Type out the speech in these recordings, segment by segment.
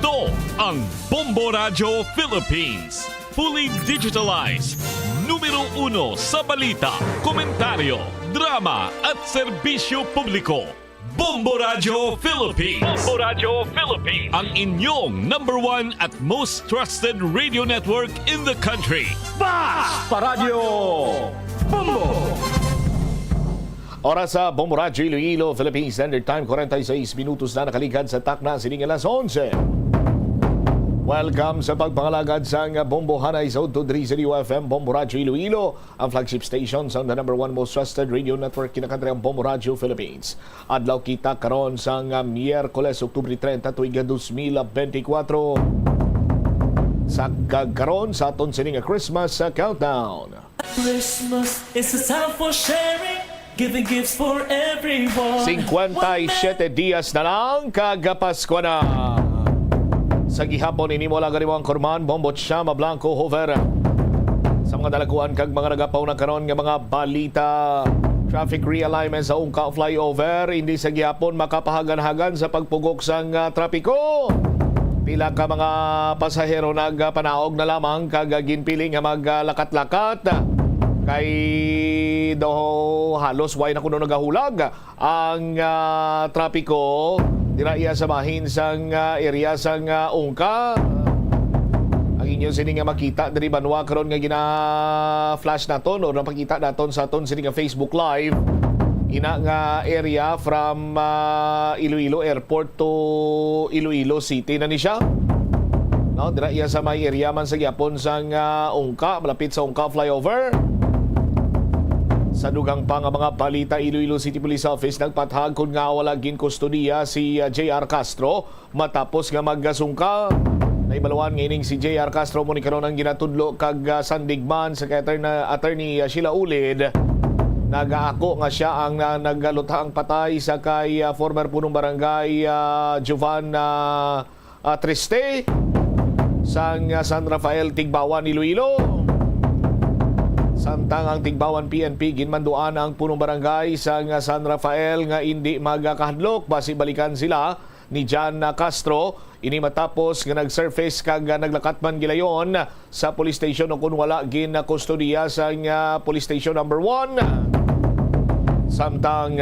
Ito ang Bombo Radio Philippines. Fully digitalized. Numero 1 sa balita, komentaryo, drama at serbisyo publiko. Bombo Radio Philippines. Bombo Radio Philippines. Ang inyong number 1 at most trusted radio network in the country. Paradyo Bombo! Oras sa Bombo Radio Iloilo, Philippine Standard Time, 46 minutos na nakaligad sa takna sining alas 11. Welcome sa pagpangalagad sa Bombo Hanay sa 230 FM Bombo Radio Iloilo, ang flagship station sa the number 1 most trusted radio network kinakantri ang Bombo Radio Philippines. Adlaw kita karon sa Miyerkules, Oktubre 30, tuig 2024. Sa kagaron sa aton sining Christmas countdown. Christmas is a time for sharing, giving gifts for everyone. 57 dias na lang kagapasko na. Sa gihapon inimo lagari mo ang Korman, Bombot Shama, Blanco, Hover. Sa mga dalaguan kag mga nagapaw na karon nga mga balita. Traffic realignment sa Ungka flyover, hindi sa gihapon makapahagan-hagan sa pagpugok sa trapiko. Pila ka mga pasahero nagpanaog na lamang kag ginpili nga maglakat-lakat. Kay do halos way na kuno nagahulag ang trapiko dira iya sa bahin sang area sang Ungka. Ang inyo sini nga makita diri banwa karon nga gina-flash naton o napakita naton sa aton sini nga Facebook Live. Ina nga area from Iloilo Airport to Iloilo City na ni siya. No, dira iya sa may area man sa gyapon sang Ungka, malapit sa Ungka flyover. Sa dugang pa nga mga balita, Iloilo City Police Office nagpathag kung nga wala gin kustodiya si J.R. Castro matapos nga maggasungka. Naibaluan ngayon si J.R. Castro mo ni karon ang ginatudlo kag sandigman sa attorney Sheila Ulid. Nagaako nga siya ang naggalutang patay sa kay former punong barangay Jovan Triste sa San Rafael, Tigbawan, Iloilo. Samtang ang Tigbawan PNP ginmanduan ang punong barangay sa San Rafael nga hindi magakahadlok basi balikan sila ni John Castro. Ini matapos nga nag-surface kag naglakatman gilayon sa police station o kung wala gin kustodiya sa police station number 1. Samtang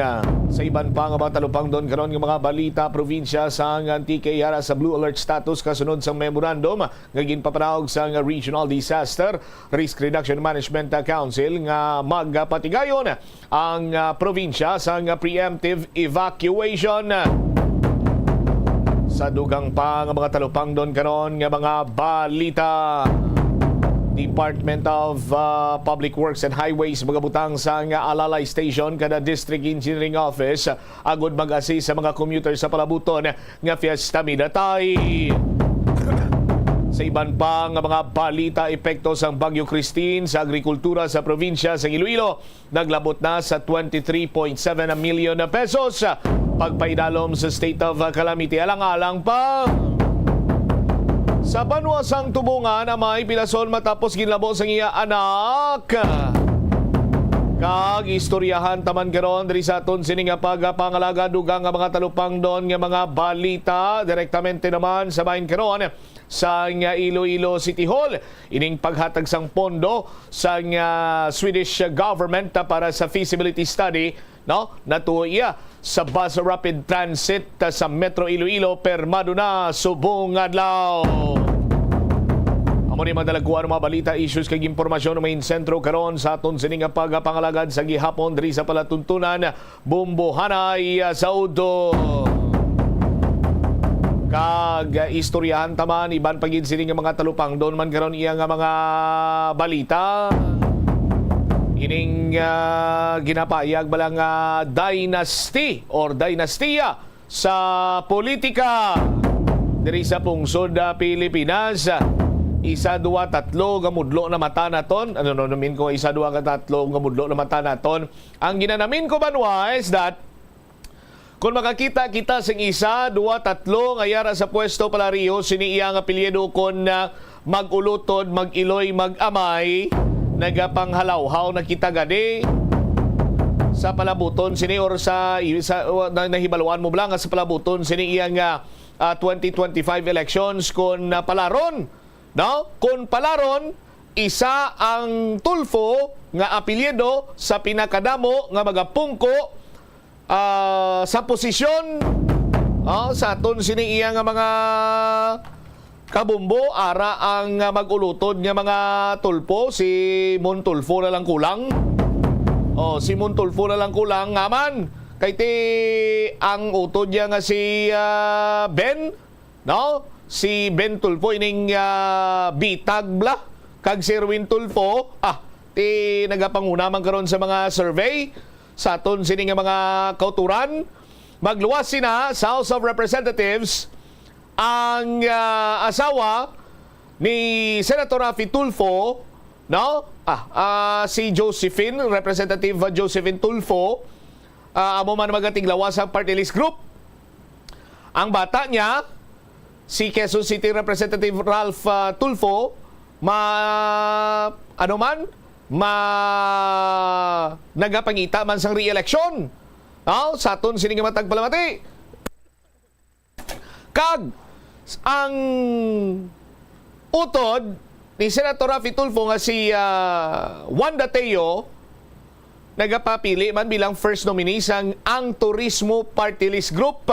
sa iban pa nga mga talupang doon karon ng mga balita, probinsya sa TK yara sa blue alert status kasunod sa memorandum nga ginpapanahog sa Regional Disaster Risk Reduction Management Council nga magpatigayon ang probinsya sa preemptive evacuation. Sa dugang pa nga mga talupang doon karon nga mga balita, Department of Public Works and Highways magabutang sa Alalay Station kada District Engineering Office agud mag-assist sa mga commuter sa palabuton nga Fiesta Midatay. Sa iban pa nga mga balita, epekto sa Bagyo Christine sa agrikultura sa probinsya sa Iloilo naglabot na sa 23.7 million pesos. Pagpaidalom sa state of calamity, alang-alang pa sa banwasang tubungan na may pilason matapos ginlabo sa iya anak. Kag istoryahan taman karon diri sa aton sini nga pagpangalaga dugang nga mga talupang doon nga mga balita direktamente naman sa bahin karon sa Iloilo City Hall. Ining paghatag sang pondo sa Swedish government para sa feasibility study, no, natuya sa bus rapid transit sa Metro Iloilo permado na subong adlaw. Amo ni madalaguan mga balita, issues kag impormasyon ng main sentro karon sa aton sining pagpangalagad sa gihapon diri sa palatuntunan Bombo Hanay sa Udo. Kag istoryahan taman iban pagid sining mga talupang doon man karon iya nga mga balita. Ining ginapayag balang dynasty or dynastiya sa politika diri sa pungsod Pilipinas. Isa, dua, tatlo gamudlo na mata naton. Ano namin ko isa, dua, tatlo gamudlo na mata naton. Ang ginanamin ko banwa is that kung makakita kita sing isa, dua, tatlo ngayara sa pwesto palariho sini iya nga apelyido kon magulutod, magiloy, magamay, nagapanghalawhaw na kita gani sa palabuton sini or sa nahibaluan mo blang sa palabuton sini iyang 2025 elections kung palaron, no? Kung palaron, isa ang Tulfo nga apelyido sa pinakadamo nga magapungko sa posisyon sa aton sini iyang mga kabumbo ara ang magulutod nga mga tulpo. Si Montulfo na lang kulang. Si Montulfo na lang kulang ngaman. Kay ti ang utod niya nga si Ben, no? Si Ben Tulfo ining bitag bla kag si Erwin Tulfo ti nagapanguna man karon sa mga survey sa aton sini nga mga kauturan. Magluwas sina sa House of Representatives ang asawa ni Senator Raffy Tulfo, no? Si Josephine, Representative Josephine Tulfo, amo man magatiglawas ang party list group. Ang bata niya, si Quezon City Representative Ralph Tulfo, nagapangita man sang re-election. Sa aton sini nga matagpalamati. Kag ang utod ni Senator Raffy Tulfo nga si Wanda Teo nagapapili man bilang first nominee sang ang Turismo Party List Group.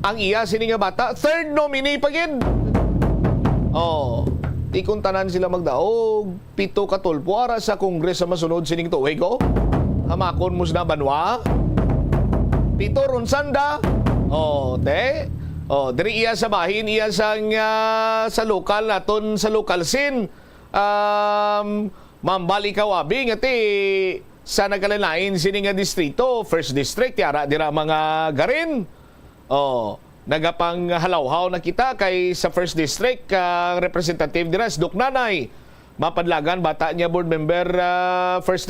Ang iya sini nga bata third nominee pagid. Di kung tanan sila magdaog 7 ka tulpo ara sa Kongres sa masunod sining tuig hamakon mo na banwa 7 runsanda diri iya sa bahin iya sa lokal naton sa lokal sin mambali kawabi nga ti sa nagkalalain sini nga distrito first district yara dira mga garin nagapang halawhaw na kita kay sa first district representative dira si Duk Nanay mapadlagan bata niya board member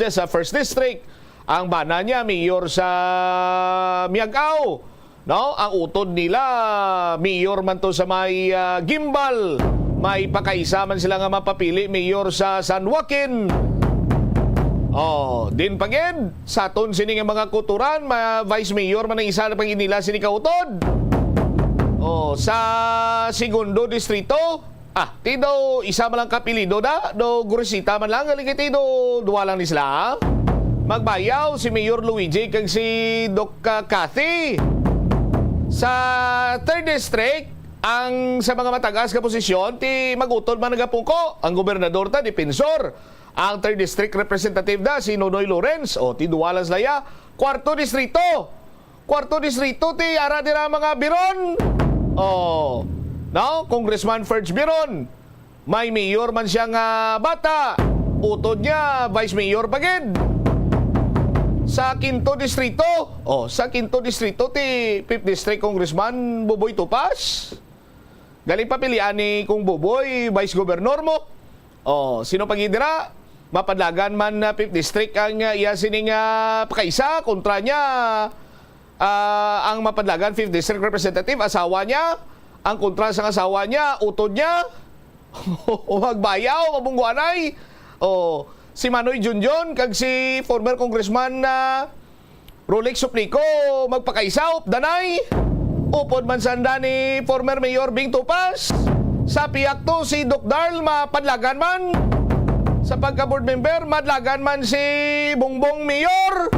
sa first district. Ang bana niya mayor sa Miagao, no? Ang utod nila mayor man to sa may Gimbal, may pakaisa man sila nga mapapili mayor sa San Joaquin. Din pagid sa aton sini nga mga kuturan vice mayor man ang isa na pagid nila sini kautod. Sa segundo distrito ti daw isa man lang kapilido do gurisita man lang aling ti do duwa lang ni sila. Magbayaw si Mayor Luigi kag si Doc Cathy. Sa third district ang sa mga matagas ka posisyon ti magutod man nagapungko ang gobernador ta dipensor. Ang third district representative si Nonoy Lawrence ti duwalas laya. Kwarto distrito ti ara dira mga biron. No, Congressman Ferge Biron. May mayor man siya nga bata. Utod niya vice mayor pagid. Sa Quinto Distrito, ti 5th District Congressman Buboy Tupas. Galing papilian ni kung Buboy, Vice Governor mo. Sino pagidira? Mapadlagan man na 5th District ang iya sining pakaisa kontra niya. Ang mapadlagan 5th District Representative, asawa niya. Ang kontra sa asawa niya, utod niya. Magbayaw, mabungguanay. Si Manoy Junjun kag si former congressman Rolex Suplico magpakaisaup danay upod man sanda ni former mayor Bing Tupas sa piyak to si Doc Darl mapadlagan man sa pagka board member madlagan man si Bongbong Mayor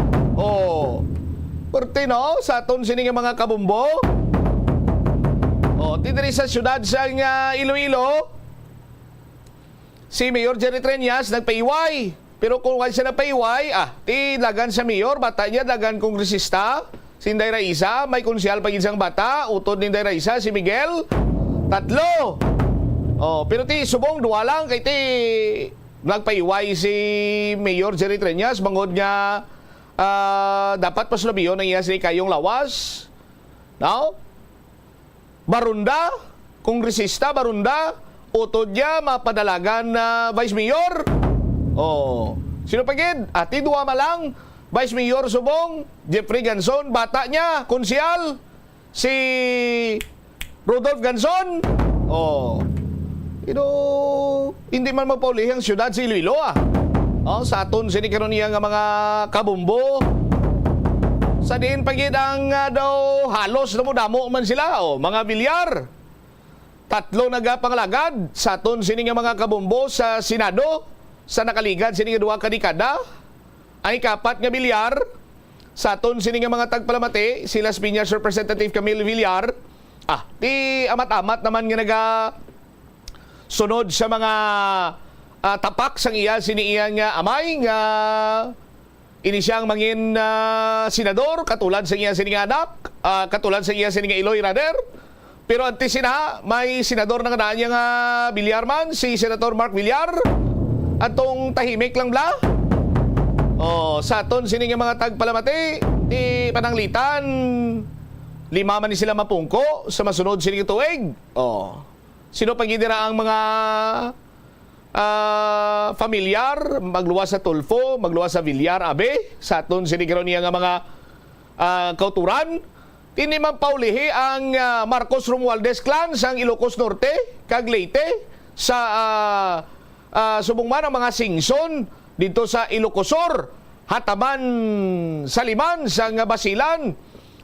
perti no sa aton sining mga kabumbo tidiri sa syudad sa Iloilo. Si Mayor Jerry Treñas nagpaiway. Pero kung wala siya nagpaiway, ti lagan sa mayor, bata niya, lagan kongresista, si Inday Raisa, may konsyal pag isang bata, utod ni Inday Raisa, si Miguel, 3. Pero ti subong, 2 lang, kay ti nagpaiway si Mayor Jerry Treñas, bangod niya, dapat paslabiyon ng iya si Kayong Lawas. No? Barunda, kongresista, Barunda, utod niya mapadalagan na Vice Mayor. Sino pagid? Ati 2 malang. Vice Mayor subong, Jeffrey Ganson, bata niya, konsyal, si Rodolph Ganson. Hindi man mapauli ang syudad si Iloilo Sa aton sini karon niya nga mga kabumbo. Sa diin pagid ang daw halos na mo damo man sila mga bilyar. 3 nagapangalagad sa aton sini nga mga kabumbo sa Senado sa nakaligad sini nga 2 ka dekada. Ay 4 nga bilyar sa aton sini nga mga tagpalamati sila Piñas Representative Camille Villar. Ti amat-amat naman nga naga sunod sa mga tapak sang iya sini iya nga amay nga ini siyang mangin senador katulad sa iya sini nga anak, katulad sa iya sini nga Eloy Rader. Pero antes sina may senador na kanaan niya nga Villarman, si Senator Mark Villar. Atong tahimik lang bla. Sa aton sini nga mga tagpalamati, ti pananglitan 5 man ni sila mapungko sa masunod sini nga tuig. Sino pagidira ang mga familiar, magluwas sa Tulfo, magluwas sa Villar, abe, sa aton sinigaro niya nga mga kauturan. Tini man paulihi ang Marcos Romualdez clan sang Ilocos Norte, kag Leyte, sa subong man ang mga singson dito sa Ilocosor, Hataman sa Liman, sang Basilan,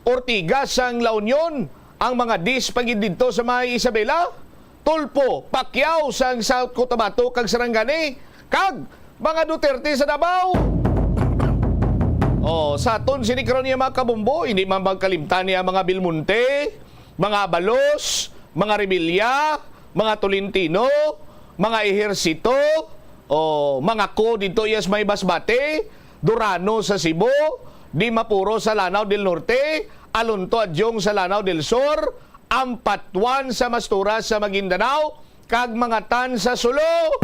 Ortigas sang La Union, ang mga dis pagid dito sa May Isabela, Tulpo, Pacquiao sang South Cotabato kag Sarangani, kag mga Duterte sa Davao. Sa aton sinikaron niya mga kabumbo, hindi man magkalimtan niya mga Bilmonte, mga Abalos, mga Rebilla, mga Tolentino, mga Ejercito, mga ko dito yes may Basbate, Durano sa Cebu, Dimapuro sa Lanao del Norte, Alonto Adjong sa Lanao del Sur, Ampatuan sa Masturas sa Maguindanao, kag mga tan sa Sulo.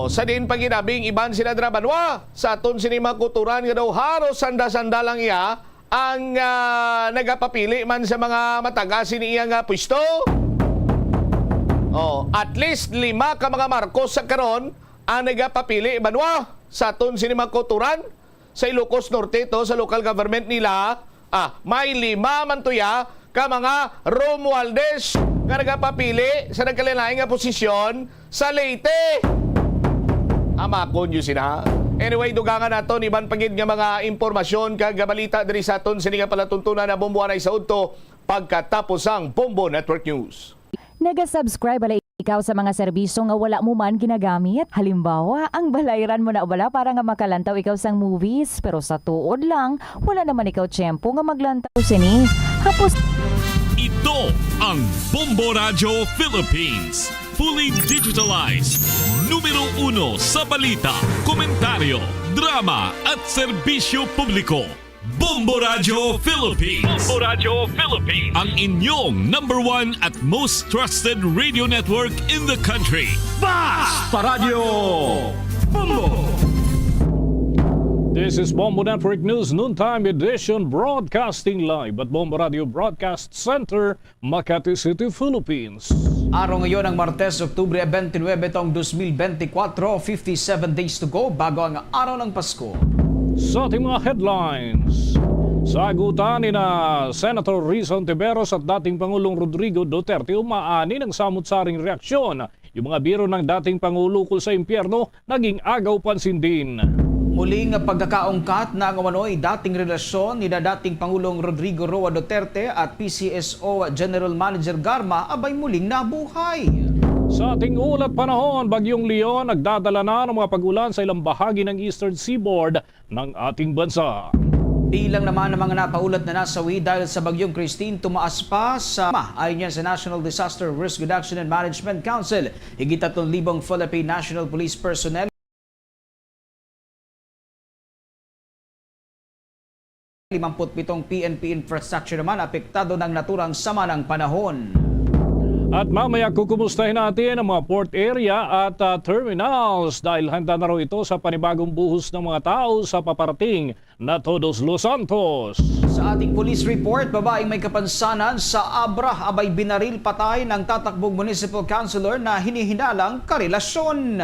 Sa din paginabing iban sila Drabanwa, sa aton sinima kuturan nga daw haros sanda-sanda lang iya ang nagapapili man sa mga mataga siniya nga pwesto. At least 5 ka mga Marcos sa karon ang nagapapili banwa sa aton sinima kuturan sa Ilocos Norte to sa local government nila. May 5 man tuya ka mga Romualdez nga nagapapili sa nagkalilaing nga posisyon sa Leyte. Amakon yun sina. Anyway, dugangan nato iban pagid nga mga impormasyon kag balita diri sa aton sini nga palatuntunan na bombuan ay saudto pagkatapos ang Bombo Network News. Naga-subscribe ala ikaw sa mga serbisyo nga wala mo man ginagamit. Halimbawa, ang balayran mo na wala para nga makalantaw ikaw sang movies. Pero sa tuod lang, wala naman ikaw tiyempo nga maglantaw sini. Hapos Ito ang Bombo Radio Philippines. Fully digitalized. Numero 1 sa balita, komentaryo, drama at serbisyo publiko. Bombo Radio Philippines. Bombo Radio Philippines. Ang inyong number 1 at most trusted radio network in the country. Sa Radyo Bombo. This is Bombo Network News Noontime Edition broadcasting live at Bombo Radio Broadcast Center, Makati City, Philippines. Araw ngayon ang Martes, Oktubre 29, taong 2024, 57 days to go bago ang araw ng Pasko. Sa ating mga headlines, sagutan ni na Senator Rizal Tiberos at dating Pangulong Rodrigo Duterte umaani ng samut-saring reaksyon. Yung mga biro ng dating Pangulo ukol sa impyerno naging agaw pansin din. Muling pagkakaungkat na ang umano'y dating relasyon ni dating Pangulong Rodrigo Roa Duterte at PCSO General Manager Garma abay muling nabuhay. Sa ating ulat panahon, Bagyong Leon nagdadala na ng mga pag-ulan sa ilang bahagi ng Eastern Seaboard ng ating bansa. Bilang naman ng mga napaulat na nasawi dahil sa Bagyong Christine, tumaas pa sa ayon yan sa National Disaster Risk Reduction and Management Council. Higit 3,000 Philippine National Police personnel 57 PNP infrastructure naman apektado ng naturang sama ng panahon. At mamaya kukumustahin natin ang mga port area at terminals dahil handa na raw ito sa panibagong buhos ng mga tao sa paparating na Todos Los Santos. Sa ating police report, babaeng may kapansanan sa Abra abay binaril patay ng tatakbong municipal councilor na hinihinalang karelasyon.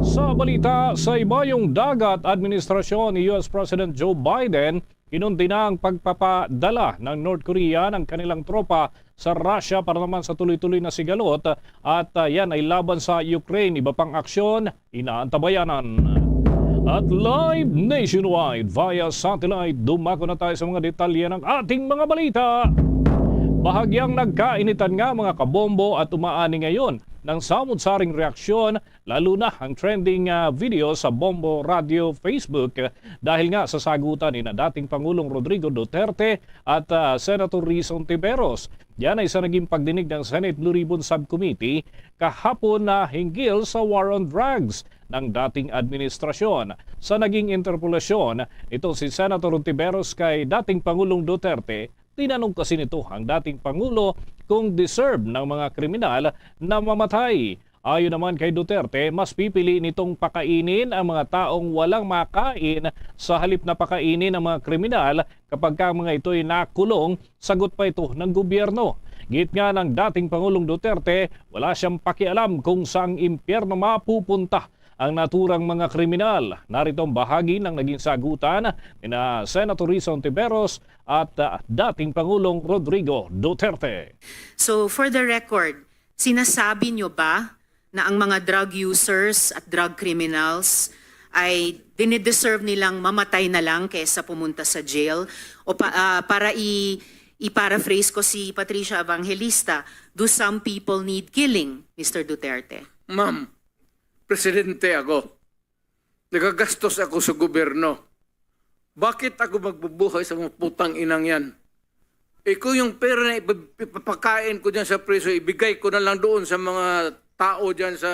Sa balita, sa ibayong dagat, administrasyon ni US President Joe Biden kinundi na ang pagpapadala ng North Korea ng kanilang tropa sa Russia para naman sa tuloy-tuloy na sigalot at yan ay laban sa Ukraine. Iba pang aksyon, inaantabayanan. At live nationwide via satellite, dumako na tayo sa mga detalye ng ating mga balita. Bahagyang nagkainitan nga mga kabombo at umaani ngayon ng samud-saring reaksyon, lalo na ang trending video sa Bombo Radio Facebook dahil nga sa sagutan ni na dating Pangulong Rodrigo Duterte at Senator Rizon Tiberos. Yan ay sa naging pagdinig ng Senate Blue Ribbon Subcommittee kahapon na hinggil sa war on drugs ng dating administrasyon. Sa naging interpelasyon, ito si Senator Tiberos kay dating Pangulong Duterte. Tinanong kasi nito ang dating Pangulo kung deserve ng mga kriminal na mamatay. Ayon naman kay Duterte, mas pipili nitong pakainin ang mga taong walang makain sa halip na pakainin ang mga kriminal kapag ang mga ito'y nakulong, sagot pa ito ng gobyerno. Git nga ng dating Pangulong Duterte, wala siyang pakialam kung saang impyerno mapupunta ang naturang mga kriminal. Narito ang bahagi ng naging sagutan ni Senator Rizon Tiberos at dating Pangulong Rodrigo Duterte. So for the record, sinasabi nyo ba na ang mga drug users at drug criminals ay dinideserve nilang mamatay na lang kaysa pumunta sa jail? O para i-paraphrase ko si Patricia Evangelista, do some people need killing, Mr. Duterte? Ma'am, presidente ako. Nagagastos ako sa gobyerno. Bakit ako magbubuhay sa mga putang inang yan? Kung yung pera na ipapakain ko dyan sa preso, ibigay ko na lang doon sa mga tao dyan sa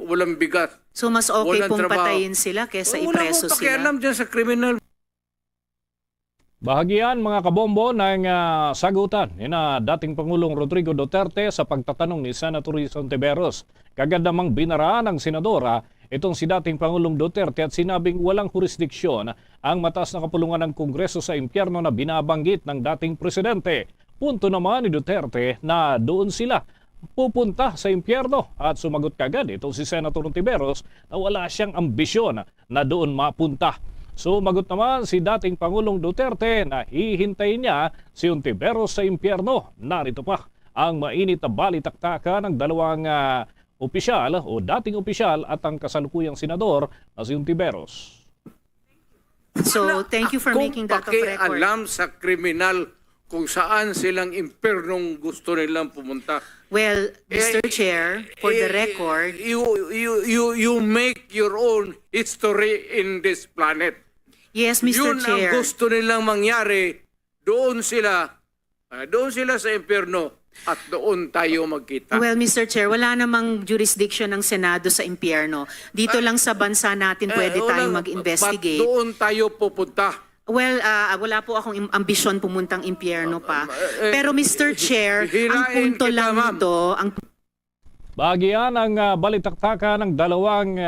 walang bigat. So mas okay Walang pong trabaho. patayin sila kaysa Wala ipreso akong sila? pakialam dyan sa kriminal. Bahagian mga kabombo ng sagutan ni na dating Pangulong Rodrigo Duterte sa pagtatanong ni Senator Rizon Tiberos. Kagad namang binara ng senadora itong si dating Pangulong Duterte at sinabing walang jurisdiksyon ang mataas na kapulungan ng Kongreso sa impyerno na binabanggit ng dating presidente. Punto naman ni Duterte na doon sila pupunta sa impyerno at sumagot kagad itong si Senator Tiberos na wala siyang ambisyon na doon mapunta. Sumagot naman si dating Pangulong Duterte na hihintayin niya si Tiberos sa impyerno. Narito pa ang mainit na balitaktakan ng dalawang opisyal o dating opisyal at ang kasalukuyang senador na si Tiberos. So thank you for making that of record. Alam sa kriminal kung saan silang impernong gusto nilang pumunta. Well, Mr. Chair, for the record, You make your own history in this planet. yes, Mr. Yun Chair. ang gusto nilang mangyari. Doon sila sa impyerno at doon tayo magkita. Well, Mr. Chair, wala namang jurisdiction ng Senado sa impyerno. Dito lang sa bansa natin pwede tayong mag-investigate. Ba't doon tayo pupunta? Well, wala po akong ambisyon pumuntang impyerno pa. Pero Mr. Chair, ang hirain punto kita, lang ma'am. nito, ang Bahagian ang balitaktakan ng dalawang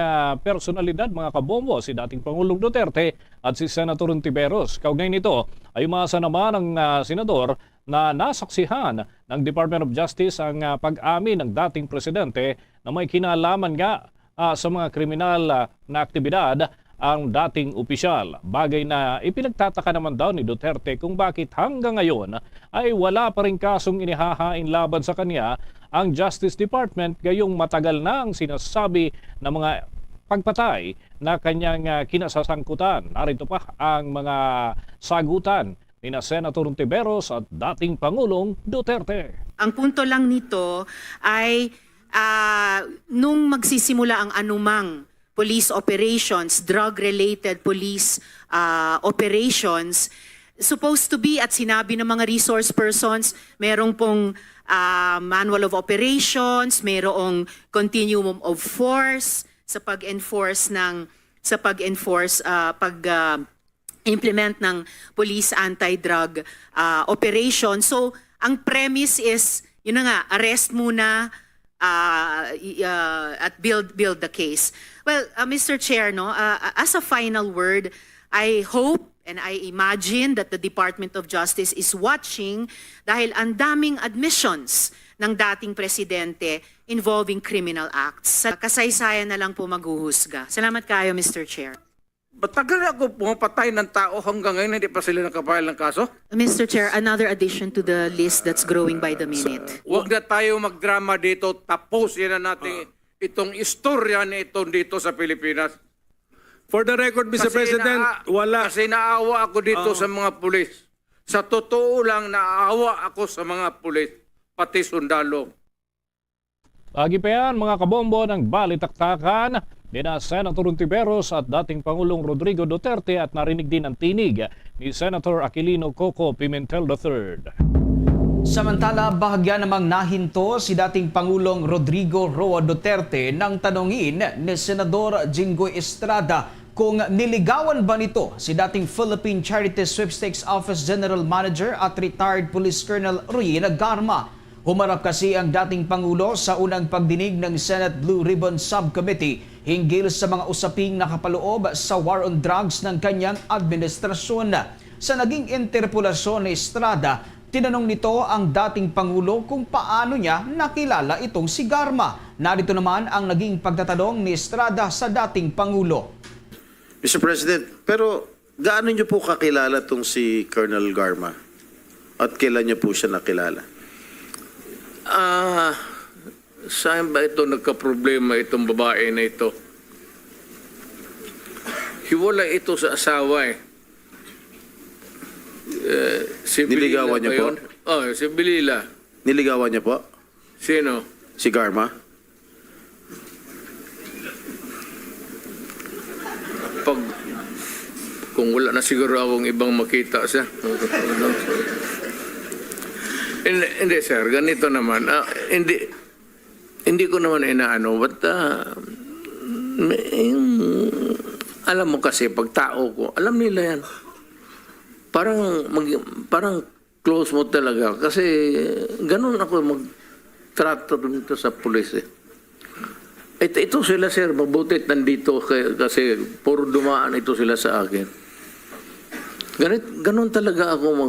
personalidad mga kabombo, si dating Pangulong Duterte at si Senator Tiberos. Kaugnay nito ay umasa naman ng senador na nasaksihan ng Department of Justice ang pag-amin ng dating presidente na may kinalaman nga sa mga kriminal na aktibidad ang dating opisyal. Bagay na ipinagtataka naman daw ni Duterte kung bakit hanggang ngayon ay wala pa rin kasong inihahain laban sa kanya ang Justice Department gayong matagal na ang sinasabi ng mga pagpatay na kanyang kinasasangkutan. Narito pa ang mga sagutan ni na Senator Tiberos at dating Pangulong Duterte. Ang punto lang nito ay nung magsisimula ang anumang police operations, drug-related police operations, supposed to be at sinabi ng mga resource persons, merong pong manual of operations, merong continuum of force sa pag-enforce implement ng police anti-drug operation. So, ang premise is, yun na nga, arrest muna at build the case. Well, Mr. Chair, no, as a final word, I hope and I imagine that the Department of Justice is watching dahil ang daming admissions ng dating presidente involving criminal acts. Sa kasaysayan na lang po maghuhusga. Salamat kayo, Mr. Chair. Matagal na ako pumapatay ng tao hanggang ngayon hindi pa sila nakapile ng kaso. Mr. Chair, another addition to the list that's growing by the minute. Huwag na tayo magdrama dito. Tapusin na natin itong istorya na ito dito sa Pilipinas. For the record, Mr. President, wala. Kasi naawa ako dito sa mga pulis. Sa totoo lang, naawa ako sa mga pulis, pati sundalo. Lagi pa yan, mga kabombo ng balitaktakan, nina Senator Ontiveros at dating Pangulong Rodrigo Duterte at narinig din ang tinig ni Senator Aquilino Coco Pimentel III. Samantala, bahagya namang nahinto si dating Pangulong Rodrigo Roa Duterte nang tanungin ni Senador Jinggoy Estrada kung niligawan ba nito si dating Philippine Charity Sweepstakes Office General Manager at retired Police Colonel Ruyina Garma. Humarap kasi ang dating Pangulo sa unang pagdinig ng Senate Blue Ribbon Subcommittee hinggil sa mga usaping nakapaloob sa war on drugs ng kanyang administrasyon. Sa naging interpelasyon ni Estrada, tinanong nito ang dating Pangulo kung paano niya nakilala itong si Garma. Narito naman ang naging pagtatanong ni Estrada sa dating Pangulo. Mr. President, pero gaano niyo po kakilala itong si Colonel Garma? At kailan niyo po siya nakilala? Saan ba ito nagka-problema itong babae na ito? Hiwalay ito sa asawa eh. Si Niligawan niya po? Si Bilila. Niligawan niya po? Sino? Si Garma? Kung wala na siguro akong ibang makita siya. Hindi sir, ganito naman. Hindi ko naman inaano, but alam mo kasi pag tao ko, alam nila yan. Parang close mo talaga kasi ganun ako magtrato dito sa pulis eh. Ito sila sir, mabuti nandito kasi puro dumaan ito sila sa akin. Ganun talaga ako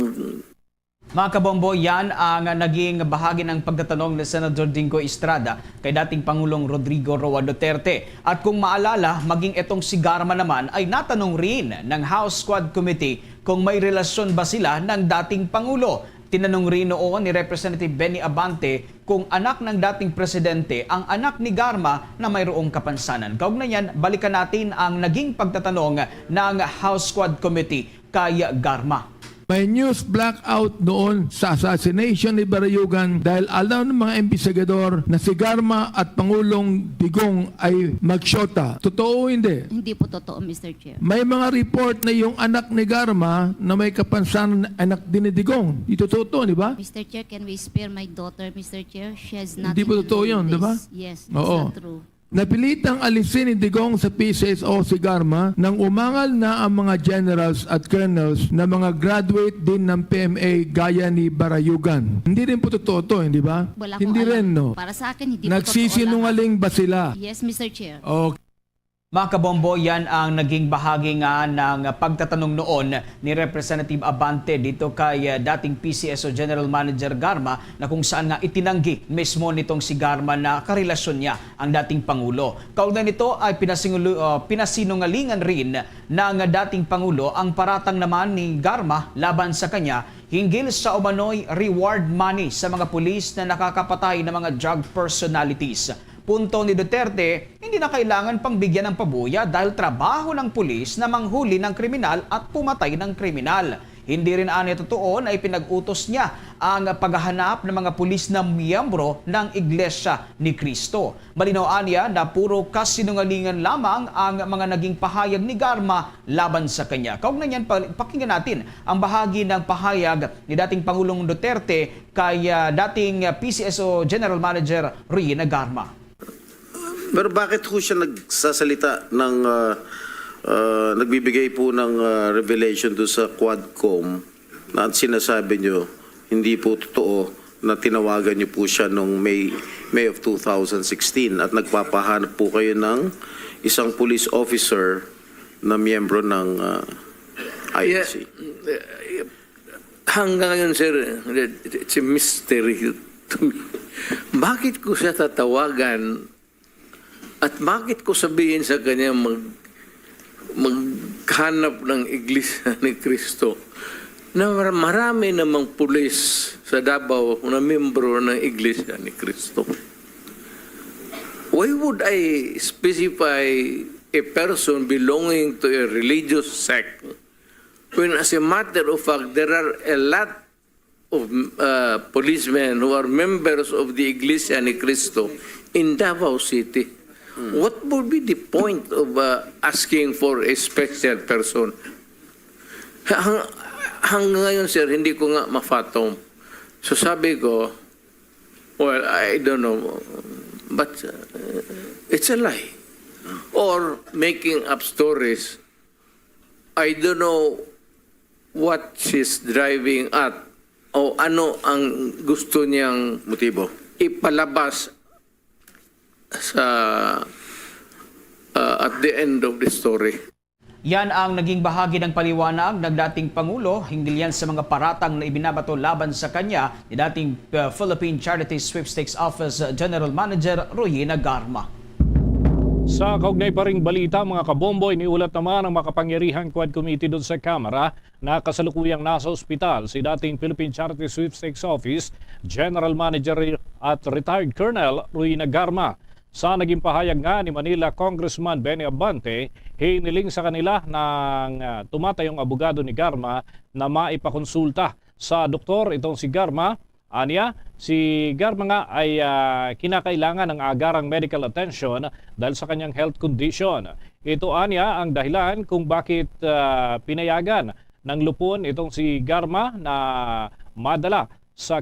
Mga kabombo, yan ang naging bahagi ng pagtatanong ni Senator Jinggoy Estrada kay dating Pangulong Rodrigo Roa Duterte. At kung maalala, maging itong si Garma naman ay natanong rin ng House Squad Committee kung may relasyon ba sila ng dating Pangulo. Tinanong rin noon ni Representative Benny Abante kung anak ng dating presidente ang anak ni Garma na mayroong kapansanan. Kaugnay yan, balikan natin ang naging pagtatanong ng House Squad Committee kay Garma. May news blackout noon sa assassination ni Barayugan dahil alam ng mga investigador na si Garma at Pangulong Digong ay magsyota. Totoo o hindi? Hindi po totoo, Mr. Chair. May mga report na yung anak ni Garma na may kapansanan anak din ni Digong. Ito totoo, di ba? Mr. Chair, can we spare my daughter, Mr. Chair? She has nothing Hindi po to totoo do yun, with di ba? this. Yes, that's Oo. not true. Napilitang alisin ni Digong sa PCSO si Garma nang umangal na ang mga generals at colonels na mga graduate din ng PMA gaya ni Barayugan. Hindi rin po totoo to, hindi ba? Wala akong Hindi alam. rin, no? Para sa akin, hindi po totoo Nagsisinungaling ba sila? lahat. Yes, Mr. Chair. Okay. Mga kabombo, yan ang naging bahagi nga ng pagtatanong noon ni Representative Abante dito kay dating PCSO General Manager Garma na kung saan nga itinanggi mismo nitong si Garma na karelasyon niya ang dating Pangulo. Kaugnay nito ay pinasinungalingan rin ng dating Pangulo ang paratang naman ni Garma laban sa kanya hinggil sa umano'y reward money sa mga pulis na nakakapatay ng mga drug personalities. Punto ni Duterte, hindi na kailangan pang bigyan ng pabuya dahil trabaho ng pulis na manghuli ng kriminal at pumatay ng kriminal. Hindi rin ani totoo na ipinag-utos niya ang paghahanap ng mga pulis na miyembro ng Iglesia ni Cristo. Malinaw aniya na puro kasinungalingan lamang ang mga naging pahayag ni Garma laban sa kanya. Kaugnay niyan, pakinggan natin ang bahagi ng pahayag ni dating Pangulong Duterte kay dating PCSO General Manager Ruyina Garma. Pero bakit ho siya nagsasalita ng nagbibigay po ng revelation doon sa Quadcom na sinasabi nyo hindi po totoo na tinawagan nyo po siya noong May of 2016 at nagpapahanap po kayo ng isang police officer na miyembro ng INC? Hanggang ngayon, sir, it's a mystery to me. Bakit ko siya tatawagan at bakit ko sabihin sa kanya paghanap ng Iglesia ni Cristo na marami namang pulis sa Davao na membro ng Iglesia ni Cristo. Why would I specify a person belonging to a religious sect when, as a matter of fact, there are a lot of policemen who are members of the Iglesia ni Cristo in Davao City? What would be the point of asking for a special person? Hanggang ngayon, sir, hindi ko nga mafatong. So sabi ko, well, I don't know, but it's a lie. Or making up stories. I don't know what she's driving at o ano ang gusto niyang Motibo. ipalabas sa at the end of the story. Yan ang naging bahagi ng paliwanag ng dating Pangulo hinggil yan sa mga paratang na ibinabato laban sa kanya ni dating Philippine Charity Sweepstakes Office General Manager Rowena Garma. Sa kaugnay pa ring balita, mga kabombo, iniulat naman ang makapangyarihang Quad Committee doon sa Kamara na kasalukuyang nasa ospital si dating Philippine Charity Sweepstakes Office General Manager at retired Colonel Rowena Garma. Sa naging pahayag nga ni Manila Congressman Benny Abante, hiniling sa kanila ng tumatayong abogado ni Garma na maipakonsulta sa doktor itong si Garma. Anya, si Garma nga ay kinakailangan ng agarang medical attention dahil sa kanyang health condition. Ito anya ang dahilan kung bakit pinayagan ng lupon itong si Garma na madala sa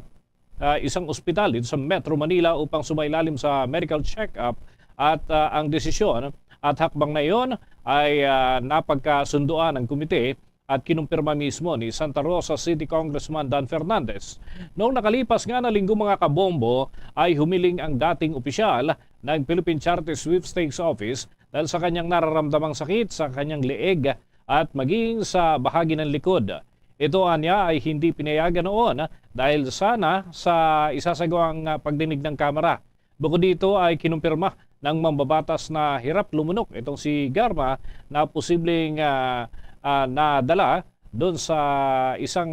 isang ospital dito sa Metro Manila upang sumailalim sa medical check-up at ang desisyon at hakbang na iyon ay napagkasunduan ng komite at kinumpirma mismo ni Santa Rosa City Congressman Dan Fernandez. Noong nakalipas nga na linggo, mga kabombo, ay humiling ang dating opisyal ng Philippine Charity Sweepstakes Office dahil sa kanyang nararamdamang sakit sa kanyang leeg at maging sa bahagi ng likod. Ito anya ay hindi pinayagan noon dahil sana sa isasagawang pagdinig ng Kamara. Bukod dito ay kinumpirma ng mambabatas na hirap lumunok itong si Garma na posibleng nadala doon sa isang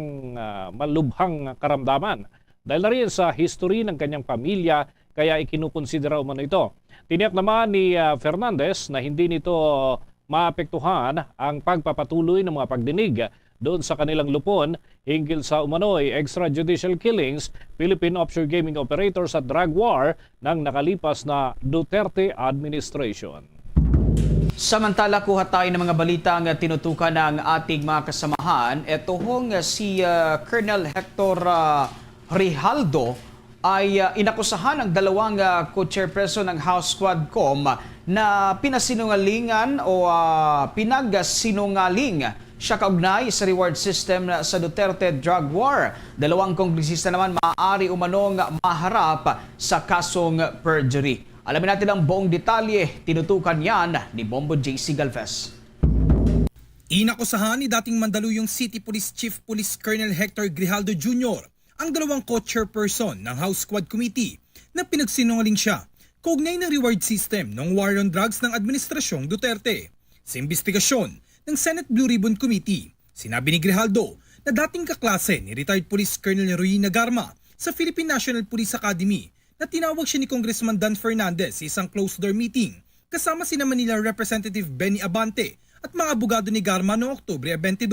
malubhang karamdaman. Dahil na rin sa history ng kanyang pamilya, kaya ikinukonsidera umano ito. Tiniyak naman ni Fernandez na hindi nito maapektuhan ang pagpapatuloy ng mga pagdinig doon sa kanilang lupon hinggil sa umano'y extrajudicial killings, Philippine offshore gaming operators at drug war ng nakalipas na Duterte administration. Samantala, kuha tayo ng mga balitang tinutukan ng ating mga kasamahan. Ito hong si Colonel Hector Grijaldo ay inakusahan ng dalawang co-chairperson ng House Quadcom na pinasinungalingan o pinagsinungaling siya kaugnay sa reward system sa Duterte drug war. Dalawang kongresista naman maaari umanong maharap sa kasong perjury. Alamin natin ang buong detalye, tinutukan yan ni Bombo JC Galvez. Inakusahan ni dating Mandaluyong City Police Chief Police Colonel Hector Grijaldo Jr. ang dalawang co-chairperson ng House Quad Committee na pinagsinungaling siya kaugnay ng reward system ng war on drugs ng Administrasyong Duterte. Sa investigasyon ng Senate Blue Ribbon Committee, sinabi ni Grijaldo na dating kaklase ni retired Police Colonel Rowena Garma sa Philippine National Police Academy na tinawag siya ni Congressman Dan Fernandez sa isang closed-door meeting kasama sina Manila Representative Benny Abante at mga abogado ni Garma noong Oktubre 22.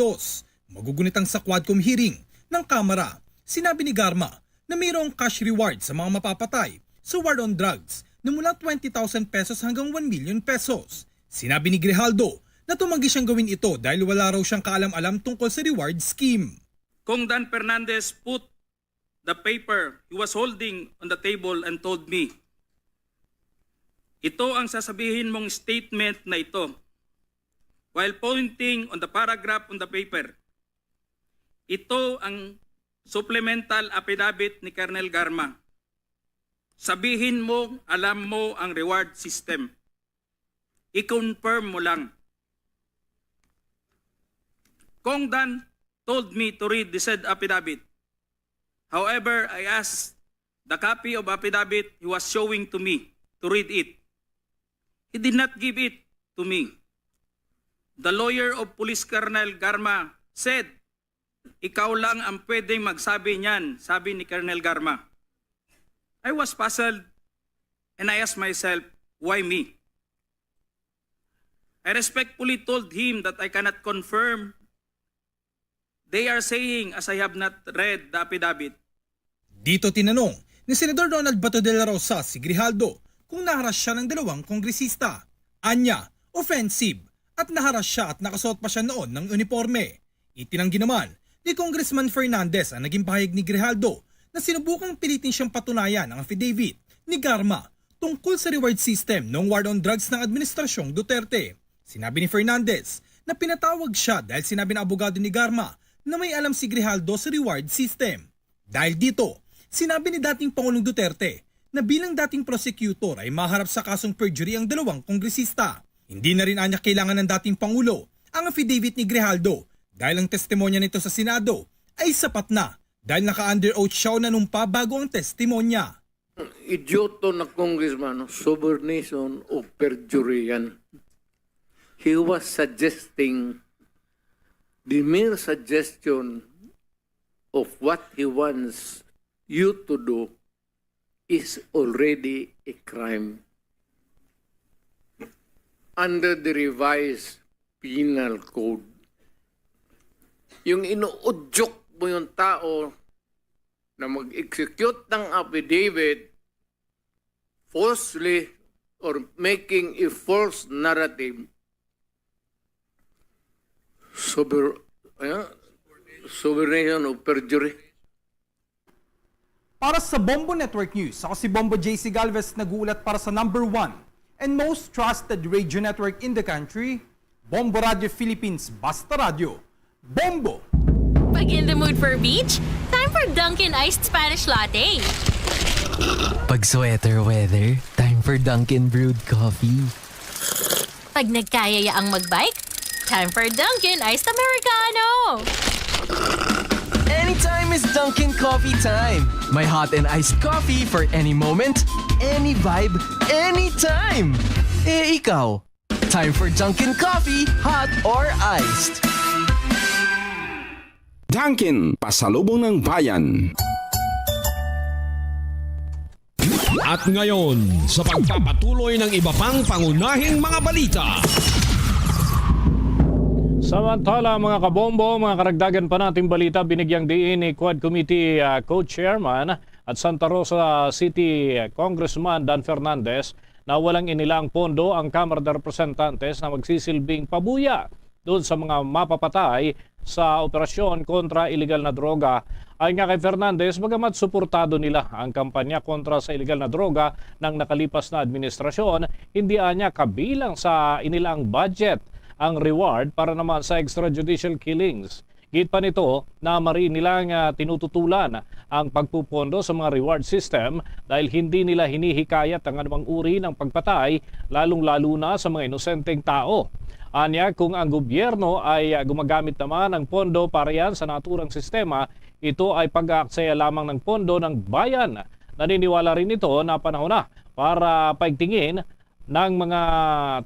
Magugunitang sa Quadcom hearing ng Kamara, sinabi ni Garma na mayroong cash reward sa mga mapapatay sa war on drugs na mula 20,000 pesos hanggang 1 million pesos. Sinabi ni Grijaldo na tumanggi siyang gawin ito dahil wala raw siyang kaalam-alam tungkol sa reward scheme. Kung Dan Fernandez put the paper he was holding on the table and told me, ito ang sasabihin mong statement na ito, while pointing on the paragraph on the paper. Ito ang supplemental affidavit ni Colonel Garma. Sabihin mo, alam mo ang reward system. I-confirm mo lang. Kong Dan told me to read the said affidavit. However, I asked the copy of affidavit he was showing to me to read it. He did not give it to me. the lawyer of Police Colonel Garma said, ikaw lang ang pwedeng magsabi niyan, sabi ni Colonel Garma. I was puzzled and I asked myself, why me? I respectfully told him that I cannot confirm. They are saying as I have not read the affidavit. Dito tinanong ni Senador Ronald Bato de la Rosa si Grijaldo kung naharas siya ng dalawang kongresista. Anya, offensive at naharas siya at nakasuot pa siya noon ng uniforme. Itinanggi naman ni Congressman Fernandez ang naging pahayag ni Grijaldo na sinubukang pilitin siyang patunayan ang affidavit ni Garma tungkol sa reward system ng war on drugs ng Administrasyong Duterte. Sinabi ni Fernandez na pinatawag siya dahil sinabi ng abogado ni Garma na may alam si Grijaldo sa reward system. Dahil dito, sinabi ni dating Pangulong Duterte na bilang dating prosecutor ay maharap sa kasong perjury ang dalawang kongresista. Hindi na rin anya kailangan ng dating Pangulo ang affidavit ni Grijaldo dahil ang testimonya nito sa Senado ay sapat na dahil naka-under oath siya o nanumpa bago ang testimonya. Idioto na congressman, subornation o perjury yan. He was suggesting, the mere suggestion of what he wants you to do is already a crime. Under the revised penal code, yung inuudyok mo yung tao na mag-execute ng affidavit falsely or making a false narrative, sovereign of perjury. Para sa Bombo Network News, ako si Bombo JC Galvez nag-uulat para sa number 1 and most trusted radio network in the country, Bombo Radio Philippines, Basta Radio. Bombo! Pag in the mood for beach, time for Dunkin' Iced Spanish Latte. Pag sweater weather, time for Dunkin' Brewed Coffee. Pag nagkayaya ang magbike, time for Dunkin' Iced Americano. Anytime is Dunkin' Coffee time. My hot and iced coffee for any moment, any vibe, anytime. Eh, ikaw? Time for Dunkin' Coffee, hot or iced. Dunkin, pasalubong ng bayan. At ngayon, sa pagpapatuloy ng iba pang pangunahing mga balita. Samantala mga kabombo, mga karagdagan pa nating balita, binigyang diin ni Quad Committee Co-Chairman at Santa Rosa City Congressman Dan Fernandez na walang inilang pondo ang Kamara de Representantes na magsisilbing pabuya doon sa mga mapapatay sa operasyon kontra iligal na droga. Ayon nga kay Fernandez, bagamat suportado nila ang kampanya kontra sa iligal na droga ng nakalipas na administrasyon, hindi anya kabilang sa inilang budget ang reward para naman sa extrajudicial killings. Git pa nito na mariin nilang tinututulan ang pagpupondo sa mga reward system dahil hindi nila hinihikayat ang anumang uri ng pagpatay, lalong-lalo na sa mga inosenteng tao. Anya, kung ang gobyerno ay gumagamit naman ng pondo para yan sa naturang sistema, ito ay pag-aaksaya lamang ng pondo ng bayan. Naniniwala rin ito na panahon na para paigtingin ng mga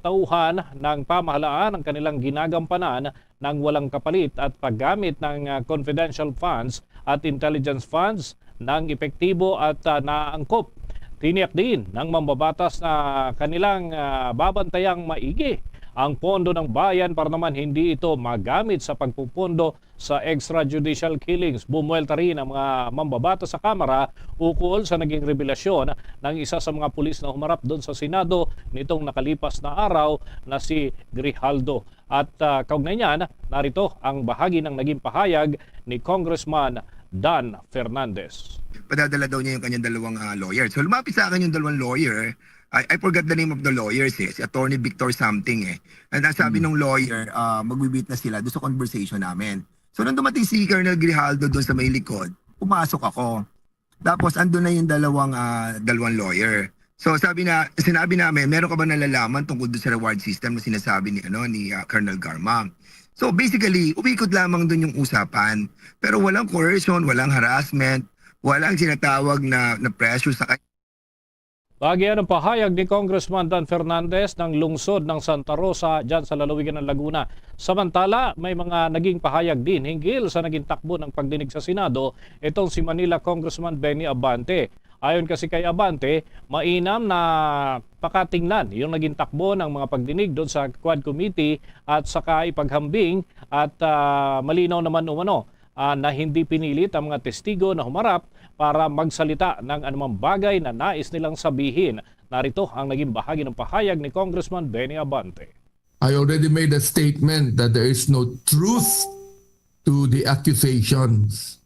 tauhan ng pamahalaan ang kanilang ginagampanan ng walang kapalit at paggamit ng confidential funds at intelligence funds ng epektibo at naangkop. Tiniyak din ng mambabatas na kanilang babantayang maigi ang pondo ng bayan para naman hindi ito magamit sa pagpupondo sa extrajudicial killings. Bumuelta rin ang mga mambabatas sa Kamara ukol sa naging revelasyon ng isa sa mga pulis na humarap doon sa Senado nitong nakalipas na araw na si Grijaldo. At kaugnay niyan, narito ang bahagi ng naging pahayag ni Congressman Dan Fernandez. Padadala daw niya yung kanyang dalawang lawyer. So lumapit sa akin yung dalawang lawyer. I forgot the name of the lawyers si Attorney Victor something And sabi nung lawyer, magbibit na sila doon sa conversation namin. So nung dumating si Colonel Grijaldo doon sa may likod, pumasok ako. Tapos andun na yung dalawang lawyer. So sinabi namin, meron ka ba nalalaman tungkol doon sa reward system na sinasabi ni Colonel Garma? So basically, umikot lamang doon yung usapan. Pero walang coercion, walang harassment, walang sinatawag na pressure sa kanya. Bahagi ng pahayag ni Congressman Dan Fernandez ng lungsod ng Santa Rosa dyan sa lalawigan ng Laguna. Samantala, may mga naging pahayag din hinggil sa naging takbo ng pagdinig sa Senado itong si Manila Congressman Benny Abante. Ayon kasi kay Abante, mainam na pakatingnan yung naging takbo ng mga pagdinig doon sa Quad Committee at saka ipaghambing at malinaw naman umano na hindi pinilit ang mga testigo na humarap para magsalita ng anumang bagay na nais nilang sabihin. Narito ang naging bahagi ng pahayag ni Congressman Benny Abante. I already made a statement that there is no truth to the accusations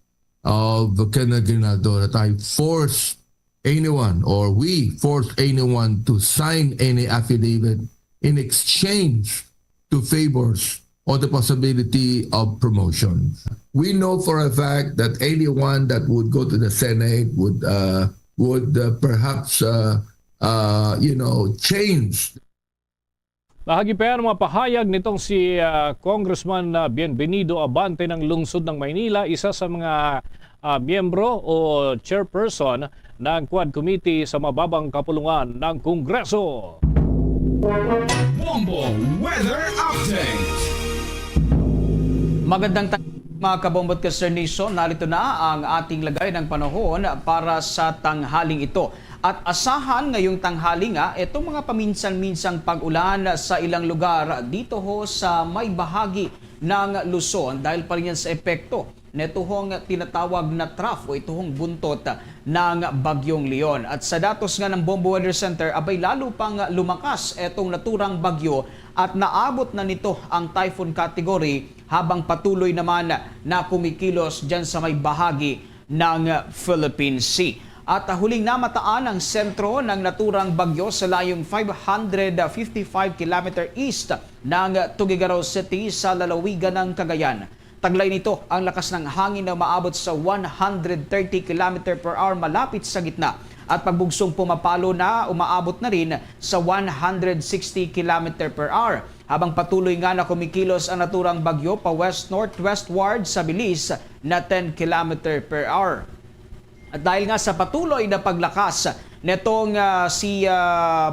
of Colonel Grinaldo, that I forced anyone or we forced anyone to sign any affidavit in exchange to favors or the possibility of promotion. We know for a fact that anyone that would go to the Senate would perhaps change. Bahagi pa yan ang mga pahayag nitong si Congressman Bienvenido Abante ng lungsod ng Maynila, isa sa mga miyembro o chairperson ng Quad Committee sa mababang kapulungan ng Kongreso. Bombo Weather Update. Magandang mga kabombot ka Sir Nation, narito na ang ating lagay ng panahon para sa tanghaling ito. At asahan ngayong tanghali nga, itong mga paminsan-minsang pag-ulan sa ilang lugar dito ho sa may bahagi ng Luzon dahil pa rin yan sa epekto nito hong tinatawag na trough o ito hong buntot ng Bagyong Leon. At sa datos nga ng Bombo Weather Center, abay lalo pang lumakas itong naturang bagyo at naabot na nito ang typhoon category habang patuloy naman na kumikilos dyan sa may bahagi ng Philippine Sea. At huling namataan ang sentro ng naturang bagyo sa layong 555 km east ng Tuguegarao City sa lalawigan ng Cagayan. Taglay nito ang lakas ng hangin na umaabot sa 130 km per hour malapit sa gitna at pagbugsong pumapalo na umaabot na rin sa 160 km per hour. Habang patuloy nga na kumikilos ang naturang bagyo pa west-northwestward sa bilis na 10 km per hour. At dahil nga sa patuloy na paglakas netong si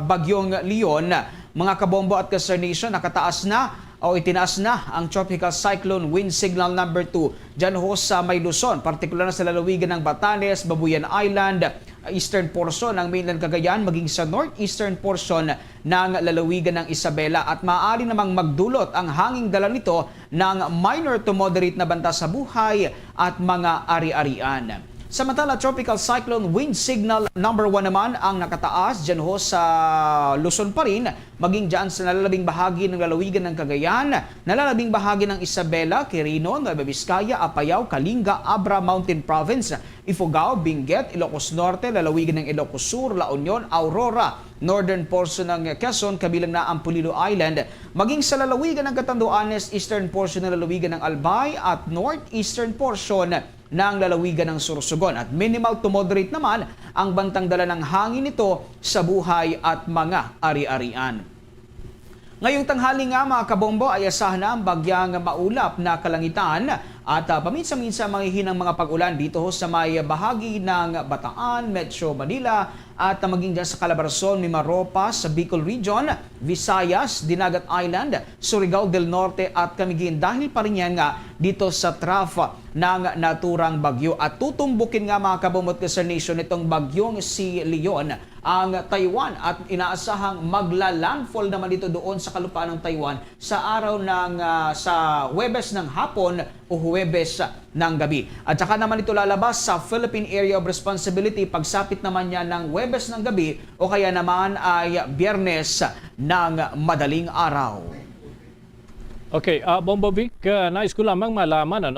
Bagyong Leon, mga kabombo at ka-Sir Nation, nakataas na o itinaas na ang Tropical Cyclone Wind Signal number 2 dyan ho sa may Luzon, partikular na sa lalawigan ng Batanes, Babuyan Island, eastern portion ng mainland Cagayan, maging sa northeastern portion ng lalawigan ng Isabela, at maaari namang magdulot ang hanging dala nito ng minor to moderate na banta sa buhay at mga ari-arian. Samantala, Tropical Cyclone Wind Signal number 1 naman ang nakataas dyan ho sa Luzon pa rin, maging dyan sa nalalabing bahagi ng lalawigan ng Cagayan, nalalabing bahagi ng Isabela, Quirino, Nueva Vizcaya, Apayao, Kalinga, Abra Mountain Province, Ifugao, Benguet, Ilocos Norte, lalawigan ng Ilocos Sur, La Union, Aurora, northern portion ng Quezon, kabilang na ang Pulilo Island, maging sa lalawigan ng Catanduanes, eastern portion ng lalawigan ng Albay at northeastern portion ng lalawigan ng Sorsogon. At minimal to moderate naman ang bantang dala ng hangin nito sa buhay at mga ari-arian. Ngayong tanghali nga mga kabombo ay asahan na ang bagyang maulap na kalangitan at paminsan-minsan manghihinang mga pag-ulan dito sa may bahagi ng Bataan, Metro Manila at maging dyan sa Calabarzon, Mimaropa, sa Bicol Region, Visayas, Dinagat Island, Surigao del Norte at Camiguin, dahil pa rin yan nga dito sa trough ng naturang bagyo. At tutumbukin nga mga kabomot ka Sir Nation itong bagyong si Leon ang Taiwan at inaasahang magla-landfall naman dito doon sa kalupaan ng Taiwan sa araw ng sa Huwebes ng hapon o Huwebes ng gabi. At saka naman ito lalabas sa Philippine Area of Responsibility pagsapit naman niya ng Huwebes ng gabi o kaya naman ay Biyernes ng madaling araw. Okay, Bombo Vic, nais ko lamang malaman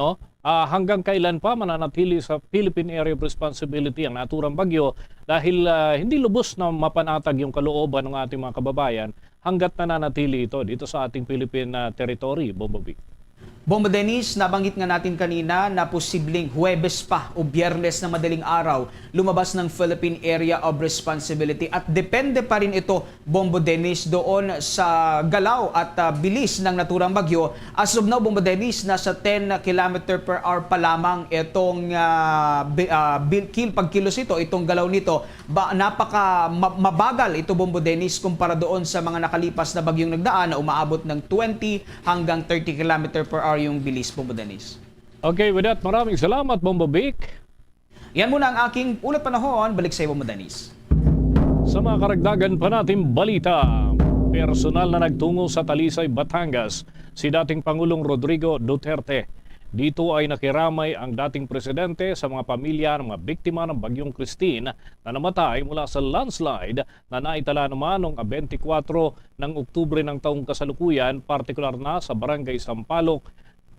hanggang kailan pa mananatili sa Philippine Area of Responsibility ang naturang bagyo dahil hindi lubos na mapanatag yung kalooban ng ating mga kababayan hanggat nananatili ito dito sa ating Philippine territory, Bombo Vic. Bombo Dennis, nabanggit nga natin kanina na posibleng Huwebes pa o Biyernes na madaling araw lumabas ng Philippine Area of Responsibility at depende pa rin ito, Bombo Dennis, doon sa galaw at bilis ng naturang bagyo. As of now, Bombo Dennis, nasa 10 km per hour pa lamang itong pagkilos itong galaw nito. Napaka mabagal ito, Bombo Dennis, kumpara doon sa mga nakalipas na bagyong nagdaan na umaabot ng 20 hanggang 30 km per hour yung bilis, Bombo Dennis. Okay, with that, maraming salamat, Bombo Vic. Yan muna ang aking ulat panahon. Balik sa iyo, Bombo Dennis. Sa mga karagdagan pa natin balita, personal na nagtungo sa Talisay, Batangas, si dating Pangulong Rodrigo Duterte. Dito ay nakiramay ang dating presidente sa mga pamilya ng mga biktima ng Bagyong Christine na namatay mula sa landslide na naitala naman noong 24 ng Oktubre ng taong kasalukuyan, partikular na sa Barangay Sampaloc,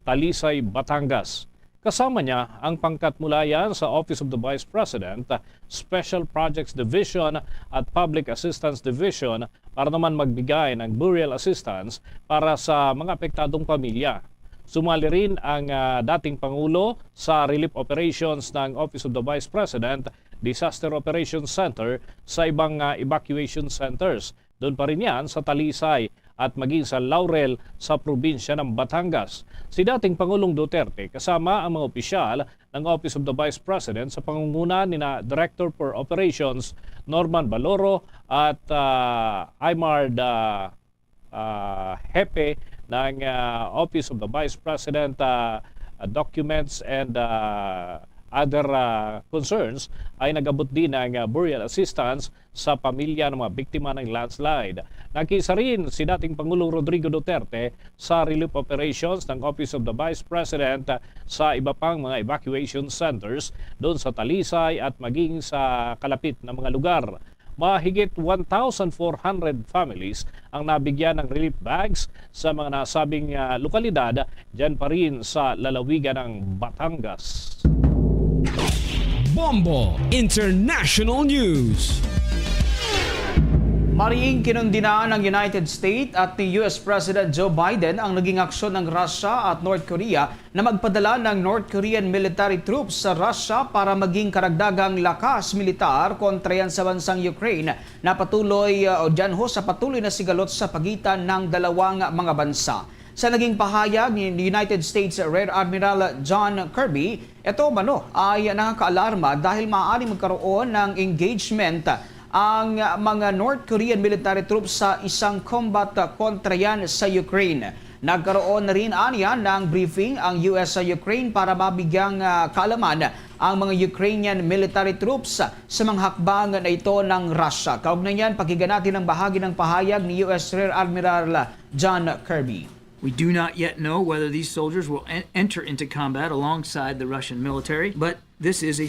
Talisay, Batangas. Kasama niya ang pangkat mula yan sa Office of the Vice President, Special Projects Division at Public Assistance Division para naman magbigay ng burial assistance para sa mga apektadong pamilya. Sumali rin ang dating Pangulo sa relief operations ng Office of the Vice President, Disaster Operations Center sa ibang evacuation centers. Doon pa rin yan sa Talisay at maging sa Laurel sa probinsya ng Batangas. Si dating Pangulong Duterte kasama ang mga opisyal ng Office of the Vice President sa pangunguna ni Director for Operations Norman Baloro at Aymar Hepe ng Office of the Vice President Documents and other concerns ay nagabot din ng burial assistance sa pamilya ng mga biktima ng landslide. Nakisa rin si dating Pangulong Rodrigo Duterte sa relief operations ng Office of the Vice President sa iba pang mga evacuation centers doon sa Talisay at maging sa kalapit na mga lugar. Mahigit 1,400 families ang nabigyan ng relief bags sa mga nasabing lokalidad dyan pa rin sa lalawigan ng Batangas. Bombo International News. Mariing kinundina ng United States at ni US President Joe Biden ang naging aksyon ng Russia at North Korea na magpadala ng North Korean military troops sa Russia para maging karagdagang lakas militar kontra yan sa bansang Ukraine na patuloy sa patuloy na sigalot sa pagitan ng dalawang mga bansa. Sa naging pahayag ni United States Rear Admiral John Kirby, ito ay nakakaalarma dahil maaaring magkaroon ng engagement ang mga North Korean military troops sa isang combat kontra yan sa Ukraine. Nagkaroon na rin ng briefing ang US sa Ukraine para mabigyang kaalaman ang mga Ukrainian military troops sa mga hakbang na ito ng Russia. Kaugnay niyan, pakinggan natin ang bahagi ng pahayag ni US Rear Admiral John Kirby. We do not yet know whether these soldiers will enter into combat alongside the Russian military, but this is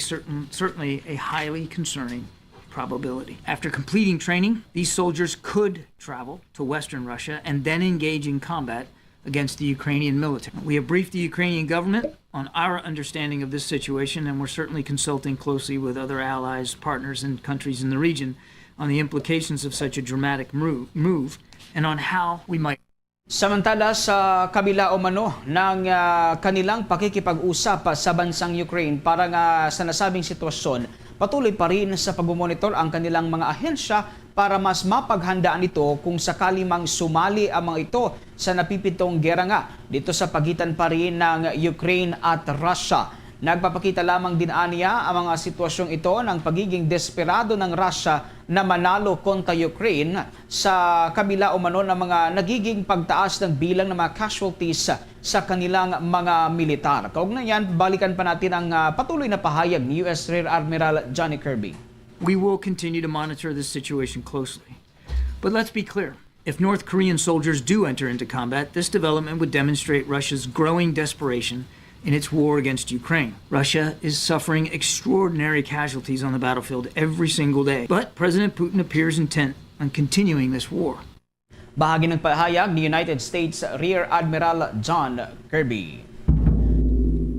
certainly a highly concerning probability. After completing training, these soldiers could travel to Western Russia and then engage in combat against the Ukrainian military. We have briefed the Ukrainian government on our understanding of this situation, and we're certainly consulting closely with other allies, partners, and countries in the region on the implications of such a dramatic move and on how we might. Samantala sa kabila ng kanilang pakikipag-usap sa bansang Ukraine para sa nasabing sitwasyon, patuloy pa rin sa pagmumonitor ang kanilang mga ahensya para mas mapaghandaan ito kung sakali mang sumali ang mga ito sa napipitong gera dito sa pagitan pa rin ng Ukraine at Russia. Nagpapakita lamang din aniya ang mga sitwasyong ito ng pagiging desperado ng Russia na manalo kontra Ukraine sa kabila ng mga nagiging pagtaas ng bilang ng mga casualties sa kanilang mga militar. Kaugnayan, balikan pa natin ang patuloy na pahayag ni US Rear Admiral Johnny Kirby. We will continue to monitor this situation closely. But let's be clear. If North Korean soldiers do enter into combat, this development would demonstrate Russia's growing desperation in its war against Ukraine. Russia is suffering extraordinary casualties on the battlefield every single day. But President Putin appears intent on continuing this war. Bahagi ng pahayag ni United States Rear Admiral John Kirby.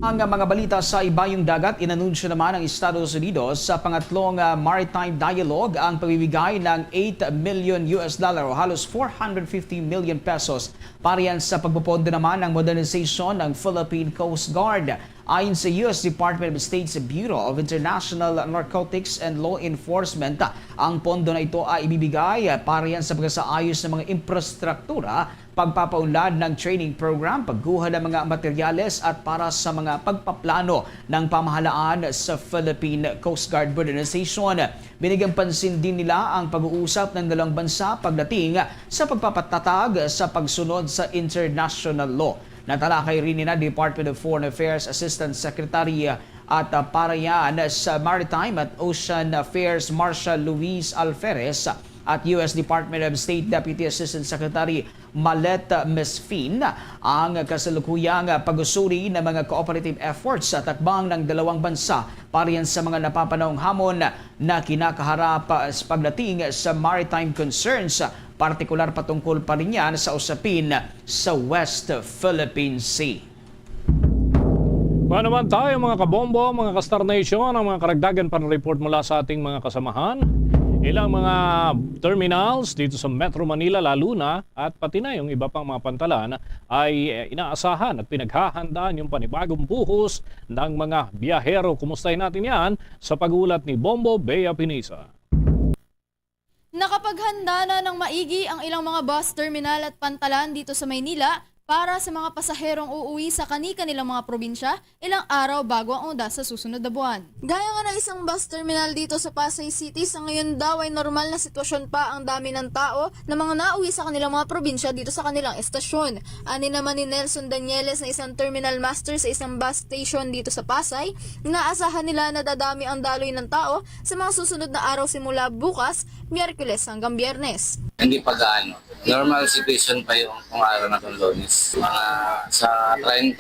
Ang mga balita sa ibayong dagat, inanunsyo naman ng Estados Unidos sa pangatlong maritime dialogue ang pagbibigay ng $8 million o halos 450 million pesos para yan sa pagpopondo naman ng modernization ng Philippine Coast Guard. Ayon sa U.S. Department of State's Bureau of International Narcotics and Law Enforcement, ang pondo na ito ay ibibigay para yan sa pagsasaayos ng mga infrastruktura, pagpapaunlad ng training program, pagguha ng mga materyales at para sa mga pagpaplano ng pamahalaan sa Philippine Coast Guard Modernization. Binigyang pansin din nila ang pag-uusap ng dalawang bansa pagdating sa pagpapatatag sa pagsunod sa international law. Natalakay rin nila Department of Foreign Affairs Assistant Secretary at para yan sa Maritime at Ocean Affairs Marshal Luis Alferez at U.S. Department of State Deputy Assistant Secretary Malet Mesfin ang kasalukuyang pag-usuri ng mga cooperative efforts sa takbang ng dalawang bansa para yan sa mga napapanahong hamon na kinakaharap sa pagdating sa maritime concerns, partikular patungkol pa rin yan sa usapin sa West Philippine Sea. Paano naman tayo mga kabombo, mga ka-Star Nation, ang mga karagdagan pan-report mula sa ating mga kasamahan? Ilang mga terminals dito sa Metro Manila lalo na at pati na yung iba pang mga pantalan ay inaasahan at pinaghahandaan yung panibagong buhos ng mga biyahero. Kumustahin natin yan sa pag-ulat ni Bombo Bea Pinisa. Nakapaghanda na ng maigi ang ilang mga bus terminal at pantalan dito sa Maynila para sa mga pasaherong uuwi sa kani-kanilang mga probinsya ilang araw bago ang undas sa susunod na buwan. Gaya nga ng isang bus terminal dito sa Pasay City, sa ngayon daw ay normal na sitwasyon pa ang dami ng tao na mga nauwi sa kanilang mga probinsya dito sa kanilang estasyon. Ani naman ni Nelson Danieles na isang terminal master sa isang bus station dito sa Pasay, inaasahan nila na dadami ang daloy ng tao sa mga susunod na araw simula bukas, Miyerkules hanggang Biyernes. Hindi pa gaano. Normal situation pa yung kung araw na itong Lunes. Mga sa 30,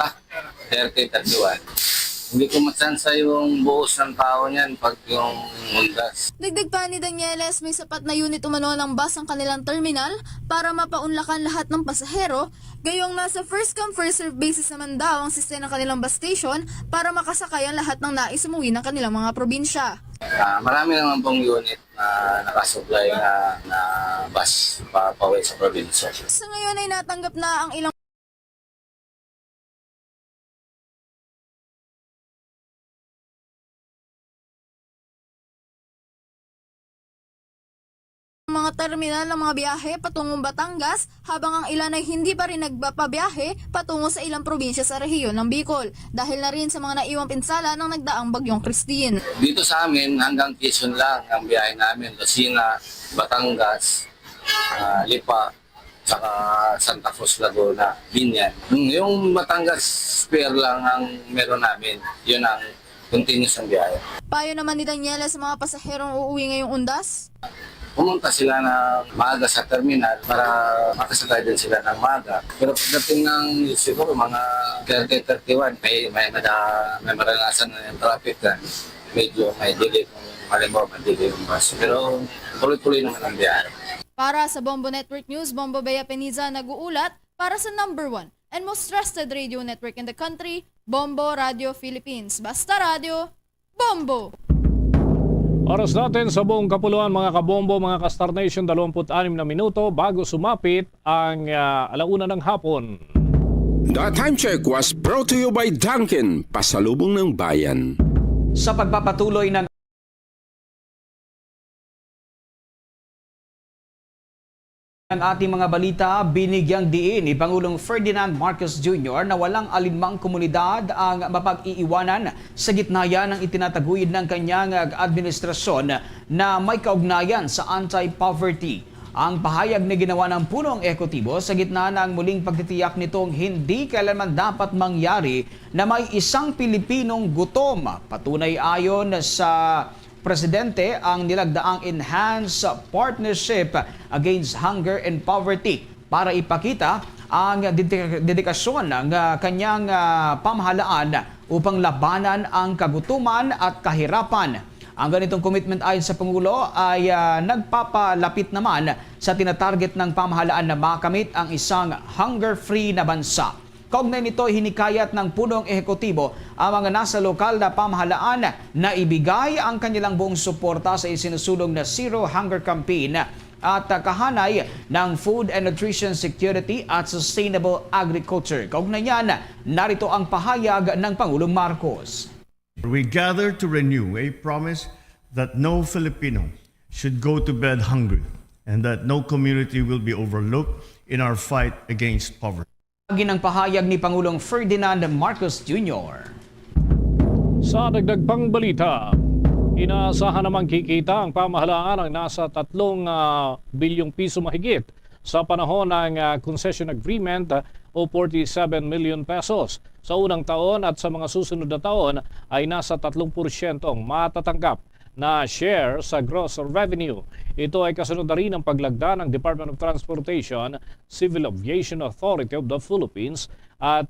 30, 31. Hindi ko matsansa yung buhos ng tao niyan pag yung mundas. Dagdag pa ni Danieles, may sapat na unit umano ng bus ang kanilang terminal para mapaunlakan lahat ng pasahero. Gayong nasa first come first serve basis naman daw ang sistema ng kanilang bus station para makasakay ang lahat ng nais umuwi ng kanilang mga probinsya. Marami naman pong unit na nakasupply na bus para pauwi sa probinsya. Sa ngayon ay natanggap na ang ilang mga terminal ng mga biyahe patungong Batangas, habang ang ilan ay hindi pa rin nagpapabiyahe patungo sa ilang probinsya sa rehiyon ng Bicol dahil na rin sa mga naiwang pinsala ng nagdaang bagyong Christine. Dito sa amin hanggang Quezon lang ang biyahe namin. Lucena, Batangas, Lipa, saka Santa Cruz, Laguna, Binyan. Yung Batangas spare lang ang meron namin. Yun ang continuous ang biyahe. Payo naman ni Daniela sa mga pasaherong uuwi ngayong undas? Pumunta sila ng maaga sa terminal para makasakay din sila ng maaga. Pero pagdating ng siguro mga 30-31, may maranasan na yung traffic na medyo may delay kung halimbawa may delay yung bus. Pero tuloy-tuloy naman ang biyahe. Para sa Bombo Network News, Bombo Bea Peniza nag-uulat para sa number 1 and most trusted radio network in the country, Bombo Radio Philippines. Basta Radio, Bombo! Oras natin sa buong kapuluan mga kabombo, mga ka-Star Nation, 26 na minuto bago sumapit ang alauna ng hapon. The time check was brought to you by Dunkin, pasalubong ng bayan. Sa pagpapatuloy ng ang ating mga balita, binigyang diin ni Pangulong Ferdinand Marcos Jr. na walang alinmang komunidad ang mapag-iiwanan sa gitna yan ng itinataguyod ng kanyang administrasyon na may kaugnayan sa anti-poverty. Ang pahayag na ginawa ng punong ekotibo sa gitna ng muling pagtitiyak nitong hindi kailanman dapat mangyari na may isang Pilipinong gutom. Patunay ayon sa Presidente ang nilagdaang Enhanced Partnership Against Hunger and Poverty para ipakita ang dedikasyon ng kanyang pamahalaan upang labanan ang kagutuman at kahirapan. Ang ganitong commitment ayon sa Pangulo ay nagpapalapit naman sa tinatarget ng pamahalaan na makamit ang isang hunger-free na bansa. Kaugnay nito, hinikayat ng punong ehekutibo ang mga nasa lokal na pamahalaan na ibigay ang kanilang buong suporta sa isinusulong na Zero Hunger Campaign at kahanay ng food and nutrition security at sustainable agriculture. Kaugnay niyan, narito ang pahayag ng Pangulong Marcos. We gather to renew a promise that no Filipino should go to bed hungry and that no community will be overlooked in our fight against poverty. Ng pahayag ni Pangulong Ferdinand Marcos Jr. Sa dagdag pang balita, inaasahan namang kikita ang pamahalaan ng nasa 3 bilyong piso mahigit sa panahon ng concession agreement o 47 million pesos. Sa unang taon at sa mga susunod na taon ay nasa 3% matatanggap na share sa gross revenue. Ito ay kasunod na rin ang paglagda ng Department of Transportation, Civil Aviation Authority of the Philippines at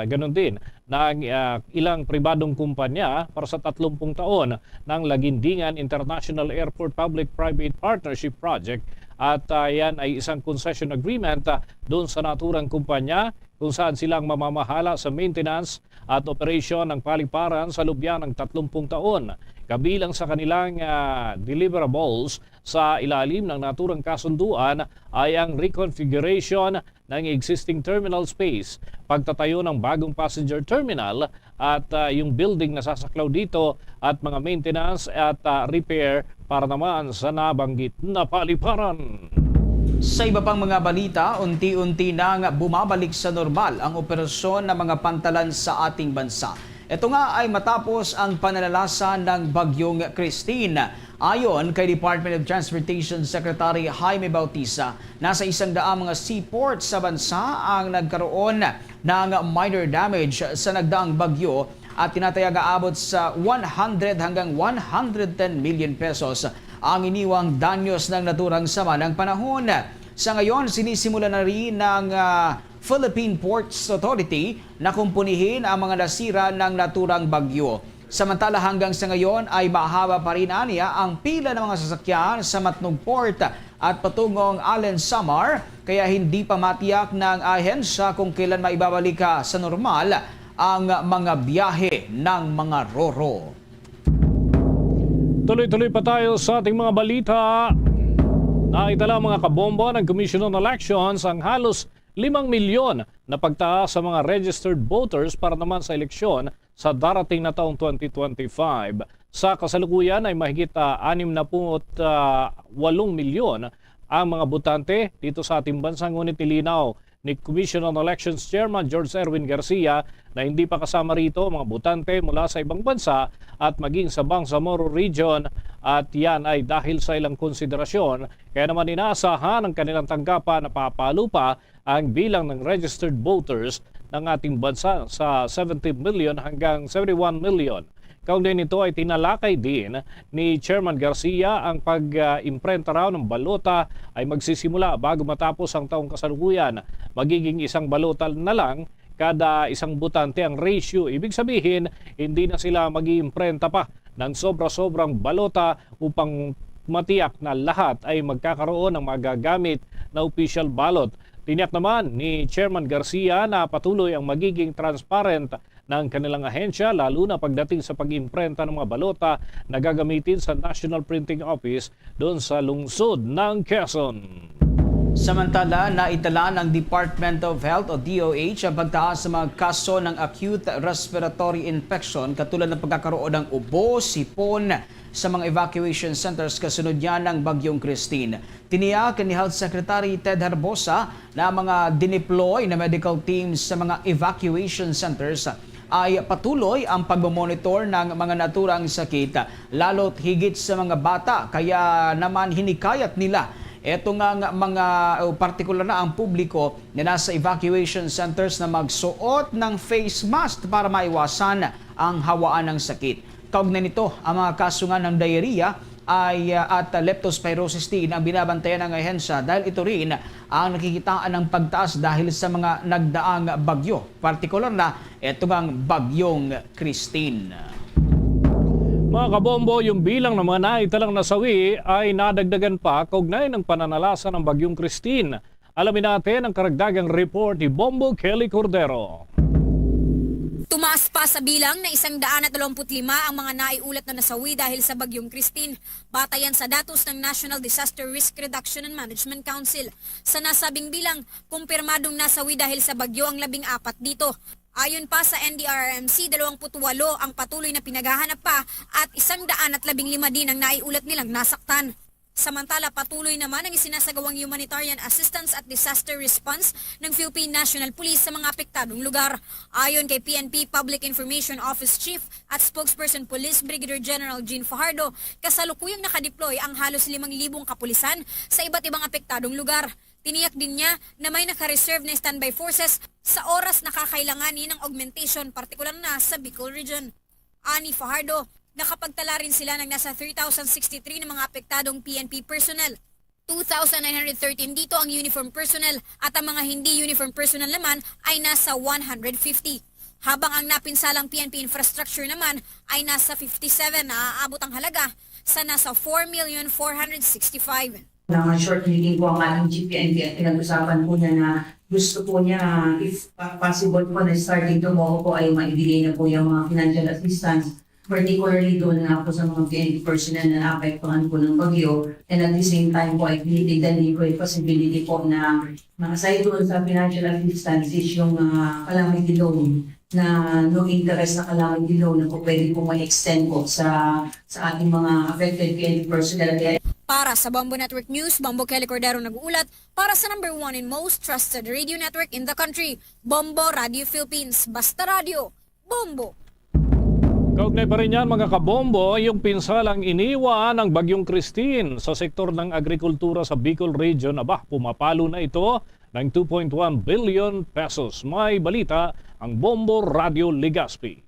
ganun din ng ilang pribadong kumpanya para sa 30 taon ng Lagindingan International Airport Public-Private Partnership Project at yan ay isang concession agreement doon sa naturang kumpanya kung saan silang mamamahala sa maintenance at operasyon ng paliparan sa lubyan ng 30 taon. Kabilang sa kanilang deliverables sa ilalim ng naturang kasunduan ay ang reconfiguration ng existing terminal space, pagtatayo ng bagong passenger terminal at yung building na sasaklaw dito at mga maintenance at repair para naman sa nabanggit na paliparan. Sa iba pang mga balita, unti-unti nang bumabalik sa normal ang operasyon ng mga pantalan sa ating bansa. Ito nga ay matapos ang pananalasa ng Bagyong Christine. Ayon kay Department of Transportation Secretary Jaime Bautista, nasa 100 mga seaports sa bansa ang nagkaroon ng minor damage sa nagdaang bagyo at tinatayag aabot sa 100 hanggang 110 million pesos ang iniwang danyos ng naturang sama ng panahon. Sa ngayon, sinisimula na rin ng Philippine Ports Authority na kumpunihin ang mga nasira ng naturang bagyo. Samantala hanggang sa ngayon ay mahaba pa rin aniya ang pila ng mga sasakyan sa Matnog Port at patungong Allen Samar, kaya hindi pa matiyak ng ahensya kung kailan maibabalik sa normal ang mga biyahe ng mga roro. Tuloy-tuloy pa tayo sa ating mga balita. Naitala mga kabombo ng Commission on Elections ang halos 5 milyon na pagtaas sa mga registered voters para naman sa eleksyon sa darating na taong 2025. Sa kasalukuyan ay mahigit 68 milyon ang mga botante dito sa ating bansa. Ngunit nilinaw ni Commission on Elections Chairman George Erwin Garcia na hindi pa kasama rito mga botante mula sa ibang bansa at maging sa Bangsamoro Region, at yan ay dahil sa ilang konsiderasyon. Kaya naman inaasahan ang kanilang tanggapan na papalo pa ang bilang ng registered voters ng ating bansa sa 70 million hanggang 71 million. Kaugnay nito ay tinalakay din ni Chairman Garcia ang pag-imprenta raw ng balota ay magsisimula bago matapos ang taong kasalukuyan. Magiging isang balota na lang kada isang botante ang ratio. Ibig sabihin, hindi na sila mag-iimprenta pa ng sobra-sobrang balota upang matiyak na lahat ay magkakaroon ng magagamit na official ballot. Tiniyak naman ni Chairman Garcia na patuloy ang magiging transparent ng kanilang ahensya, lalo na pagdating sa pag-imprenta ng mga balota na gagamitin sa National Printing Office doon sa lungsod ng Quezon. Samantala, naitala ng Department of Health o DOH ang pagtaas sa mga kaso ng acute respiratory infection katulad ng pagkakaroon ng ubo, sipon sa mga evacuation centers kasunod yan ng Bagyong Christine. Tiniyak ni Health Secretary Ted Herbosa na mga dineploy na medical teams sa mga evacuation centers ay patuloy ang pagmamonitor ng mga naturang sakit, lalo't higit sa mga bata. Kaya naman hinikayat nila eto nga mga partikular na ang publiko na nasa evacuation centers na magsuot ng face mask para maiwasan ang hawaan ng sakit. Kaugnay nito, ang mga kaso nga ng diarrhea at leptospirosis din ang binabantayan ng ahensya dahil ito rin ang nakikitaan ng pagtaas dahil sa mga nagdaang bagyo. Partikular na ito ngang Bagyong Christine. Mga kabombo, yung bilang ng mga naitalang nasawi ay nadagdagan pa kaugnay ng pananalasa ng Bagyong Christine. Alamin natin ang karagdagang report ni Bombo Kelly Cordero. Tumaas pa sa bilang na 125 ang mga naiulat na nasawi dahil sa Bagyong Christine. Batayan sa datos ng National Disaster Risk Reduction and Management Council. Sa nasabing bilang, kumpirmadong nasawi dahil sa bagyo ang 14 dito. Ayon pa sa NDRRMC, 28 ang patuloy na pinaghahanap pa at 115 din ang naiulat nilang nasaktan. Samantala, patuloy naman ang isinasagawang humanitarian assistance at disaster response ng Philippine National Police sa mga apektadong lugar. Ayon kay PNP Public Information Office Chief at Spokesperson Police Brigadier General Jean Fajardo, kasalukuyang nakadeploy ang halos 5,000 kapulisan sa iba't ibang apektadong lugar. Tiniyak din niya na may naka-reserve na standby forces sa oras na kakailanganin ng augmentation, partikular na sa Bicol Region. Ani Fajardo, nakapagtala rin sila ng nasa 3,063 ng mga apektadong PNP personnel. 2,913 dito ang uniform personnel at ang mga hindi uniform personnel naman ay nasa 150. Habang ang napinsalang PNP infrastructure naman ay nasa 57 na aabot ang halaga sa nasa 4,465,000. Short meeting po ang ating GPNP at pinag-usapan po niya na gusto po niya, if possible po na starting tomorrow po ay maibigay na po yung mga financial assistance, particularly doon na po sa mga PNP personnel na naapektuhan po ng bagyo. And at the same time po ay tinitignan din po yung possibility po na makasay doon sa financial assistance is yung calamity loan na no interest na calamity loan na po pwede po ma-extend po sa ating mga affected PNP personnel. Para sa Bombo Network News, Bombo Kelly Cordero nag-uulat para sa #1 and most trusted radio network in the country, Bombo Radio Philippines. Basta Radio, Bombo! Kaugnay pa rin yan mga kabombo, yung pinsalang iniwan ng Bagyong Christine sa sektor ng agrikultura sa Bicol Region. Pumapalo na ito ng 2.1 billion pesos. May balita ang Bombo Radio Legazpi.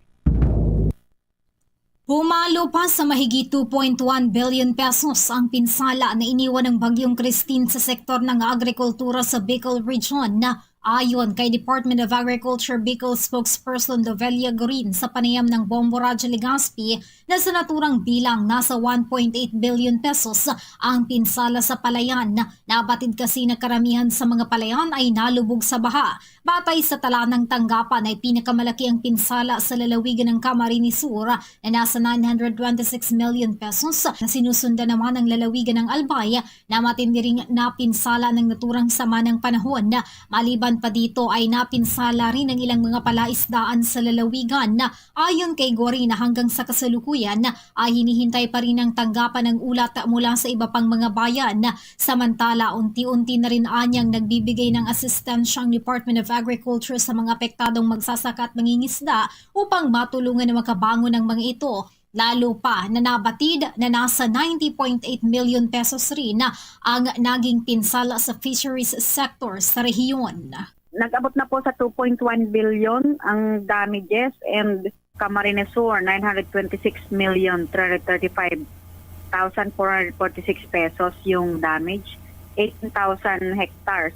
Pumalo pa sa mahigit 2.1 billion pesos ang pinsala na iniwan ng Bagyong Christine sa sektor ng agrikultura sa Bicol Region na ayon kay Department of Agriculture Bicol spokesperson Lovelia Green sa panayam ng Bombo Radio Legazpi na sa naturang bilang nasa 1.8 billion pesos ang pinsala sa palayan. Nabatid kasi na karamihan sa mga palayan ay nalubog sa baha. Batay sa tala ng tanggapan ay pinakamalaki ang pinsala sa lalawigan ng Camarines Sur na nasa 926 million pesos na sinusundan naman ng lalawigan ng Albay na matindi ring napinsala ng naturang sama ng panahon. Maliban pa dito ay napinsala rin ang ilang mga palaisdaan sa lalawigan na ayon kay Gori na hanggang sa kasalukuyan ay hinihintay pa rin ang tanggapan ng ulat mula sa iba pang mga bayan. Samantala, unti-unti na rin anyang nagbibigay ng asistensya ang Department of Agriculture sa mga apektadong magsasaka at mangingisda upang matulungan na makabangon ng mga ito. Lalo pa na nabatid na nasa 90.8 million pesos rin na ang naging pinsala sa fisheries sector sa rehiyon. Nag-abot na po sa 2.1 billion ang damages and Camarines Sur 926,335,446 pesos yung damage. 18,000 hectares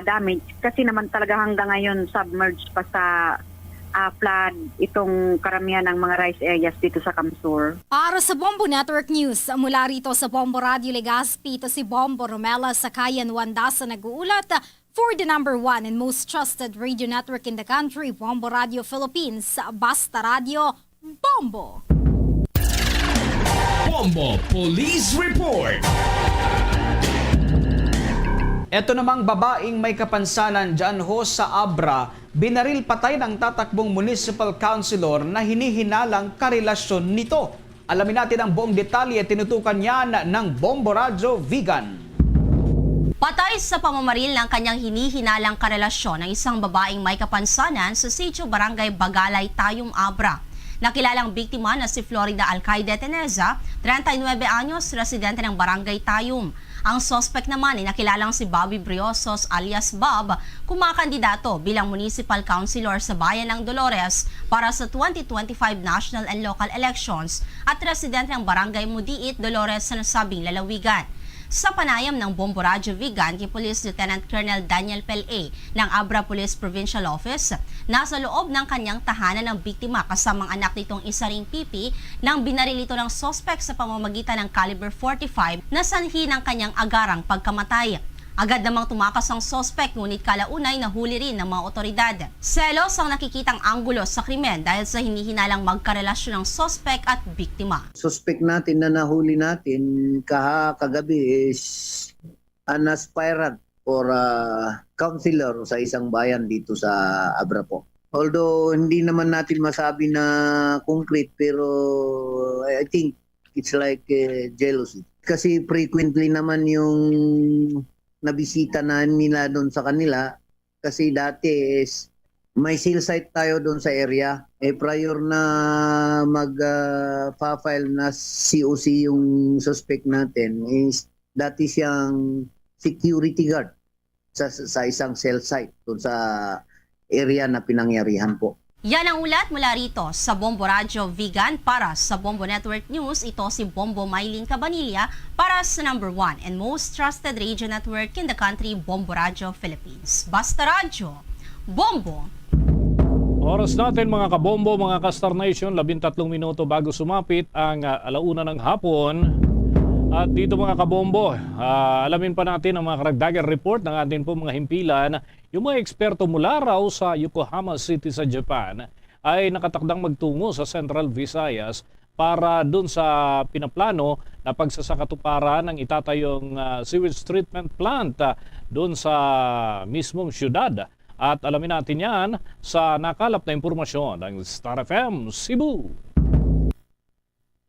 damage kasi naman talaga hanggang ngayon submerged pa sa flood itong karamihan ng mga rice areas dito sa Camsur. Para sa Bombo Network News, mula rito sa Bombo Radio Legazpi, ito si Bombo Romela Sakayan Wandasa nag-uulat for the #1 and most trusted radio network in the country, Bombo Radio Philippines. Basta Radio, Bombo! Bombo Police Report. Ito namang babaeng may kapansanan dyan ho sa Abra, binaril patay ng tatakbong municipal councilor na hinihinalang karelasyon nito. Alamin natin ang buong detalye, tinutukan yan ng Bombo Radio Vegan. Patay sa pamamaril ng kanyang hinihinalang karelasyon ng isang babaeng may kapansanan sa Sitio Barangay Bagalay, Tayum, Abra. Nakilalang biktima na si Florida Alcaide Teneza, 39 anyos, residente ng Barangay Tayum. Ang suspect naman ay nakilalang si Bobby Briosos alias Bob, kumakandidato bilang municipal councilor sa bayan ng Dolores para sa 2025 national and local elections at residente ng Barangay Mudiit, Dolores sa nasabing lalawigan. Sa panayam ng Bombo Radio Vegan kay Police Lieutenant Colonel Daniel Pel-A ng Abra Police Provincial Office, nasa loob ng kanyang tahanan ng biktima kasamang anak nitong isa ring pipi nang binaril ito ng suspect sa pamamagitan ng caliber 45 na sanhi ng kanyang agarang pagkamatay. Agad namang tumakas ang sospek ngunit kalaunay nahuli rin ng mga otoridad. Selos ang nakikitang anggulo sa krimen dahil sa hinihinalang magkarelasyon ng sospek at biktima. Suspect natin na nahuli natin kagabi is an aspirant for counselor sa isang bayan dito sa Abra po. Although hindi naman natin masabi na concrete pero I think it's like jealousy. Kasi frequently naman yung nabisita na nila doon sa kanila kasi dati is may sale site tayo doon sa area. Prior na mag-file na COC yung suspect natin is dati siyang security guard sa isang cell site doon sa area na pinangyarihan po. Yan ang ulat mula rito sa Bombo Radio Vegan para sa Bombo Network News. Ito si Bombo Maylin Cabanilla para sa #1 and most trusted radio network in the country, Bombo Radio Philippines. Basta Radio, Bombo! Oras natin mga kabombo, mga Kastar Nation, 13 minuto bago sumapit ang alauna ng hapon. At dito mga kabombo, alamin pa natin ang mga karagdagan report ng ating po mga himpilan. Yung mga eksperto mula raw sa Yokohama City sa Japan ay nakatakdang magtungo sa Central Visayas para dun sa pinaplano na pagsasakatuparan ng itatayong sewage treatment plant dun sa mismong syudad. At alamin natin yan sa nakalap na impormasyon ng Star FM Cebu.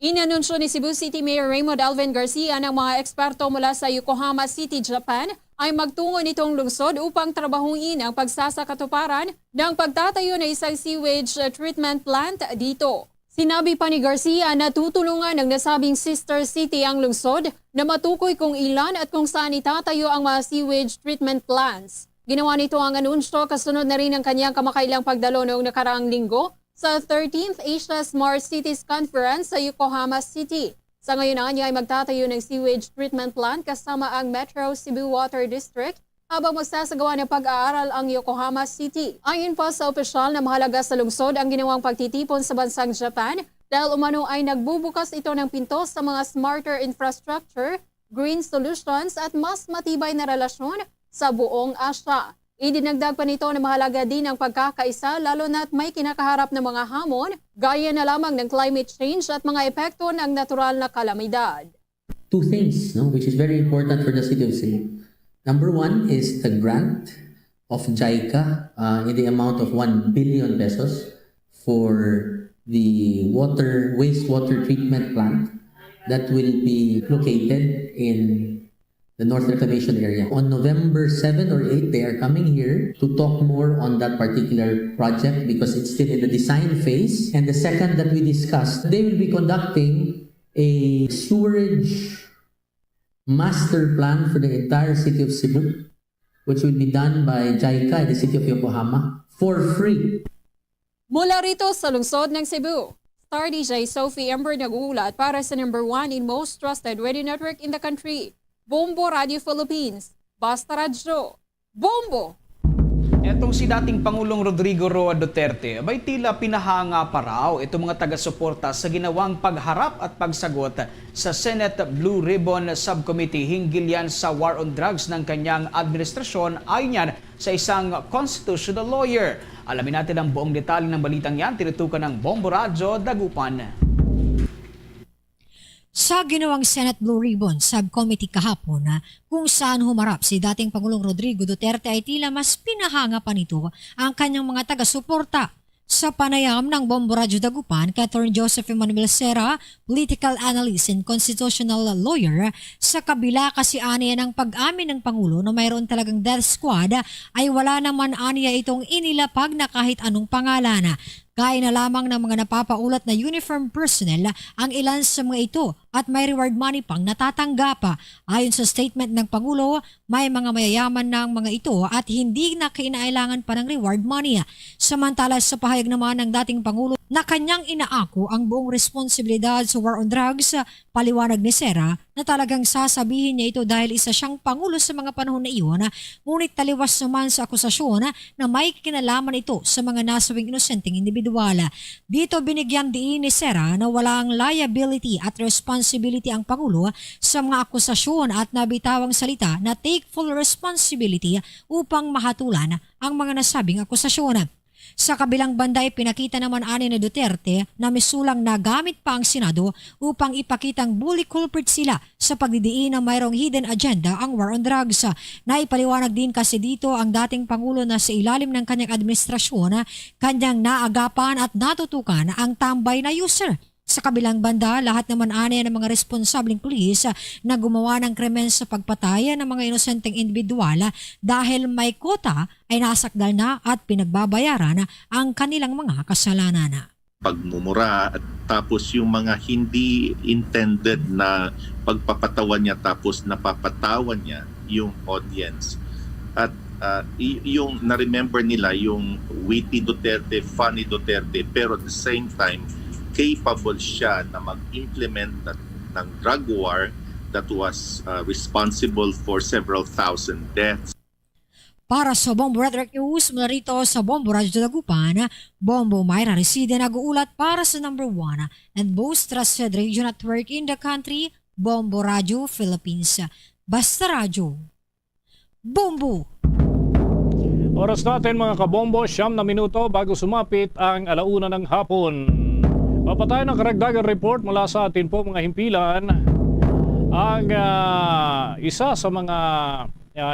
Inanunsyo ni Cebu City Mayor Raymond Alvin Garcia ng mga eksperto mula sa Yokohama City, Japan ay magtungo nitong lungsod upang trabahuin ang pagsasakatuparan ng pagtatayo ng isang sewage treatment plant dito. Sinabi pa ni Garcia na tutulungan ng nasabing sister city ang lungsod na matukoy kung ilan at kung saan itatayo ang mga sewage treatment plants. Ginawa nito ang anunsyo kasunod na rin ang kanyang kamakailang pagdalo noong nakaraang linggo sa 13th Asia Smart Cities Conference sa Yokohama City. Sa ngayon ay magtatayo ng sewage treatment plant kasama ang Metro Cebu Water District habang magsasagawa ng pag-aaral ang Yokohama City. Ayon pa sa opisyal na mahalaga sa lungsod ang ginawang pagtitipon sa bansang Japan dahil umano ay nagbubukas ito ng pinto sa mga smarter infrastructure, green solutions at mas matibay na relasyon sa buong Asia. Idinagdag pa nito na mahalaga din ang pagkakaisa lalo na't may kinakaharap na mga hamon gaya na lamang ng climate change at mga epekto ng natural na kalamidad. Two things, which is very important for the city of Cebu. Number one is the grant of JICA in the amount of 1 billion pesos for the wastewater treatment plant that will be located in the North Reclamation area. On November 7 or 8, they are coming here to talk more on that particular project because it's still in the design phase. And the second that we discussed, they will be conducting a sewerage master plan for the entire city of Cebu, which will be done by JICA in the city of Yokohama for free. Mula rito sa lungsod ng Cebu, Star DJ Sophie Ember nag-uulat para sa #1 in most trusted radio network in the country, Bombo Radio Philippines. Basta Radio, Bombo! Etong si dating Pangulong Rodrigo Roa Duterte, abay tila pinahanga pa raw itong mga taga-suporta sa ginawang pagharap at pagsagot sa Senate Blue Ribbon Subcommittee hinggil yan sa war on drugs ng kanyang administrasyon ayon yan sa isang constitutional lawyer. Alamin natin ang buong detalye ng balitang yan, tinutukan ng Bombo Radio Dagupan. Sa ginawang Senate Blue Ribbon Subcommittee kahapon kung saan humarap si dating Pangulong Rodrigo Duterte ay tila mas pinahanga pa nito ang kanyang mga taga-suporta. Sa panayam ng Bombo Radio Dagupan kay Attorney Joseph Emmanuel Serra, political analyst and constitutional lawyer, sa kabila kasi aniya ng pag-amin ng Pangulo na mayroon talagang death squad ay wala naman aniya itong inilapag na kahit anong pangalan. Gaya na lamang ng mga napapaulat na uniform personnel ang ilan sa mga ito at may reward money pang natatanggap. Ayon sa statement ng Pangulo, may mga mayayaman ng mga ito at hindi na kinailangan pa ng reward money. Samantala sa pahayag naman ng dating Pangulo, na kanyang inaako ang buong responsibilidad sa war on drugs. Paliwanag ni Sera na talagang sasabihin niya ito dahil isa siyang pangulo sa mga panahon na iyon, ngunit taliwas naman sa akusasyon na may kinalaman ito sa mga nasabing inosenteng individual. Dito binigyan diin ni Sera na walang liability at responsibility ang pangulo sa mga akusasyon at nabitawang salita na take full responsibility upang mahatulan ang mga nasabing akusasyon. Sa kabilang banda ay pinakita naman ani ni Duterte na misulang nagamit pa ang Senado upang ipakitang bully culprit sila sa pagdidiin na mayroong hidden agenda ang war on drugs. Naipaliwanag din kasi dito ang dating Pangulo na sa ilalim ng kanyang administrasyon kanyang naagapan at natutukan ang tambay na user. Sa kabilang banda, lahat naman ani ng mga responsableng pulis na gumawa ng krimen sa pagpatay ng mga inosenteng individual dahil may kota ay nasakdal na at pinagbabayaran ang kanilang mga kasalanan. Pagmumura at tapos yung mga hindi intended na pagpapatawan niya tapos napapatawan niya yung audience. At yung na-remember nila yung witty Duterte, funny Duterte, pero at the same time capable siya na mag-implement ng drug war that was responsible for several thousand deaths. Para sa Bombo Red News, mula rito sa Bombo Radyo Dagupan, Bombo Mayra Reside nag-uulat para sa number 1 and most trusted radio network in the country, Bombo Radio Philippines. Basta Radyo. Bombo! Oras natin mga kabombo, 9 na minuto bago sumapit ang 1:00 ng hapon. Papatay ng karagdagang report mula sa atin po mga himpilan. Ang isa sa mga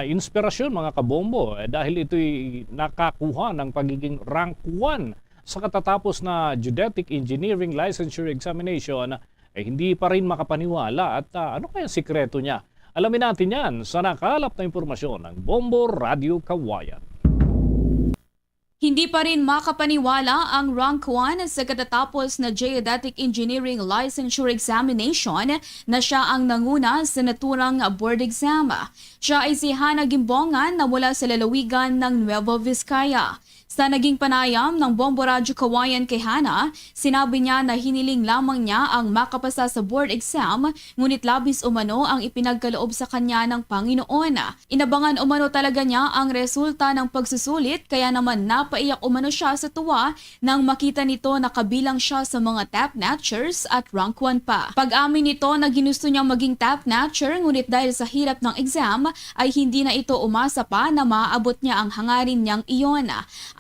inspirasyon mga kabombo dahil ito'y nakakuha ng pagiging rank 1 sa katatapos na Geodetic Engineering Licensure Examination hindi pa rin makapaniwala at ano kaya sikreto niya? Alamin natin yan sa nakalap na impormasyon ng Bombo Radio Kawayan. Hindi pa rin makapaniwala ang rank 1 sa katatapos na Geodetic Engineering Licensure Examination na siya ang nanguna sa naturang board exam. Siya ay si Hana Gimbongan na mula sa lalawigan ng Nueva Vizcaya. Sa naging panayam ng Bombo Radyo Kawayan kay Hana, sinabi niya na hiniling lamang niya ang makapasa sa board exam, ngunit labis umano ang ipinagkaloob sa kanya ng Panginoon. Inabangan umano talaga niya ang resulta ng pagsusulit, kaya naman napaiyak umano siya sa tuwa nang makita nito na kabilang siya sa mga top natchers at rank 1 pa. Pag-amin nito na ginusto niyang maging top natcher, ngunit dahil sa hirap ng exam ay hindi na ito umasa pa na maaabot niya ang hangarin niyang iyon.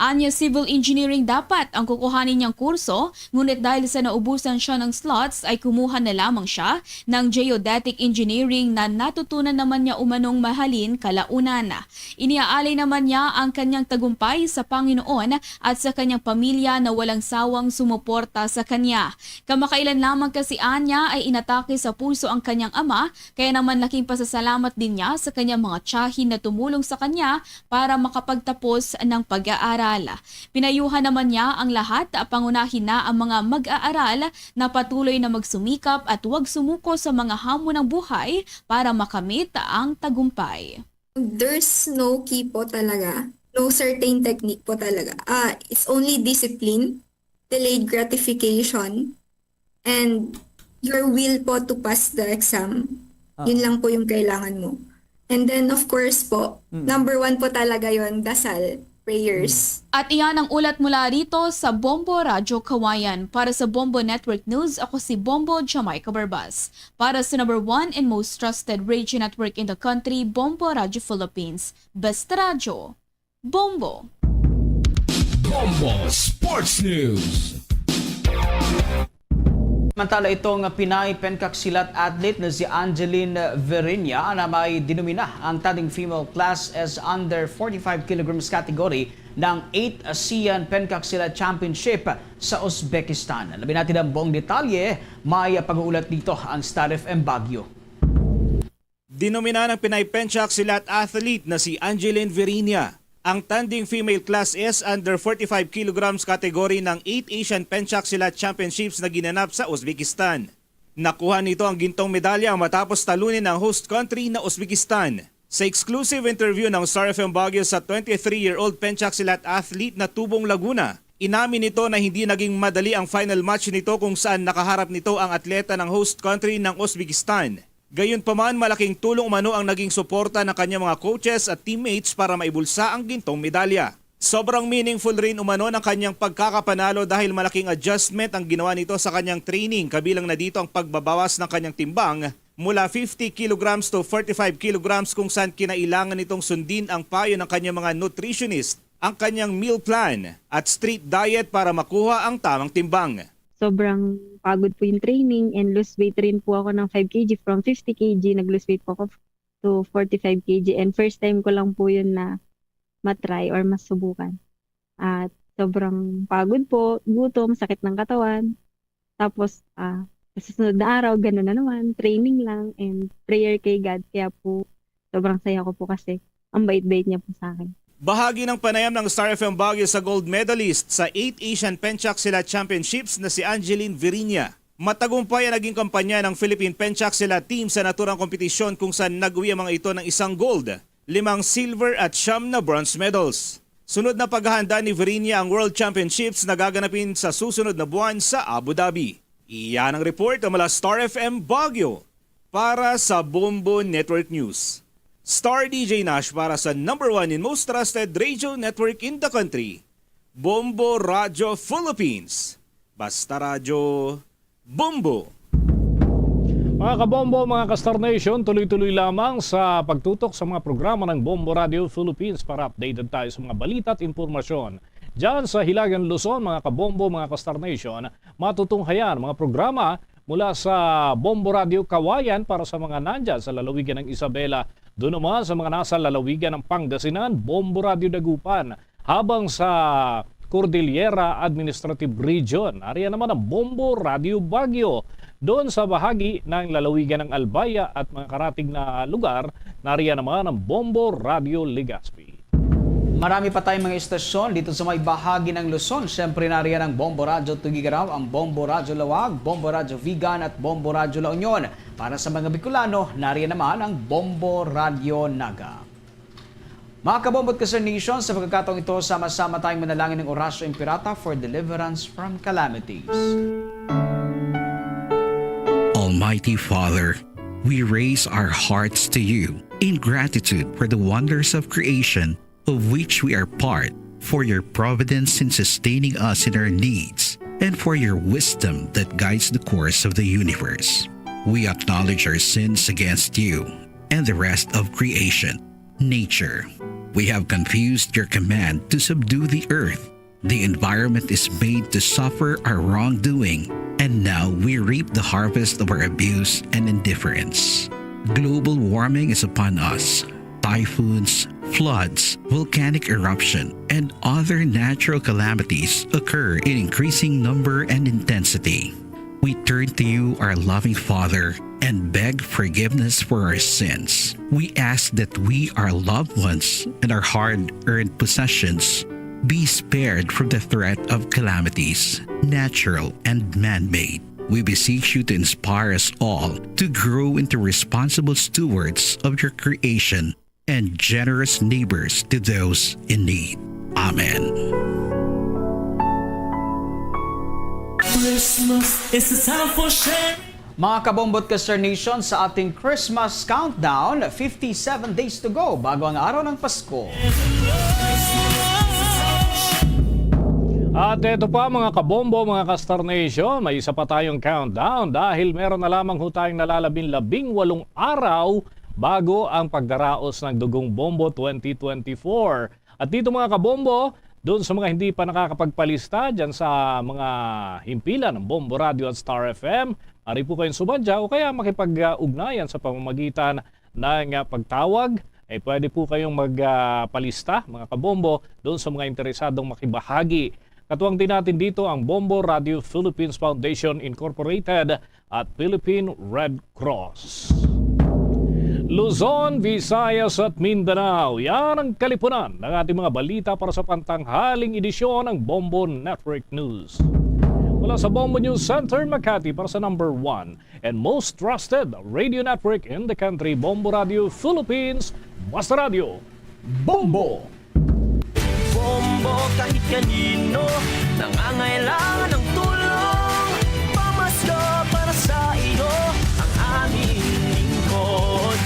Anya civil engineering dapat ang kukuhanin niyang kurso, ngunit dahil sa naubusan siya ng slots ay kumuha na lamang siya ng geodetic engineering na natutunan naman niya umanong mahalin kalaunan. Iniaalay naman niya ang kanyang tagumpay sa Panginoon at sa kanyang pamilya na walang sawang sumuporta sa kanya. Kamakailan lamang kasi Anya ay inatake sa puso ang kanyang ama, kaya naman laking pasasalamat din niya sa kanyang mga tiyahin na tumulong sa kanya para makapagtapos ng pag-aaral. Pinayuhan naman niya ang lahat, pangunahin na ang mga mag-aaral na patuloy na magsumikap at huwag sumuko sa mga hamon ng buhay para makamit ang tagumpay. There's no key po talaga. No certain technique po talaga. It's only discipline, delayed gratification, and your will po to pass the exam. Yun lang po yung kailangan mo. And then of course po, number 1 po talaga yon, dasal. Prayers. At iyan ang ulat mula rito sa Bombo Radyo Kawayan. Para sa Bombo Network News, ako si Bombo Jamaica Barbas. Para sa number 1 and most trusted radio network in the country, Bombo Radyo Philippines. Basta Radyo. Bombo. Bombo Sports News. Samantala itong Pinay pencaksilat athlete na si Angeline Verinia na may dinumina ang tanding female class as under 45 kilograms category ng 8th ASEAN Pencaksilat Championship sa Uzbekistan. Alamin natin ang buong detalye, may pag-uulat dito ang Star FM Baguio. Dinumina ng Pinay pencaksilat athlete na si Angeline Verinia ang tanding female class S under 45 kilograms category ng 8th Asian Pencaksilat Championships na ginanap sa Uzbekistan. Nakuha nito ang gintong medalya matapos talunin ng host country na Uzbekistan. Sa exclusive interview ng Star FM Baguio sa 23-year-old Pencaksilat athlete na Tubong Laguna, Inamin nito na hindi naging madali ang final match nito kung saan nakaharap nito ang atleta ng host country ng Uzbekistan. Gayunpaman, malaking tulong umano ang naging suporta ng kanyang mga coaches at teammates para maibulsa ang gintong medalya. Sobrang meaningful rin umano ng kanyang pagkakapanalo dahil malaking adjustment ang ginawa nito sa kanyang training, kabilang na dito ang pagbabawas ng kanyang timbang mula 50 kilograms to 45 kilograms kung saan kinailangan nitong sundin ang payo ng kanyang mga nutritionist, ang kanyang meal plan at street diet para makuha ang tamang timbang. Sobrang pagod po yung training and lose weight rin po ako ng 5 kg. From 50 kg, nag-lose weight po ako to 45 kg and first time ko lang po yun na matry or masubukan. At sobrang pagod po, gutom, sakit ng katawan. Tapos, sa susunod na araw, gano'n na naman, training lang and prayer kay God. Kaya po, sobrang saya ko po kasi ang bait-bait niya po sa akin. Bahagi ng panayam ng Star FM Baguio sa gold medalist sa 8 Asian Penchaksila Championships na si Angeline Virinia. Matagumpay ang naging kampanya ng Philippine Penchaksila team sa naturang kompetisyon kung saan nag-uwi ang mga ito ng 1 gold, 5 silver at 9 na bronze medals. Sunod na paghahanda ni Virinia ang World Championships na gaganapin sa susunod na buwan sa Abu Dhabi. Iyan ang report mula Star FM Baguio para sa Bombo Network News. Star DJ Nash para sa #1 in most trusted radio network in the country, Bombo Radio Philippines. Basta Radio Bombo. Mga kabombo, mga ka-Star Nation, tuloy-tuloy lamang sa pagtutok sa mga programa ng Bombo Radio Philippines para updated tayo sa mga balita at impormasyon. Diyan sa Hilagan, Luzon, mga kabombo, mga ka-Star Nation, matutunghayan mga programa mula sa Bombo Radio Kawayan para sa mga nandyan sa lalawigan ng Isabela. Doon naman sa mga nasa lalawigan ng Pangasinan, Bombo Radio Dagupan. Habang sa Cordillera Administrative Region, ariyan naman ang Bombo Radio Baguio. Doon sa bahagi ng lalawigan ng Albaya at mga karating na lugar, nariyan naman ang Bombo Radio Legazpi. Marami pa tayong mga istasyon dito sa may bahagi ng Luzon. Siyempre nariyan ang Bombo Radio Tugigaraw, ang Bombo Radio Lawag, Bombo Radio Vigan at Bombo Radio La Union. Para sa mga Bicolano, nariyan naman ang Bombo Radio Naga. Mga kabombot ka sa nation, sa pagkakataong ito, sama-sama tayong manalangin ng Orasyo Impirata for deliverance from calamities. Almighty Father, we raise our hearts to you in gratitude for the wonders of creation of which we are part, for your providence in sustaining us in our needs, and for your wisdom that guides the course of the universe. We acknowledge our sins against you and the rest of creation, nature. We have confused your command to subdue the earth. The environment is made to suffer our wrongdoing, and now we reap the harvest of our abuse and indifference. Global warming is upon us. Typhoons, floods, volcanic eruption, and other natural calamities occur in increasing number and intensity. We turn to you, our loving Father, and beg forgiveness for our sins. We ask that we, our loved ones, and our hard-earned possessions be spared from the threat of calamities, natural and man-made. We beseech you to inspire us all to grow into responsible stewards of your creation and generous neighbors to those in need. Amen. Christmas is a time for sharing. Mga kabombot ka Star Nation, sa ating Christmas countdown, 57 days to go bago ang araw ng Pasko. At ito pa mga kabombo, mga ka-Star Nation, may isa pa tayong countdown dahil meron na lamang ho tayong nalalabing-labing-walong araw bago ang pagdaraos ng Dugong Bombo 2024. At dito mga kabombo, doon sa mga hindi pa nakakapagpalista dyan sa mga himpilan ng Bombo Radio at Star FM, ari po kayong sumadya o kaya makipag-ugnayan sa pamamagitan ng pagtawag, ay pwede po kayong magpalista mga kabombo doon sa mga interesadong makibahagi. Katuwang din natin dito ang Bombo Radio Philippines Foundation Incorporated at Philippine Red Cross. Luzon, Visayas at Mindanao, yan ang kalipunan ng ating mga balita para sa pantanghaling edisyon ng Bombo Network News. Mula sa Bombo News Center, Makati para sa #1 and most trusted radio network in the country, Bombo Radio Philippines, Basta Radio, Bombo! Bombo kahit kanino nangangailangan ng tulong. Pamasko para sa iyo ang aming lingkod.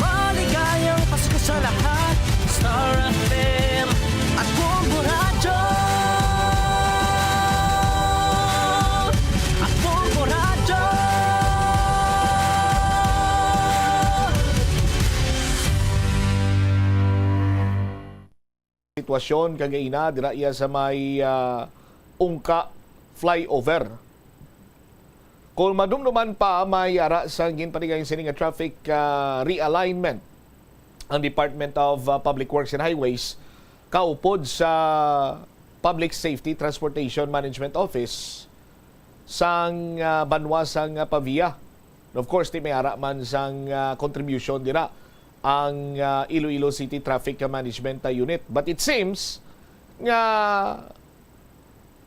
Maligayang Pasko sa lahat, Star FM at Bombo Radyo. At Bombo Radyo. Sitwasyon kagaina dira iya sa may Ungka flyover. Kung madumduman pa may ara sa ginpanigayon sining nga traffic realignment ang Department of Public Works and Highways kaupod sa Public Safety Transportation Management Office sang banwa sang Pavia. Of course, di may ara man sang contribution dira ang Iloilo City Traffic Management Unit. But it seems nga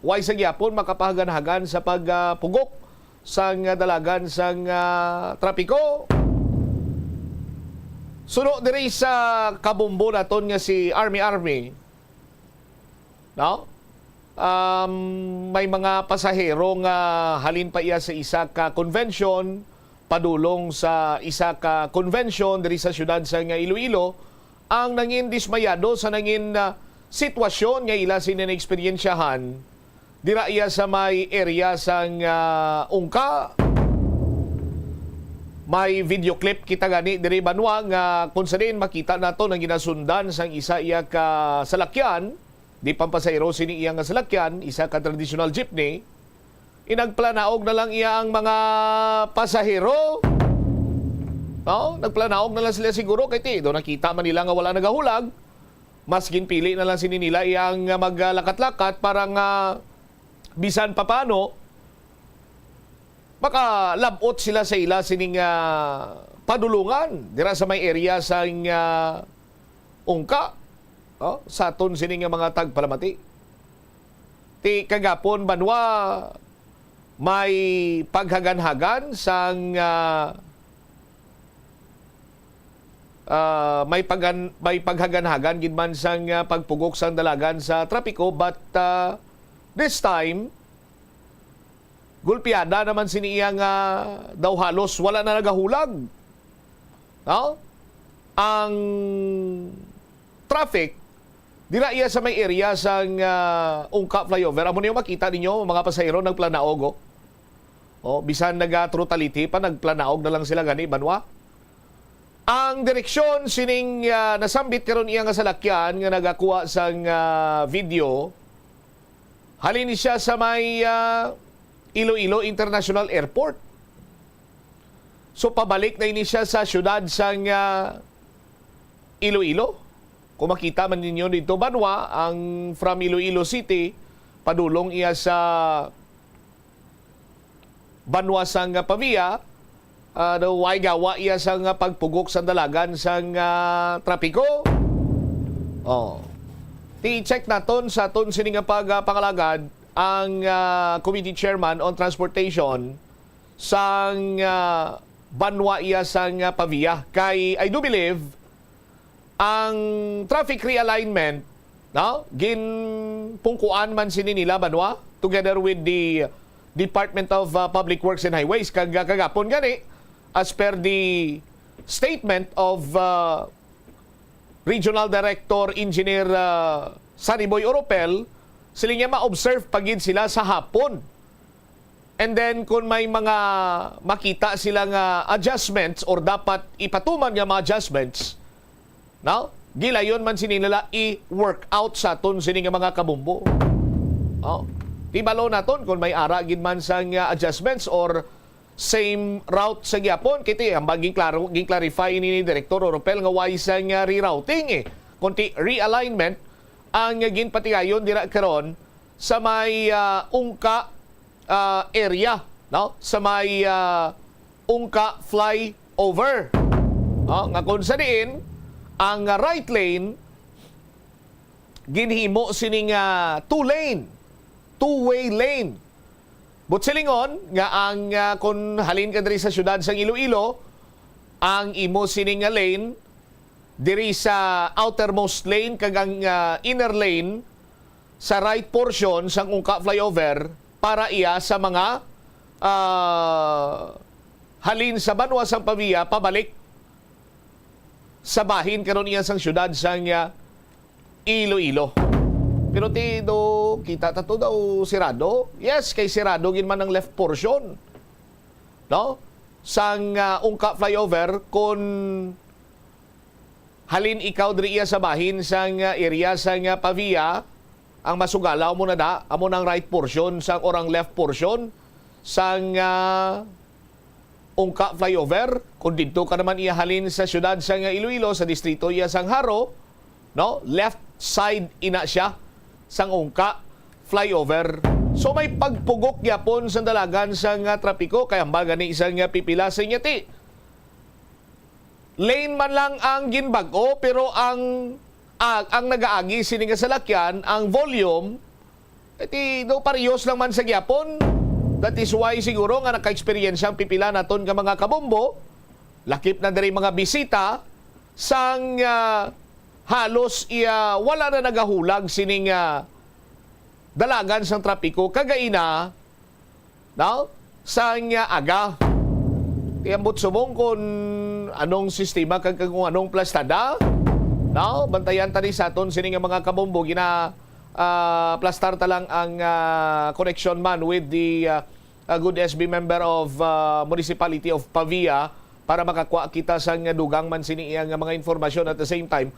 way sa gyapon makapahagan-hagan sa pagpugok sang dalagan sang trapiko. Suno diri sa kabumbo naton nga si Army. No? May mga pasahero nga halin pa iya sa isa ka convention, padulong sa isa ka convention diri sa syudad sa Iloilo, ang nangin dismayado sa nangin sitwasyon nga ila sinina-eksperyensyahan dira iya sa may area sang Ungka. May video clip kita gani diri banwa nga kung saan makita nato nang ginasundan sang isa iya ka salakyan, di pampasayro sini iya nga salakyan, isa ka traditional jeepney. Inagplanaog na lang iya ang mga pasahero. No? Nagplanaog na lang sila siguro kay do nakita man nila nga wala nagahulag. Mas ginpili na lang sini nila iyang maglakat-lakat para nga bisan papano baka labot sila sa ila sining padulungan dira sa may area sa Ungka. Sa aton sining mga tagpalamati. Ti kagapon banwa may paghagan-hagan sang may paghagan-hagan gid man sang pagpugok sang dalagan sa trapiko, but this time gulpiada naman siniya nga daw halos wala na nagahulag. No? Ang traffic dira iya sa may area sang Ungka flyover. Amo niyo makita ninyo mga pasahero nagplanaog. Bisan naga-trutality pa nagplanaog na lang sila gani banwa. Ang direksyon sining nasambit karon iya nga salakyan nga nagakuha sang video, halin siya sa may Iloilo International Airport. So pabalik na ini siya sa syudad sang Iloilo. Kung makita man ninyo dito banwa, ang from Iloilo City, padulong iya sa banwa sang Pavia, way gawa iya sang pagpugok sa dalagan sang trapiko. Ti-check naton sa aton sining pagpangalagad ang Committee Chairman on Transportation sang banwa iya sang Pavia. Kay I do believe ang traffic realignment, no, ginpungkuan man sini nila banwa together with the Department of Public Works and Highways kagapon gani as per the statement of Regional Director Engineer Sunny Boy Oropel. Sila nga ma-observe pagid sila sa hapon. And then kung may mga makita sila nga adjustments or dapat ipatuman nga mga adjustments, no? Gilayon man sinila i-work out sa ton sini nga mga kabumbo. Tibalo naton kung may ara gid man sang adjustments or same route sa gyapon kiti ang baging klaro clarify ni Director Oropel nga why sang rerouting kunti realignment ang ginpatigayon dira karon sa may Ungka area, no, sa may Ungka flyover, nga kung sa diin ang right lane ginhimo sining two-way lane. But silingon nga ang kung halin ka diri sa syudad sang Iloilo, ang imo sining lane diri sa outermost lane kag ang inner lane sa right portion sang ungka flyover para iya sa mga halin sa Banwa sang Pavia pabalik sa bahin karon iya sang syudad sang Iloilo. Pero kita tato daw sirado. Yes, kay sirado gin man ang left portion. No? Sang ungka flyover kun halin ikaw diri iya sa bahin sang area sang Pavia, ang masugalaw mo na da amo nang right portion sang orang left portion sang ungka flyover. Kung dito ka naman ihalin sa syudad sa Iloilo, sa distrito iya sang Haro, no? Left side ina siya sang ungka flyover. So may pagpugok yapon sa dalagan sang trapiko kaya ambaga ni isang pipila sa inyati. Lane man lang ang ginbago pero ang nagaagi sini nga salakyan, ang volume iti do parehas lang man sa gyapon. That is why siguro nga naka-experience ang pipila naton nga mga kabombo, lakip na diri mga bisita sang halos wala na nagahulag sining dalagan sang trapiko kagaina no sang aga. Tiambot sumong kung anong sistema kung anong plastada. No, bantayan tani sa aton sining mga kabombo gina plastar ta lang ang connection man with the good SB member of Municipality of Pavia para makakuha kita sang dugang man sini iyang mga informasyon at the same time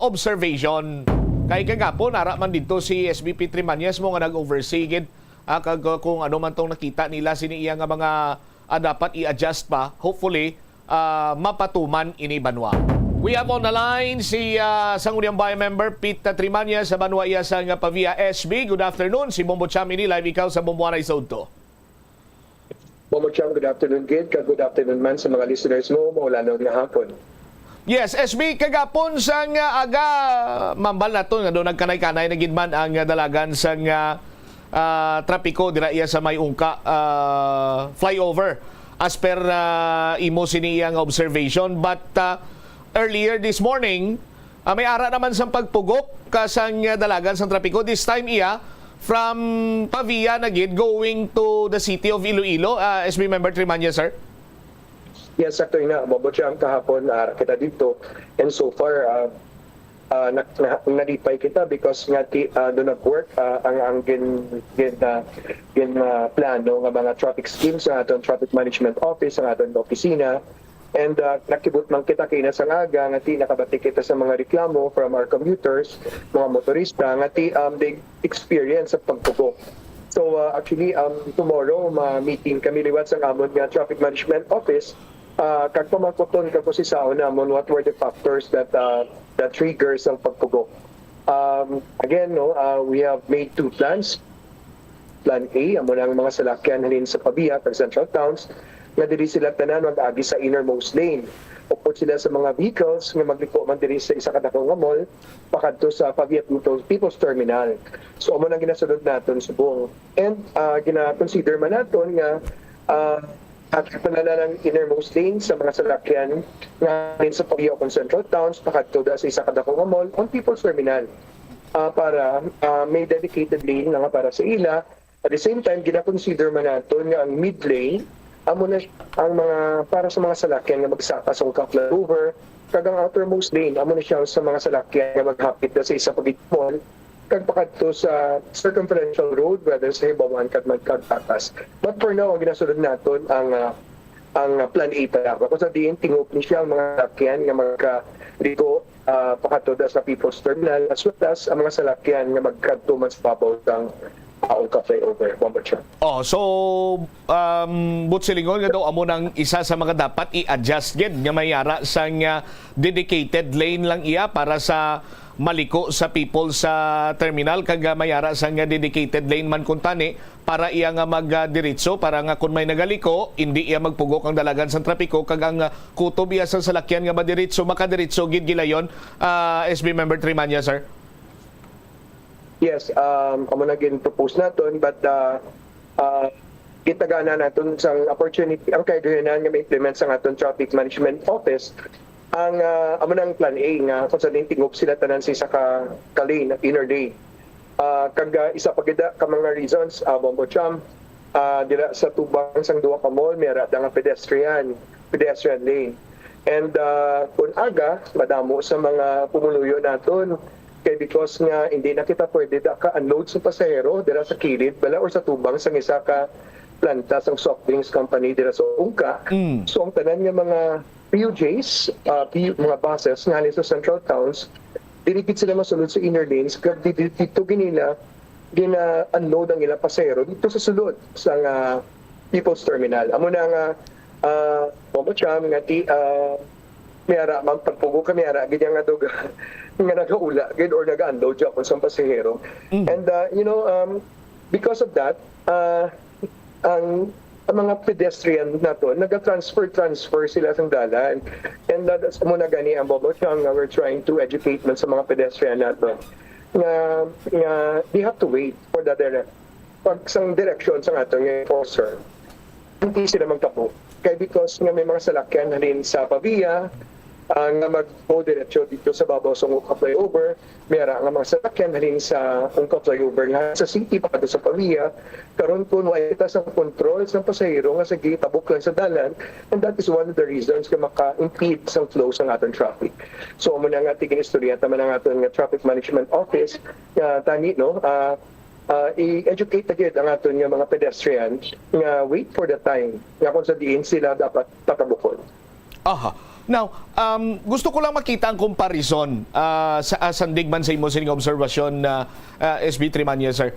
observation. Kay kagapon ara man dito si SB Trimanyes mo nga nag-oversee gid kung ano man tong nakita nila sini iyang mga dapat i-adjust pa. Hopefully mapatuman ini Banwa. We have on the line si Sangguniang Bayan member Pete Trimanyes sa Banwa iya sa Pavia SB. Good afternoon. Si Bombo Cham ini live ikaw sa Bomboanay Soto. Bombo Cham, good afternoon kid. Good afternoon man sa mga listeners mo mula noong hapon. Yes, SB kagapon sang aga mambal nato nga do nagkanay-kanay na gidman ang dalagan sang trapiko dira iya sa may ungka flyover as per imo sini iyang observation, but earlier this morning, may ara naman sa pagpugok kasang dalagan sa trapiko. This time iya from Pavia na gid going to the city of Iloilo. SB member Trimanyes, sir. Yes, sakto na. Mabuti ang kahapon kita dito. And so far, nalipay kita because nga doon nag-work ang plano ng mga traffic schemes sa aton traffic management office, ang aton opisina. And nakibot man kita kina sa aga nga nakabati kita sa mga reklamo from our commuters, mga motorista nga they experience sa pagpugok. So actually tomorrow meeting kami liwat sa amon nga traffic management office kag pamakoton kako si sao namon what were the factors that triggers ang pagpugok. Again we have made two plans. Plan A amo ang mga salakyan halin sa Pavia kag central towns nga diri sila tanan mag-agi sa innermost lane. Upod sila sa mga vehicles nga magliko man diri sa isa ka dakong nga mall pakadto sa Pavia People's Terminal. So amo nang ginasunod naton subong. And gina-consider man naton nga at panala ng innermost lane sa mga salakyan nga rin sa Pavia o Central Towns pakadto sa isa ka dakong nga mall on People's Terminal para may dedicated lane nga para sa ila. At the same time gina-consider man naton nga ang mid lane amo na ang mga para sa mga salakyan nga magsaka sa flyover kag ang outermost lane amo na siya sa mga salakyan nga maghapit sa isa pagit mall kag pakadto sa circumferential road whether sa hibawan kag magkagtatas. But for now ang ginasunod naton ang plan A talaga kung sa diin tingop ni siya ang mga salakyan nga magka-liko pakadto sa People's Terminal as well as ang mga salakyan nga magkadto man sa babaw sang flyover. So butsilingon nga daw amo nang isa sa mga dapat i-adjust gid nga mayara sang dedicated lane lang iya para sa maliko sa people sa terminal kag mayara sang dedicated lane man kuntani para iya nga magdiretso para nga kun may nagaliko hindi iya magpugok ang dalagan sa trapiko kag ang kutob iya sa salakyan nga madiretso makadiretso gid gilayon. SB member Trimanyes, sir. Yes, amo na gin-propose naton but kitagana naton sang opportunity ang kaiduhanan nga ma-implement sa aton traffic management office ang amo nang plan A nga kung sa tingop sila tanan sa isa ka lane inner lane Kag isa pa gida ka mga reasons, Bombo Cham, dira sa tubang sang duwa ka mall, mayroon nga pedestrian lane. And kung aga, madamo sa mga pumuluyo naton, kay because nga hindi na kita pwede ka-unload sa pasahero dira sa kilid, bala or sa tubang sang isa ka planta sang soft drinks company dira sa Ungka. So ang tanan nga mga PUJs, mga buses nga sa central towns, dinipit sila masulod sa inner lanes, kag dito gina-unload ang ilang pasahero dito sa sulod sa People's Terminal. Amo na nga Bombo Cham nga mayara magpagpugo kami ara gid nga dog nga nagaula gid or naga-unload ja sa pasahero. And because of that, ang mga pedestrian nato naga-transfer sila sa dalan. And that's mo na gani ang Bombo Cham nga we're trying to educate man sa mga pedestrian nato nga they have to wait for the pag sang direction sa atong enforcer. Hindi sila magtapo. Kaya because nga may mga salakyan rin sa Pavia, nga mag-go diretso dito sa babaw sa Ungka flyover, mayroon nga mga salakyan rin sa Ungka flyover nga sa city pa sa Pavia, karon kun wa ita sa control sa pasahero nga sige tabok lang sa dalan, and that is one of the reasons nga maka-impede sa flow sa aton traffic. So mo na nga tiging istorya tama na nga aton nga traffic management office tani i-educate agad ang aton nga mga pedestrian nga wait for the time nga kung sa diin sila dapat patabukon. Aha. Now, gusto ko lang makita ang comparison sa sandigman sa imo sining obserbasyon na SB Trimanya, sir.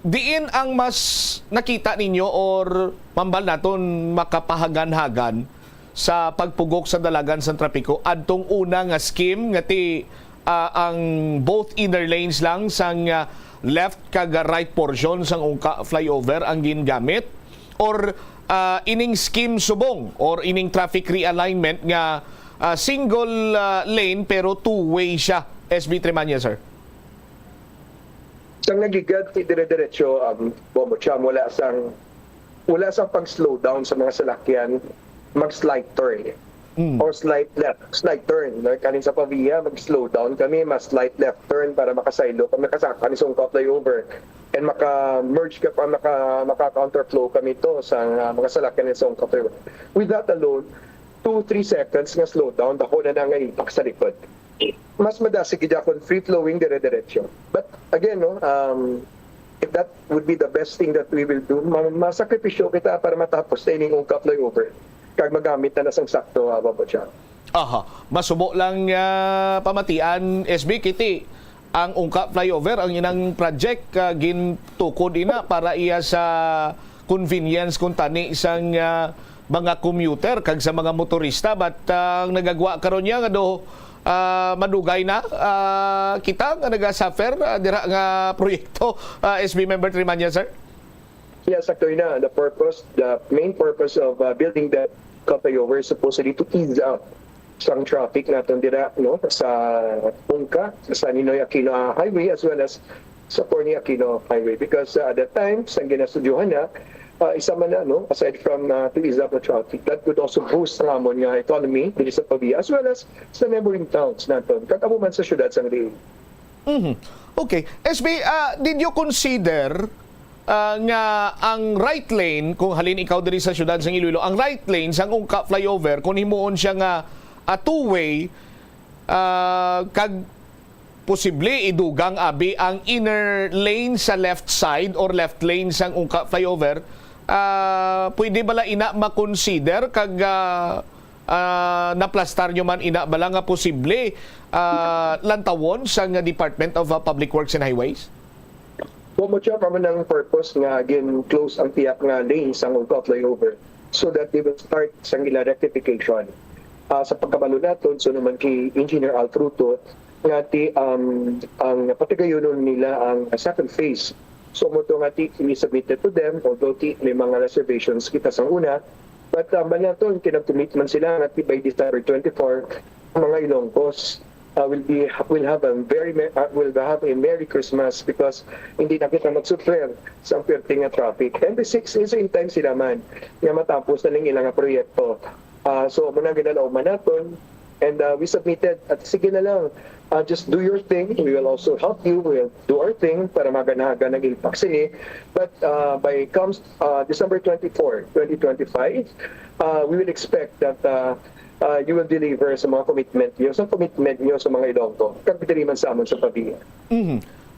Diin ang mas nakita ninyo or mambal naton makapahagan-hagan sa pagpugok sa dalagan sa trapiko adtong una nga scheme nga ti ang both inner lanes lang sang left kag right portion sang Ungka flyover ang gingamit, or ining scheme subong or ining traffic realignment nga single lane pero two-way siya, SB Trimanya, sir? Sang nagigad dire-diretso Bombo Cham, wala sang pag-slow down sa mga salakyan, mag-slight turn or slight turn. Kanin sa Pavia, mag-slow down kami, mas slight left turn para makasaylo kami kasaka ni Ungka flyover. And maka-merge ka pa, maka-counterflow kami to sa mga salakyan ni Ungka flyover. With that alone, 2-3 seconds nga slow down, dako na nga impact sa likod. Mas madasig gid akong free-flowing dire-diretso. But again, if that would be the best thing that we will do, masakripisyo kita para matapos na ining Ungka flyover. Kag magamit na sang sakto, Bombo Cham. Aha, masubo lang pamatian, SB, kiti ang Ungka flyover ang inang project gintukod ina para iya sa convenience kung tani isang mga commuter kag sa mga motorista, but ang nagagwa karon niya nga do madugay na kita nga nagasuffer dira nga proyekto, SB Member Trimanya, sir? Yes, actually na. The main purpose of building that flyover is supposedly to ease out some traffic natin dira sa Ungka, sa Ninoy Aquino Highway as well as sa Corny Aquino Highway, because at that time sa ginastudyohan na isa man na aside from to ease up the traffic, that could also boost ang amon nga economy dito sa Pavia as well as sa neighboring towns natin kag man sa syudad sang Rio. Okay, SB, did you consider nga ang right lane, kung halin ikaw diri sa syudad sang Iloilo, ang right lane sang Ungka flyover kung himuon siya nga two-way, kag posible idugang abi ang inner lane sa left side or left lane sang Ungka flyover, pwede bala ina makonsider kag naplastar nyo man ina bala nga posible lantawon sang Department of Public Works and Highways? Mo siya pa man ang purpose nga again close ang tiyak nga lane sa Ungka flyover so that they will start sa ila rectification. Sa pagkabalo naton, so naman kay Engineer Al Fruto nga ang patigayonon nila ang second phase. So mo to nga we submitted to them, although may mga reservations kita sa una, but banaton kinag-commit man sila nga by December 24 mga Ilonggos will have a Merry Christmas because hindi na kita magsuffer sa perting nga traffic. And the 6 is in time sila man nga matapos na ning ilang proyekto. So muna ginalaw man naton And we submitted at sige na lang, just do your thing. We will also help you. We will do our thing para maganaga ng impact sini. But by comes December 24, 2025, we will expect that you will deliver sa mga commitment niyo, sa mga Ilonggo, kagdiriman sa amon sa Pavia.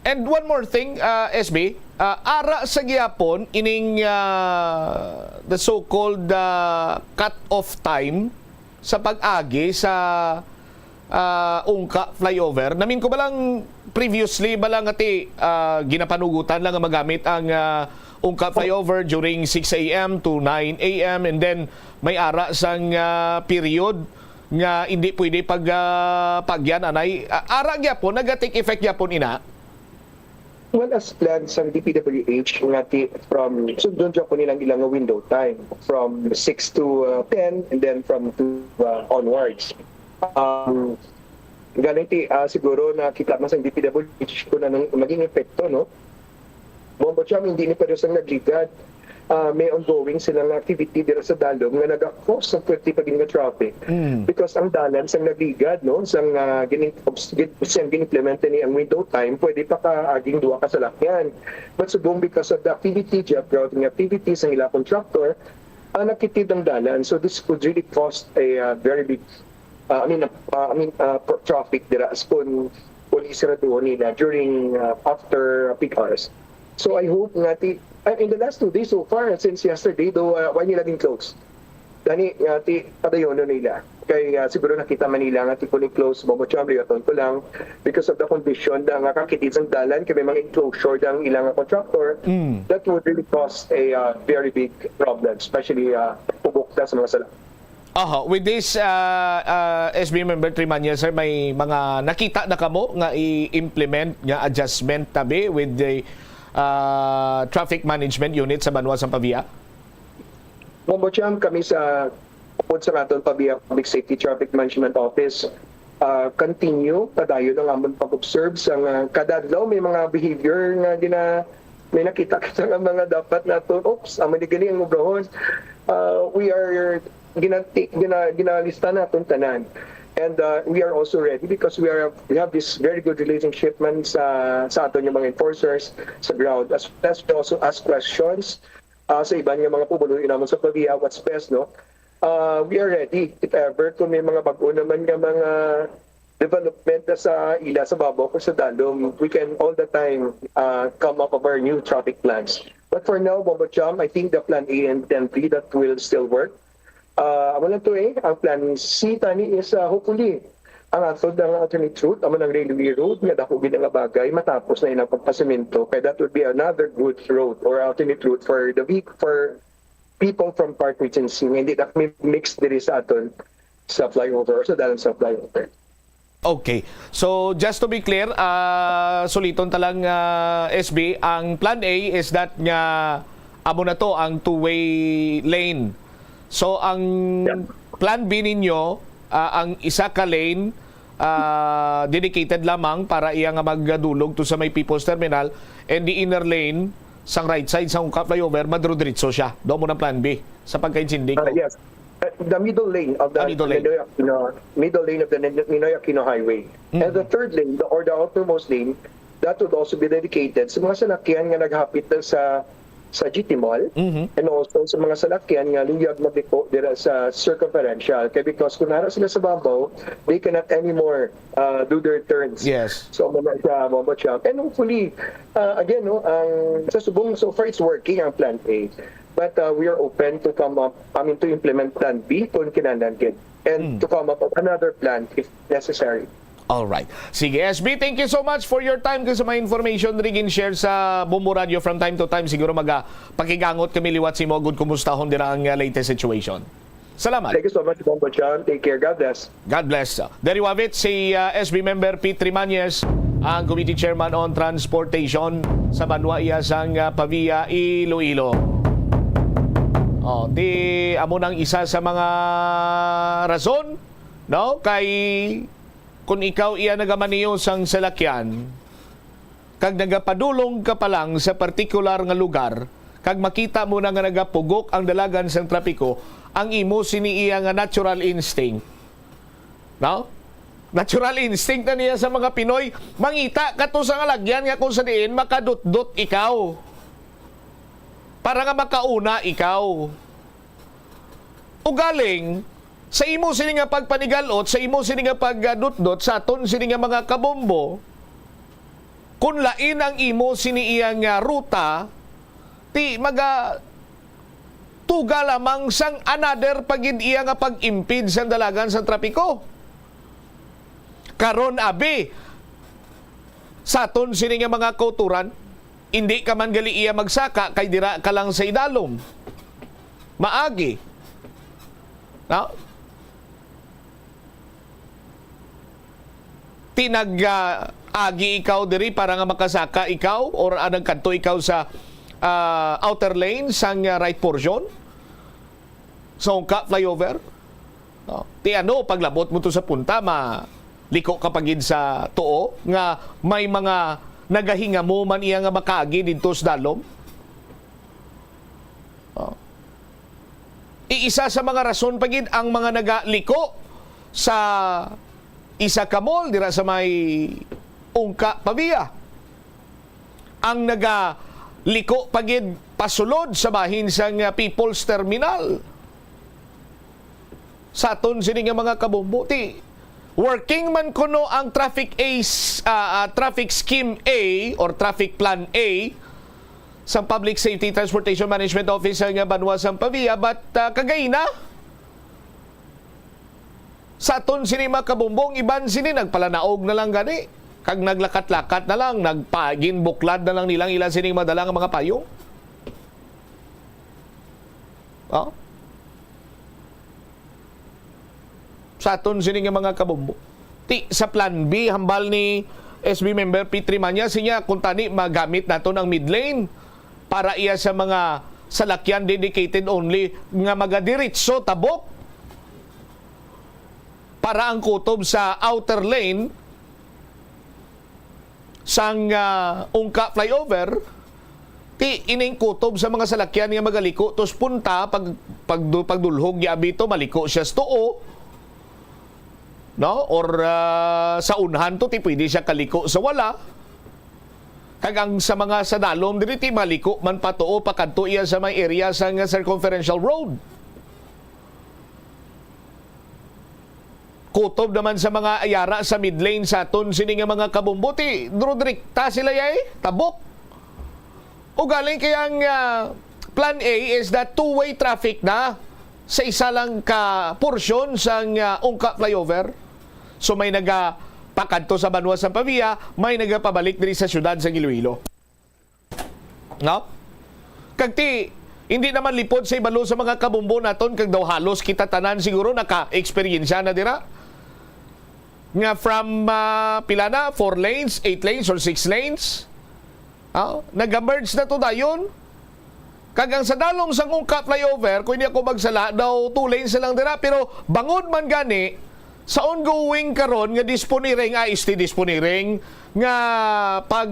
And one more thing, SB, ara sa gyapon ining the so-called cut-off time sa pag-agi sa Ungka flyover. Namin ko balang previously balang ati ginapanugutan lang nga magamit ang Ungka flyover during 6 a.m. to 9 a.m. and then may ara sang period nga hindi pwede pagyan anay. Ara gyapon naga-take effect gyapon ina. Well, as planned sa DPWH, from sundon dyan po nilang ilang window time from 6 to 10 and then from 2 onwards. Ganiti siguro nakita mo sa DPWH kung anong maging epekto, no? Bombo siyam, hindi ni pero sa nagligad. May ongoing silang activity dito sa Dalom nga nag-cause ng pwede paging traffic. Because ang dalan sa nagligad, no, sang gin-implement ni ang window time, pwede pa kaaging duwa ka sa lakyan. But subong because of the activity, job routing activities ng ilang contractor, nakitid ang dalan. So this could really cause a very big traffic dira as kung police doon nila during after peak hours. So I hope nga in the last 2 days so far, since yesterday, though, why nila din close? Dani, padayon nila. Kaya siguro nakita Manila nga kuning close, Bobocham, Riaton ko lang, because of the condition na nga kakitid ang dalan, kaya may mga enclosure ng ilang contractor, that would really cause a very big problem, especially pubukta sa mga sala. With this, SB member Trimanya, sir, may mga nakita na kamo nga i-implement nga adjustment tabi with the traffic management unit sa Banwa sa Pavia? Mambocham, kami sa aton Pavia Public Safety Traffic Management Office continue padayon ang amon pag-observe sa kadadlaw may mga behavior nga may nakita ka nga mga dapat naton amon di gani ang obrahon. We are ginalista naton tanan. And we are also ready because we have this very good relationship man sa aton yung mga enforcers sa ground. As we also ask questions sa iba nga mga pumuluin naman sa Pavia, what's best, no? We are ready if ever kung may mga bago naman nga mga development sa ila sa babaw ko sa Dalom, we can all the time come up with our new traffic plans. But for now, Bobocham, I think the plan A and plan B that will still work. Amo lang to ang plan C tani is hopefully ang atod ng alternate route, amo ng railway route nga dako gid nga bagay matapos na inang pagpasemento, kaya that would be another good route or alternate route for the week for people from Park Regency nga hindi na mix diri sa aton sa flyover or sa dalan sa flyover. Okay. So just to be clear, suliton talang SB, ang plan A is that nga amo na to ang two-way lane. So ang plan B ninyo, ang isa ka lane dedicated lamang para iya nga magdulog to sa may People's Terminal, and the inner lane sang right side sa Ungka flyover madro-diretso siya. Do mo ng plan B sa pagkaintindig ko. Yes. The middle lane of the middle lane of the Ninoy Aquino Highway. And the third lane, the outermost lane, that would also be dedicated sa mga salakyan nga naghapit sa GT Mall, and also sa mga salakyan nga luyag magdiko dira sa circumferential. Kaya because kung nara sila sa babaw, they cannot anymore do their turns. Yes. So mga sa Bobocham. And hopefully, again, no, sa Subong, so far it's working ang plan A. But we are open to come up, to implement plan B kung kinahanglan, and to come up with another plan if necessary. All right. Sige, SB, thank you so much for your time kasi may information rin share sa Bumbu Radio from time to time. Siguro pakigangot kami liwat si mo. Good, kumustahon din ang latest situation. Salamat. Thank you so much, Bombo John. Take care. God bless. God bless. There you have it, si SB member Pete Trimanyes, ang Committee Chairman on Transportation sa Banwa Iyasang Pavia, Iloilo. Amo nang isa sa mga rason, no? Kay kung ikaw iya nagamaniyo sang salakyan, kag nagapadulong ka pa lang sa partikular nga lugar, kag makita mo na nga nagapugok ang dalagan sang trapiko, ang imo sini iya nga natural instinct, No? Natural instinct na niya sa mga Pinoy, mangita ka to sa ngalagyan nga kung sa diin makadut-dut ikaw. Para nga makauna ikaw. Ugaling, sa imo sini nga pagpanigalot, sa imo sini nga pagdut-dut, sa aton sini nga mga kabombo, kung lain ang imo sini iyang ruta, ti maga tuga lamang sang another pagid iya nga pag-impede sa dalagan sa trapiko. Karon abi sa aton sini nga mga kauturan, hindi ka man gali iya magsaka kay dira ka lang sa idalom. Maagi. No? Tinag-agi ikaw diri para nga makasaka ikaw or anang kanto ikaw sa outer lane sang right portion sa ungka flyover. No? Ti ano, paglabot mo to sa punta, liko ka pagid sa tuo nga may mga nagahinga mo man iya nga makaagi dito sa dalom. No? Iisa sa mga rason pagid ang mga nagaliko sa isa ka mall dira sa may ungka Pavia. Ang nagaliko pagid pasulod sa bahin sang People's Terminal. Sa aton sini nga mga kabombo, ti working man kuno ang traffic scheme A or traffic plan A sa Public Safety Transportation Management Office nga Banwa sa Pavia, but kagayna sa aton sini mga kabumbong, iban sini nagpalanaog na lang gani. Kag naglakat-lakat na lang, nagpagin buklad na lang nilang ilan sini madala nga mga payong. Oh? Sa aton sini nga mga kabumbong. Ti sa plan B, hambal ni SB member P3 Manya, sinya kung tani magamit nato ng mid lane para iya sa mga salakyan dedicated only nga magadiritso tabok para ang kutob sa outer lane sang ungka flyover, ti ining kutob sa mga salakyan nga magaliko tos punta pagdulhog ya abito maliko siya sa tuo, no, or sa unhan to ti pwede siya kaliko sa wala. Kagang sa mga sadalom diri ti maliko man patuo pakadto iya sa may area sang circumferential road. Kutob naman sa mga ayara sa mid lane sa aton sini nga mga kabumbuti, drudrikta sila yay, tabok. O galing kayang plan A is that two-way traffic na sa isa lang ka portion sa ungka flyover. So may nagapakadto sa Banwa sa Pavia, may nagapabalik diri sa syudad sa Iloilo. No? Kagti hindi naman lipod sa ibalo sa mga kabumbo naton, kag daw halos kita tanan siguro naka-eksperyensya na dira. Nga from pila na 4 lanes, 8 lanes or 6 lanes. Nag-merge na to dayon. Kagang sa dalom sang ungka flyover, kung hindi ako magsala, daw 2 lanes na lang dira, pero bangod man gani sa ongoing karon nga disponiring disponiring nga pag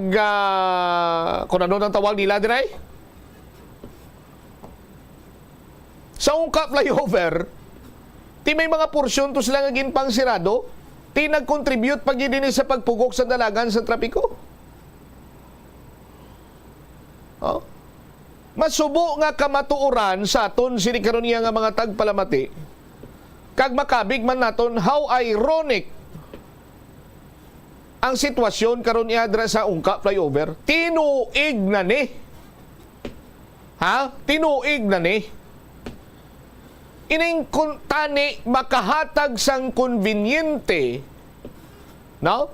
kung ano nang tawag nila diray sa ungka flyover, ti may mga porsyon to sila nga ginpang sirado, ti nag-contribute pag din sa pagpugok sa dalagan sa trapiko. Masubo nga kamatuoran sa aton sini karon nga mga tagpalamati. Kag makabig man naton how ironic ang sitwasyon karon iadra sa ungka flyover. Tinuig na ni. Tinuig na ni. Ining tani makahatag sang konbinyente, no?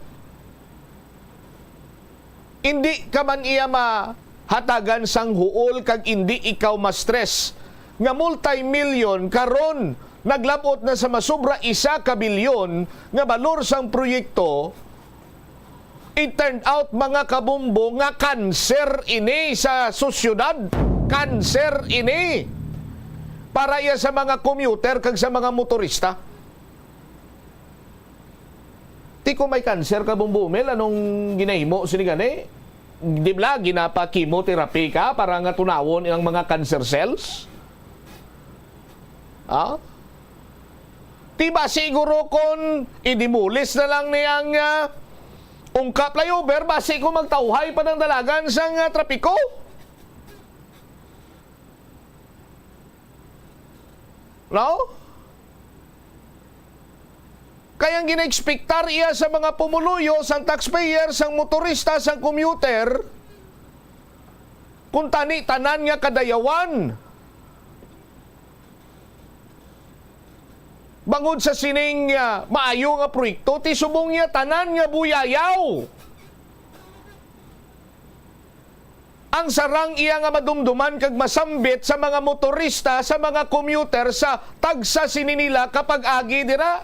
Hindi ka man iya mahatagan sang huol kag hindi ikaw ma-stress nga multi-million karon naglabot na sa masubra 1 bilyon nga balor sang proyekto. It turned out mga kabumbo nga kanser ini sa sosyudad, kanser ini para iya sa mga commuter kag sa mga motorista. Ti ko may cancer ka bumbumel, anong ginahimo sini gani? Di ba ginapa chemotherapy ka para nga tunawon ang mga cancer cells? Tiba siguro kung idimulis na lang niyang ungka flyover, basi ko magtauhay pa ng dalagan sang trapiko. No? Kayang gina-expectar iya sa mga pumuluyo, sang taxpayer, sang motorista, sang commuter, kung tani tanan nga kadayawan. Bangod sa sining maayo nga proyekto, ti subong niya tanan nga buyayaw. Ang sarang iya nga madumduman kag masambit sa mga motorista, sa mga commuter, sa tagsa sininila kapag agi dira.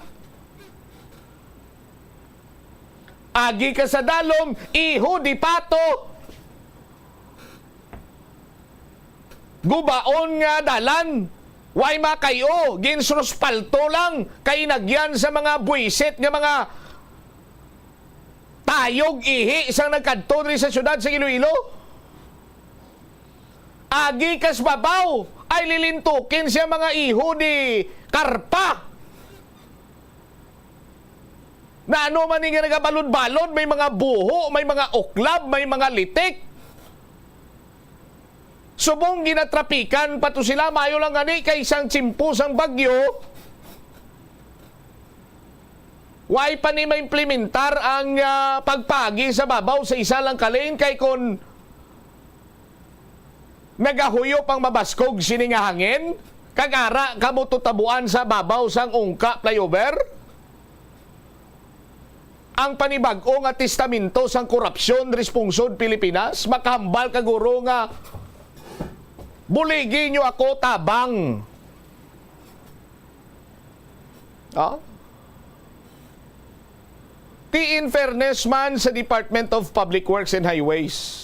Agi ka sa dalom, iho di pato. Gubaon nga dalan. Way makayo, ginsuros palto lang, kay nagyan sa mga buwisit nga mga tayog ihi isang nagkadto rin sa syudad sa Iloilo. Agi kas babaw, ay lilintukin siya mga iho ni karpa. Na ano man nga nagabalod-balod, may mga buho, may mga oklab, may mga litik. Subong ginatrapikan pato sila, mayo lang gani kay isang tsimpo sang bagyo. Way pa ni maimplementar ang pagpagi sa babaw sa isa lang kalin kay kon nagahuyo pang mabaskog sini nga hangin, kagara kamo tutabuan sa babaw sang ungka flyover. Ang panibag-o nga testamento sang korupsyon responsod Pilipinas, makahambal kaguro nga buligi nyo ako tabang. Ti in fairness man sa Department of Public Works and Highways,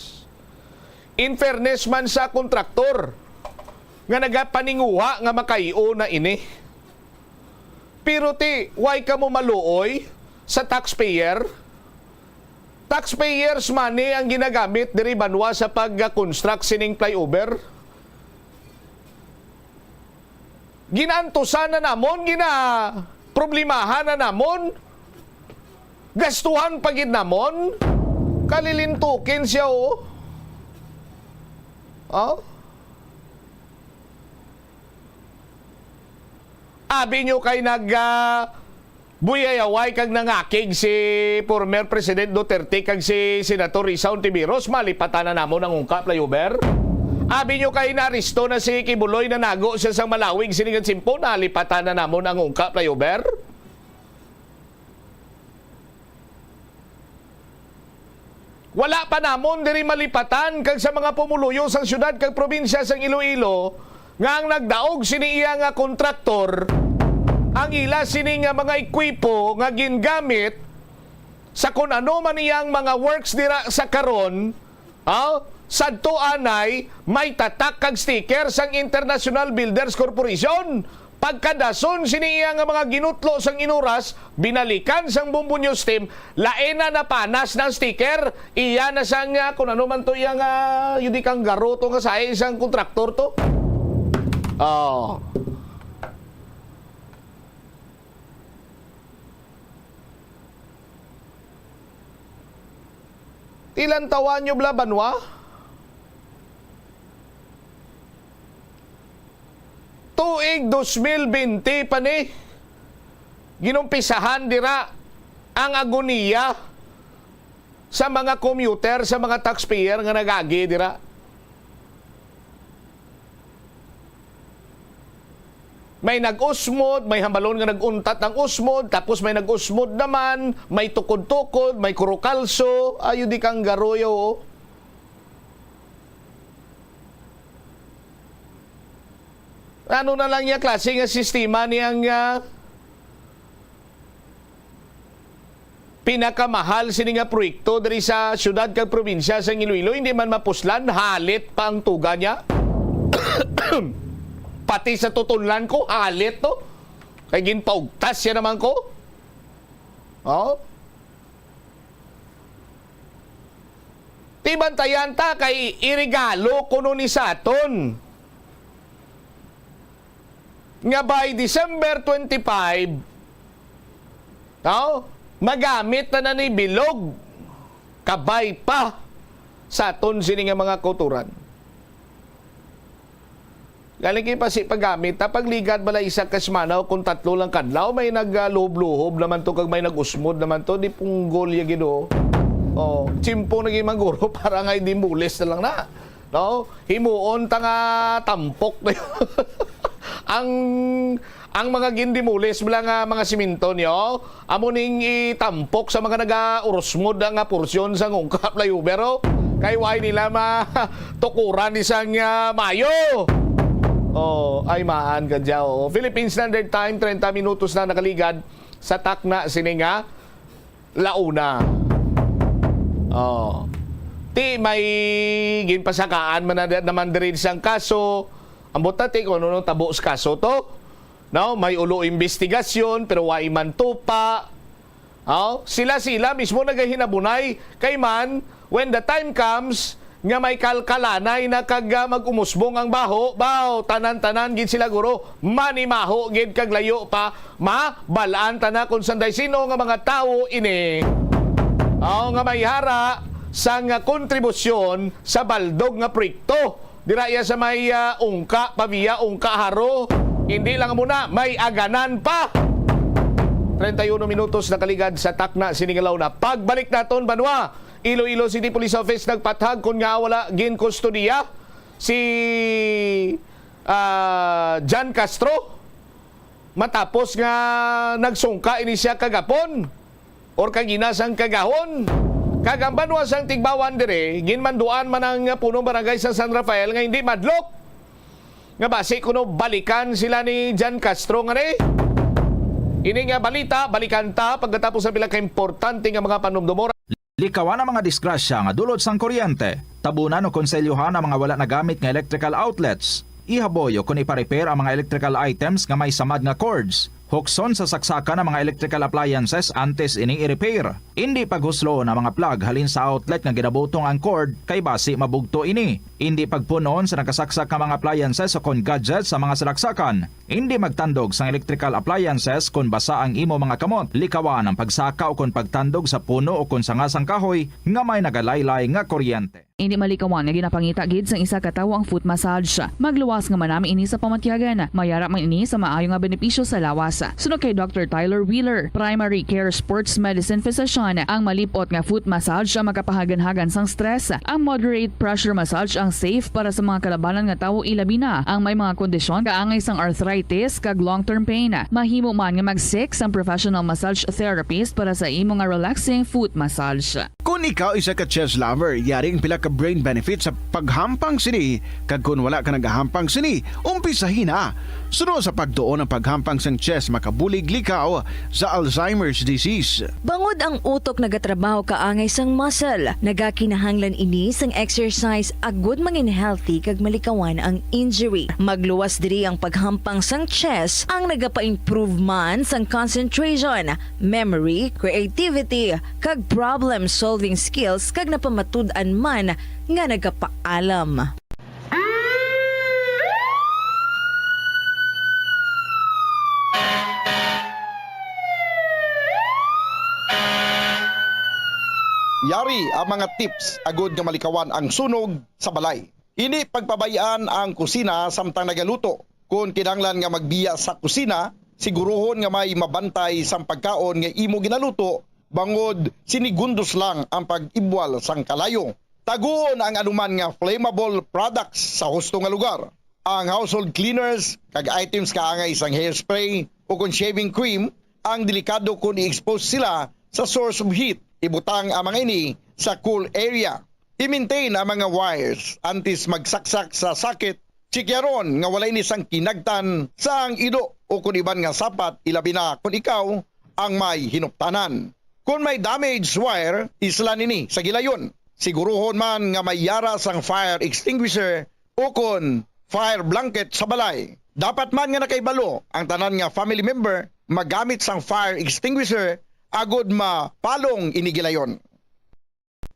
in fairness man sa kontraktor nga nagapaninguha nga makaio na ini. Pero ti, why ka mo maluoy sa taxpayer? Taxpayers money ang ginagamit diri banwa sa pag-construct sining flyover. Ginantusan na namon, problemahan na namon, gastuhan pagid namon, kalilintukin siya Abi nyo kay buyayaway kag nangakig si former President Duterte kag si Senator Risa Ontiveros, malipatan na namon ang ungka flyover. Abi nyo kay naristo na si Kibuloy na nago siya sang malawig siningan simpo, nalipatan na namon ang ungka flyover. Wala pa namon diri malipatan kag sa mga pumuluyo sang syudad kag probinsya sang Iloilo nga ang nagdaog sini iya nga kontraktor ang ila sini nga mga ekwipo nga gingamit sa kun ano man iyang mga works dira sa karon. Sadto anay may tatak kag sticker sang International Builders Corporation. Pagkadason siniya nga mga ginutlo sang inuras, binalikan sang Bumbunyo Steam, laena na panas ng sticker, iya na sang kung ano man to iya nga yudikang garo to nga sa isang kontraktor to. Ilan tawan nyo bla banwa? Tuig 2020 pa ni ginumpisahan dira ang agoniya sa mga commuter, sa mga taxpayer nga nagagi dira. May nag-usmod, may hambalon nga nag-untat ng usmod, tapos may nag-usmod naman, may tukod-tukod, may kurukalso, ayo di kang garoyo. Ano na lang niya klase nga sistema niyang pinakamahal sini nga proyekto dari sa syudad kag probinsya sa Iloilo, hindi man mapuslan, halit pa ang tuga niya. Pati sa tutunlan ko, halit to. Kaya ginpaugtas siya naman ko. Tibantayan ta kay irigalo kuno ni Saton. Nga by December 25, No? Magamit na ni bilog. Kabay pa sa aton sini nga mga kauturan. Galing kayo pa si paggamit, tapagligad bala isa kasmanaw kung tatlo lang kadlaw, may nagluhob-luhob naman to, kag may nag-usmod naman to, di punggol ya gido. Oh, chimpo naging mangguro para nga hindi mulis na lang na. No? Himuon tanga tampok na yun. ang mga gindimulis mga mga siminto niyo, amo ning itampok sa mga naga-urosmod nga porsyon sa ngungkap layo, pero kay why nila matukuran isang mayo. Oh, ay maan kadya. Oh. Philippine Standard Time, 30 minutos na nakaligad sa takna sininga launa. Oh. Ti may ginpasakaan man naman diri sang kaso. Ambot ti kung ano tabo sa kaso to. No, may ulo investigasyon pero wa man tupa. Oh, sila mismo nagahinabunay kay man when the time comes nga may kalkalanay na kag mag-umusbong ang baho, tanan-tanan gid sila guro, manimaho gid kag layo pa, mabalaan tana kung sanday sino nga mga tao ini. Nga may hara sa nga kontribusyon sa baldog nga proyekto. Diraya sa may ungka, pabiya, ungka haro, hindi lang muna, may aganan pa. 31 minutos na kaligad sa takna siningalaw na. Pagbalik naton Banwa, Iloilo City Police Office nagpathag kung nga wala gin kustodiya si John Castro matapos nga nagsungka ini siya kagapon or kaginasang kagahon. Kagambanwa sang Tigbawan dire, ginmanduan man ang punong barangay sa San Rafael nga hindi madlok. Nga base kuno balikan sila ni John Castro nga re. Ini nga balita, balikan ta pagkatapos sa pila ka importante nga mga panumdumora. Likawan ang mga disgrasya nga dulot sang kuryente. Tabunan o konselyohan ang mga wala nagamit nga electrical outlets. Ihaboyo kung ipa-repair ang mga electrical items nga may samad nga cords. Hukson sa saksakan ng mga electrical appliances antes ining i-repair. Hindi paghuslo na mga plug halin sa outlet nga ginabutong ang cord kay basi mabugto ini. Hindi pagpunon sa nakasaksak nga mga appliances o kon gadgets sa mga salaksakan. Hindi magtandog sa electrical appliances kung basa ang imo mga kamot. Likawan ang pagsaka o kung pagtandog sa puno o kung sangasang kahoy nga may nagalaylay nga kuryente. Hindi malikawan nga ginapangita gid sang isa ka tawo ang foot massage. Magluwas nga manami ini sa pamatyagan. Mayara man ini sa maayo nga benepisyo sa lawas. Sunod kay Dr. Tyler Wheeler, Primary Care Sports Medicine Physician, ang malipot nga foot massage ang makapahagan-hagan sang stress. Ang moderate pressure massage ang safe para sa mga kalabanan nga tawo ilabi na ang may mga kondisyon kaangay sang arthritis kag long-term pain. Mahimo man nga mag-seek sang professional massage therapist para sa imo nga relaxing foot massage. Kung ikaw isa ka chess lover, yaring pila ka brain benefit sa paghampang sini. Kag kung wala ka nagahampang sini, umpisahin na. Sunod sa pagtuon ng paghampang sang chess, makabulig likaw sa Alzheimer's disease. Bangod ang utok nagatrabaho kaangay sang muscle, nagakinahanglan ini sang exercise agud mangin healthy kag malikawan ang injury. Magluwas diri ang paghampang sang chess ang nagapa-improve man sang concentration, memory, creativity, kag problem solving skills kag napamatud-an man nga nagapaalam. Yari ang mga tips agud nga malikawan ang sunog sa balay. Ini pagpabayaan ang kusina samtang nagaluto. Kung kinahanglan nga magbiya sa kusina, siguruhon nga may mabantay sang pagkaon nga imo ginaluto, bangod sinigundos lang ang pag-ibwal sang kalayo. Taguon ang anuman nga flammable products sa husto nga lugar. Ang household cleaners kag items kaangay sang hairspray o kung shaving cream, ang delikado kung i-expose sila sa source of heat. Ibutang ang mga ini sa cool area. I-maintain ang mga wires antes magsaksak sa sakit. Sikyaron nga walay ni sang kinagtan sa ang ido o kung iban nga sapat, ilabi na kung ikaw ang may hinuptanan. Kung may damaged wire, isla nini sa gilayon. Siguruhon man nga may yara sang fire extinguisher o kung fire blanket sa balay. Dapat man nga nakaibalo ang tanan nga family member magamit sang fire extinguisher agud mapalong inigilayon.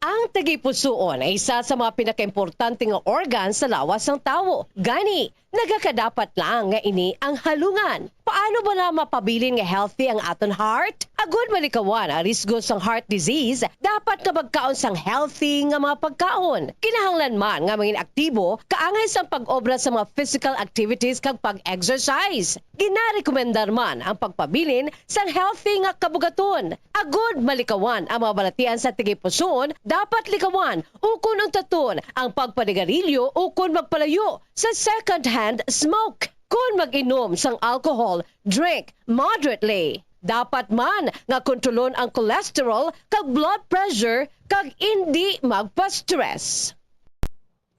Ang tagipusoon ay isa sa mga pinakaimportante nga organ sa lawas ng tawo. Gani, nagakadapat lang nga ini ang halungan. Paano ba na mapabilin nga healthy ang aton heart? Agud malikawan ang risgo sang heart disease, dapat nga magkaon sang healthy nga mga pagkaon. Kinahanglan man nga maging aktibo, kaangay sang pag-obra sa mga physical activities kag pag-exercise. Ginarekomendar man ang pagpabilin sang healthy nga kabugaton. Agud malikawan ang mga balatian sa tigipuson, dapat likawan ukon ang taton ang pagpanigarilyo ukon magpalayo sa second-hand smoke. Kung mag-inom sang alcohol, drink moderately. Dapat man nga kontrolon ang cholesterol kag blood pressure kag hindi magpa-stress.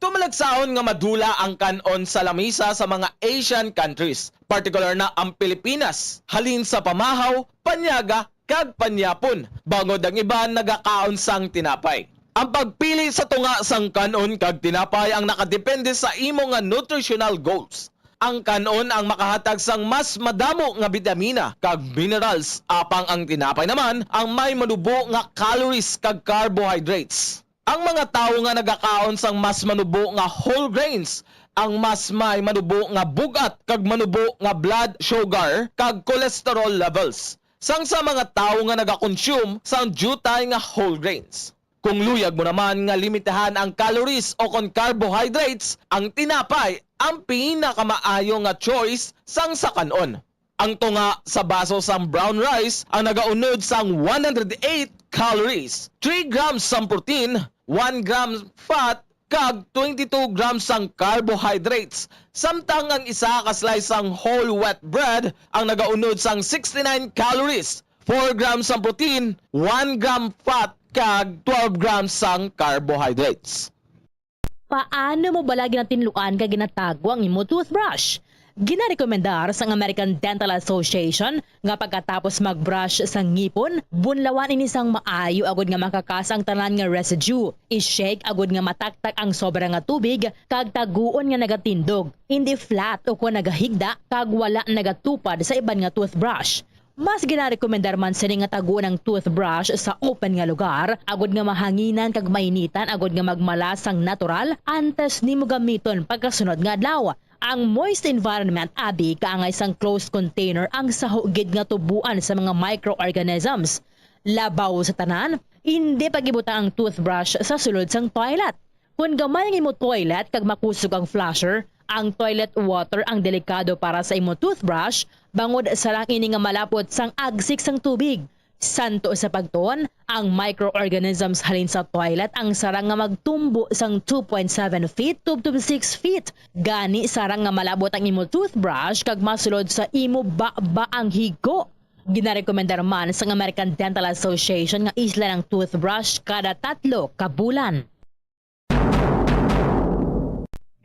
Tumalagsaon nga madula ang kanon sa lamisa sa mga Asian countries, particular na ang Pilipinas, halin sa pamahaw, panyaga, kag panyapon, bangod ang iba nagakaon sang tinapay. Ang pagpili sa tunga sang kanon kag tinapay ang nakadepende sa imo nga nutritional goals. Ang kanon ang makahatag sang mas madamo nga bitamina kag minerals, apang ang tinapay naman ang may manubo nga calories kag carbohydrates. Ang mga tawo nga nagakaon sang mas manubo nga whole grains ang mas may manubo nga bugat kag manubo nga blood sugar kag cholesterol levels. Sang sa mga tawo nga nagakonsume sang jutay nga whole grains. Kung luyag mo naman nga limitahan ang calories o kon carbohydrates, ang tinapay ang pinakamaayo nga choice sang sa kanon. Ang tunga sa baso sang brown rice ang nagaunod sang 108 calories, 3 grams sang protein, 1 gram fat, kag 22 grams sang carbohydrates. Samtang ang isa ka slice sang whole wheat bread ang nagaunod sang 69 calories, 4 grams sang protein, 1 gram fat, kag 12 grams sang carbohydrates. Paano mo balagi na tinluan ka ginatago ang imo toothbrush? Ginarekomendar sa American Dental Association nga pagkatapos magbrush sa ngipon, bunlawan ini sang maayo agud nga makakas ang tanan nga residue. I-shake agud nga mataktak ang sobra nga tubig kag taguon nga nagatindog. Hindi flat o kung nagahigda kag wala nagatupad sa iban nga toothbrush. Mas ginarekomendar man sini nga taguon ang toothbrush sa open nga lugar, agud nga mahanginan kag mainitan agud nga magmalas sang natural antes nimo gamiton pagkasunod nga adlaw. Ang moist environment abi kaangay sang closed container ang sahugid nga tubuan sa mga microorganisms. Labaw sa tanan, hindi pagibuta ang toothbrush sa sulod sang toilet. Kung gamay ang imo toilet kag makusog ang flusher, ang toilet water ang delikado para sa imo toothbrush bangod sa lang ini nga malapot sang agsik sang tubig. Santo sa pagtuon, ang microorganisms halin sa toilet ang sarang nga magtumbo sang 2.7 feet to 6 feet. Gani sarang nga malabot ang imo toothbrush kag masulod sa imo ba ang higo. Ginarekomendar man sa American Dental Association nga isla ng toothbrush kada 3 ka bulan.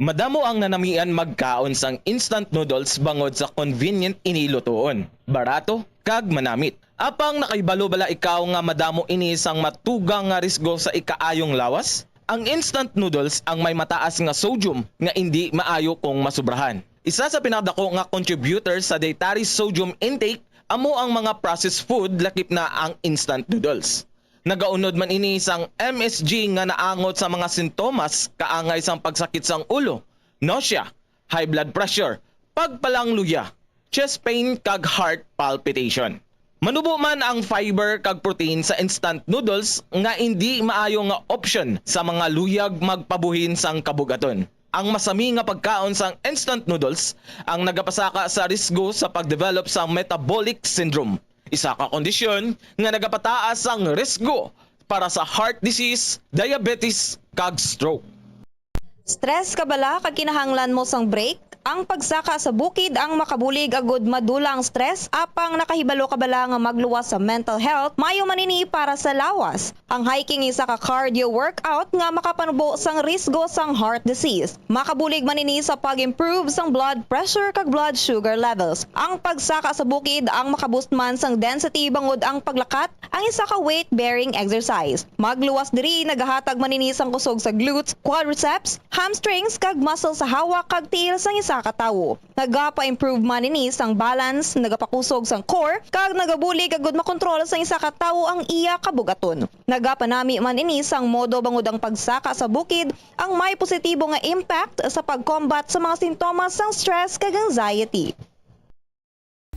Madamo ang nanamian magkaon sang instant noodles bangod sa convenient inilutoon, barato, kag manamit. Apang nakaibalo bala ikaw nga madamo ini sang matugang nga risgo sa ikaayong lawas? Ang instant noodles ang may mataas nga sodium nga hindi maayo kung masubrahan. Isa sa pinakadako nga contributor sa dietary sodium intake amo ang mga processed food lakip na ang instant noodles. Nagaunod man ini sang MSG nga naangot sa mga sintomas kaangay sang pagsakit sang ulo, nausea, high blood pressure, pagpalangluya, chest pain kag heart palpitation. Manubo man ang fiber kag protein sa instant noodles nga hindi maayo nga option sa mga luyag magpabuhin sang kabugaton. Ang masami nga pagkaon sang instant noodles ang nagapasaka sa risgo sa pagdevelop sa metabolic syndrome. Isa ka kondisyon nga nagapataas ang risgo para sa heart disease, diabetes, kag stroke. Stress ka bala kag kinahanglan mo sang break? Ang pagsaka sa bukid ang makabulig agud madula ang stress apang nakahibalo ka bala nga magluwas sa mental health mayo manini para sa lawas. Ang hiking isa ka cardio workout nga makapanubo sang risgo sang heart disease. Makabulig manini sa pag-improve sang blood pressure kag blood sugar levels. Ang pagsaka sa bukid ang makaboost man sang density bangod ang paglakat ang isa ka weight bearing exercise. Magluwas diri nagahatag manini sang kusog sa glutes, quadriceps, hamstrings kag muscle sa hawak kag tiil sang isa ka tawo. Nagapa-improve man ini sang balance, nagapakusog sang core, kag nagabulig agud makontrol sang isa ka tawo ang iya kabugaton. Nagapanami man ini sang modo bangod ang pagsaka sa bukid ang may positibo nga impact sa pag-combat sa mga sintomas sang stress kag anxiety.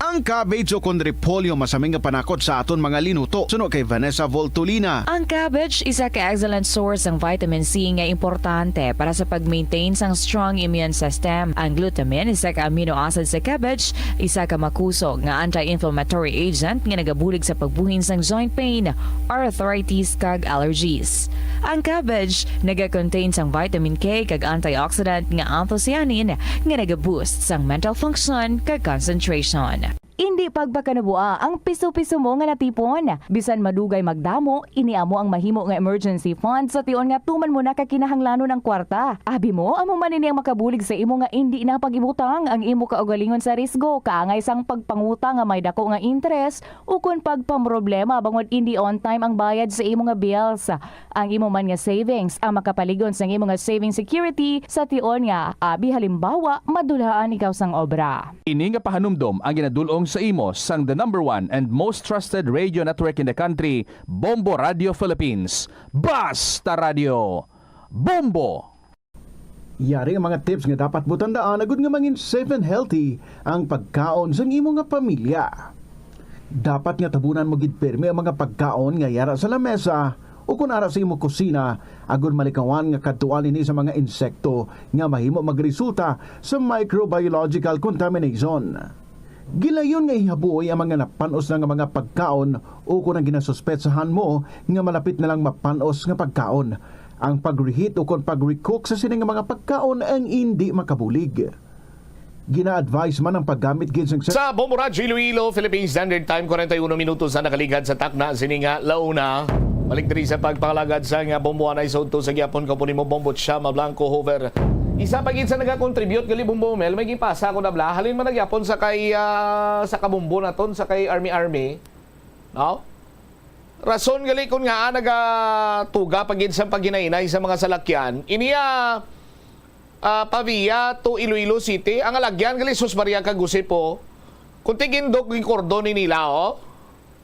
Ang cabbage o kon repolyo masaming nga panakot sa aton mga linuto. Suno kay Vanessa Voltolina. Ang cabbage isa ka excellent source ng vitamin C nga importante para sa pag-maintain sang strong immune system. Ang glutamine isa ka amino acid sa cabbage, isa ka makusog nga anti-inflammatory agent nga nagabulig sa pagbuhin sang joint pain, arthritis kag allergies. Ang cabbage naga-contain sang vitamin K kag antioxidant nga anthocyanin nga naga-boost sang mental function kag concentration. Hindi pagbakanabua ang piso-piso mo nga natipon. Bisan madugay magdamo, iniamo ang mahimo nga emergency fund sa tion nga tuman mo na kakinahanglanon ng kwarta. Abi mo, amo man ini ang makabulig sa imo nga hindi na pag-ibutang ang imo kaugalingon sa risgo, kaangay sang pagpangutang nga may dako nga interest o kun pagpamroblema bangod hindi on time ang bayad sa imo nga bills. Ang imo man nga savings ang makapaligon sa imo nga saving security sa tion nga abi halimbawa madulaan ikaw sang obra. Ini nga pahanumdom ang ginadulong sa imo sang the #1 and most trusted radio network in the country, Bombo Radio Philippines. Basta Radio Bombo! Yari ang mga tips nga dapat mo tandaan agud nga mangin safe and healthy ang pagkaon sa imo nga pamilya. Dapat nga tabunan mo gid pirmi ang mga pagkaon nga yara sa lamesa o kung ara sa imo kusina agud malikawan nga kadtuan ini sa mga insekto nga mahimo magresulta sa microbiological contamination. Gilayon nga ihabuoy ang mga napanos na nga mga pagkaon o kung ang ginasuspetsahan mo nga malapit na lang mapanos nga pagkaon. Ang pag-reheat o kung pag-recook sa sining mga pagkaon ang hindi makabulig. Gina-advise man ang paggamit gid sa Bombo Radio Iloilo, Philippine Standard Time, 41 minutos na nakaligad sa takna sininga launa. Balik diri sa pagpangalagad sa nga Bombo Anay Soto sa gyapon kapunin mo Bombo Chama Blanco Hover. Isa pagid sa nagakontribute gali Bombo Mel, may gipasa ko na bla halin man nagyapon sa kay sa kabumbo naton sa kay Army. No? Rason gali kun nga nagatuga pagid sa paginainay sa mga salakyan. Iniya Pavia to Iloilo City, ang alagyan gali Sus Maria Cagusipo. Kung tigindok yung kordon ni nila, oh.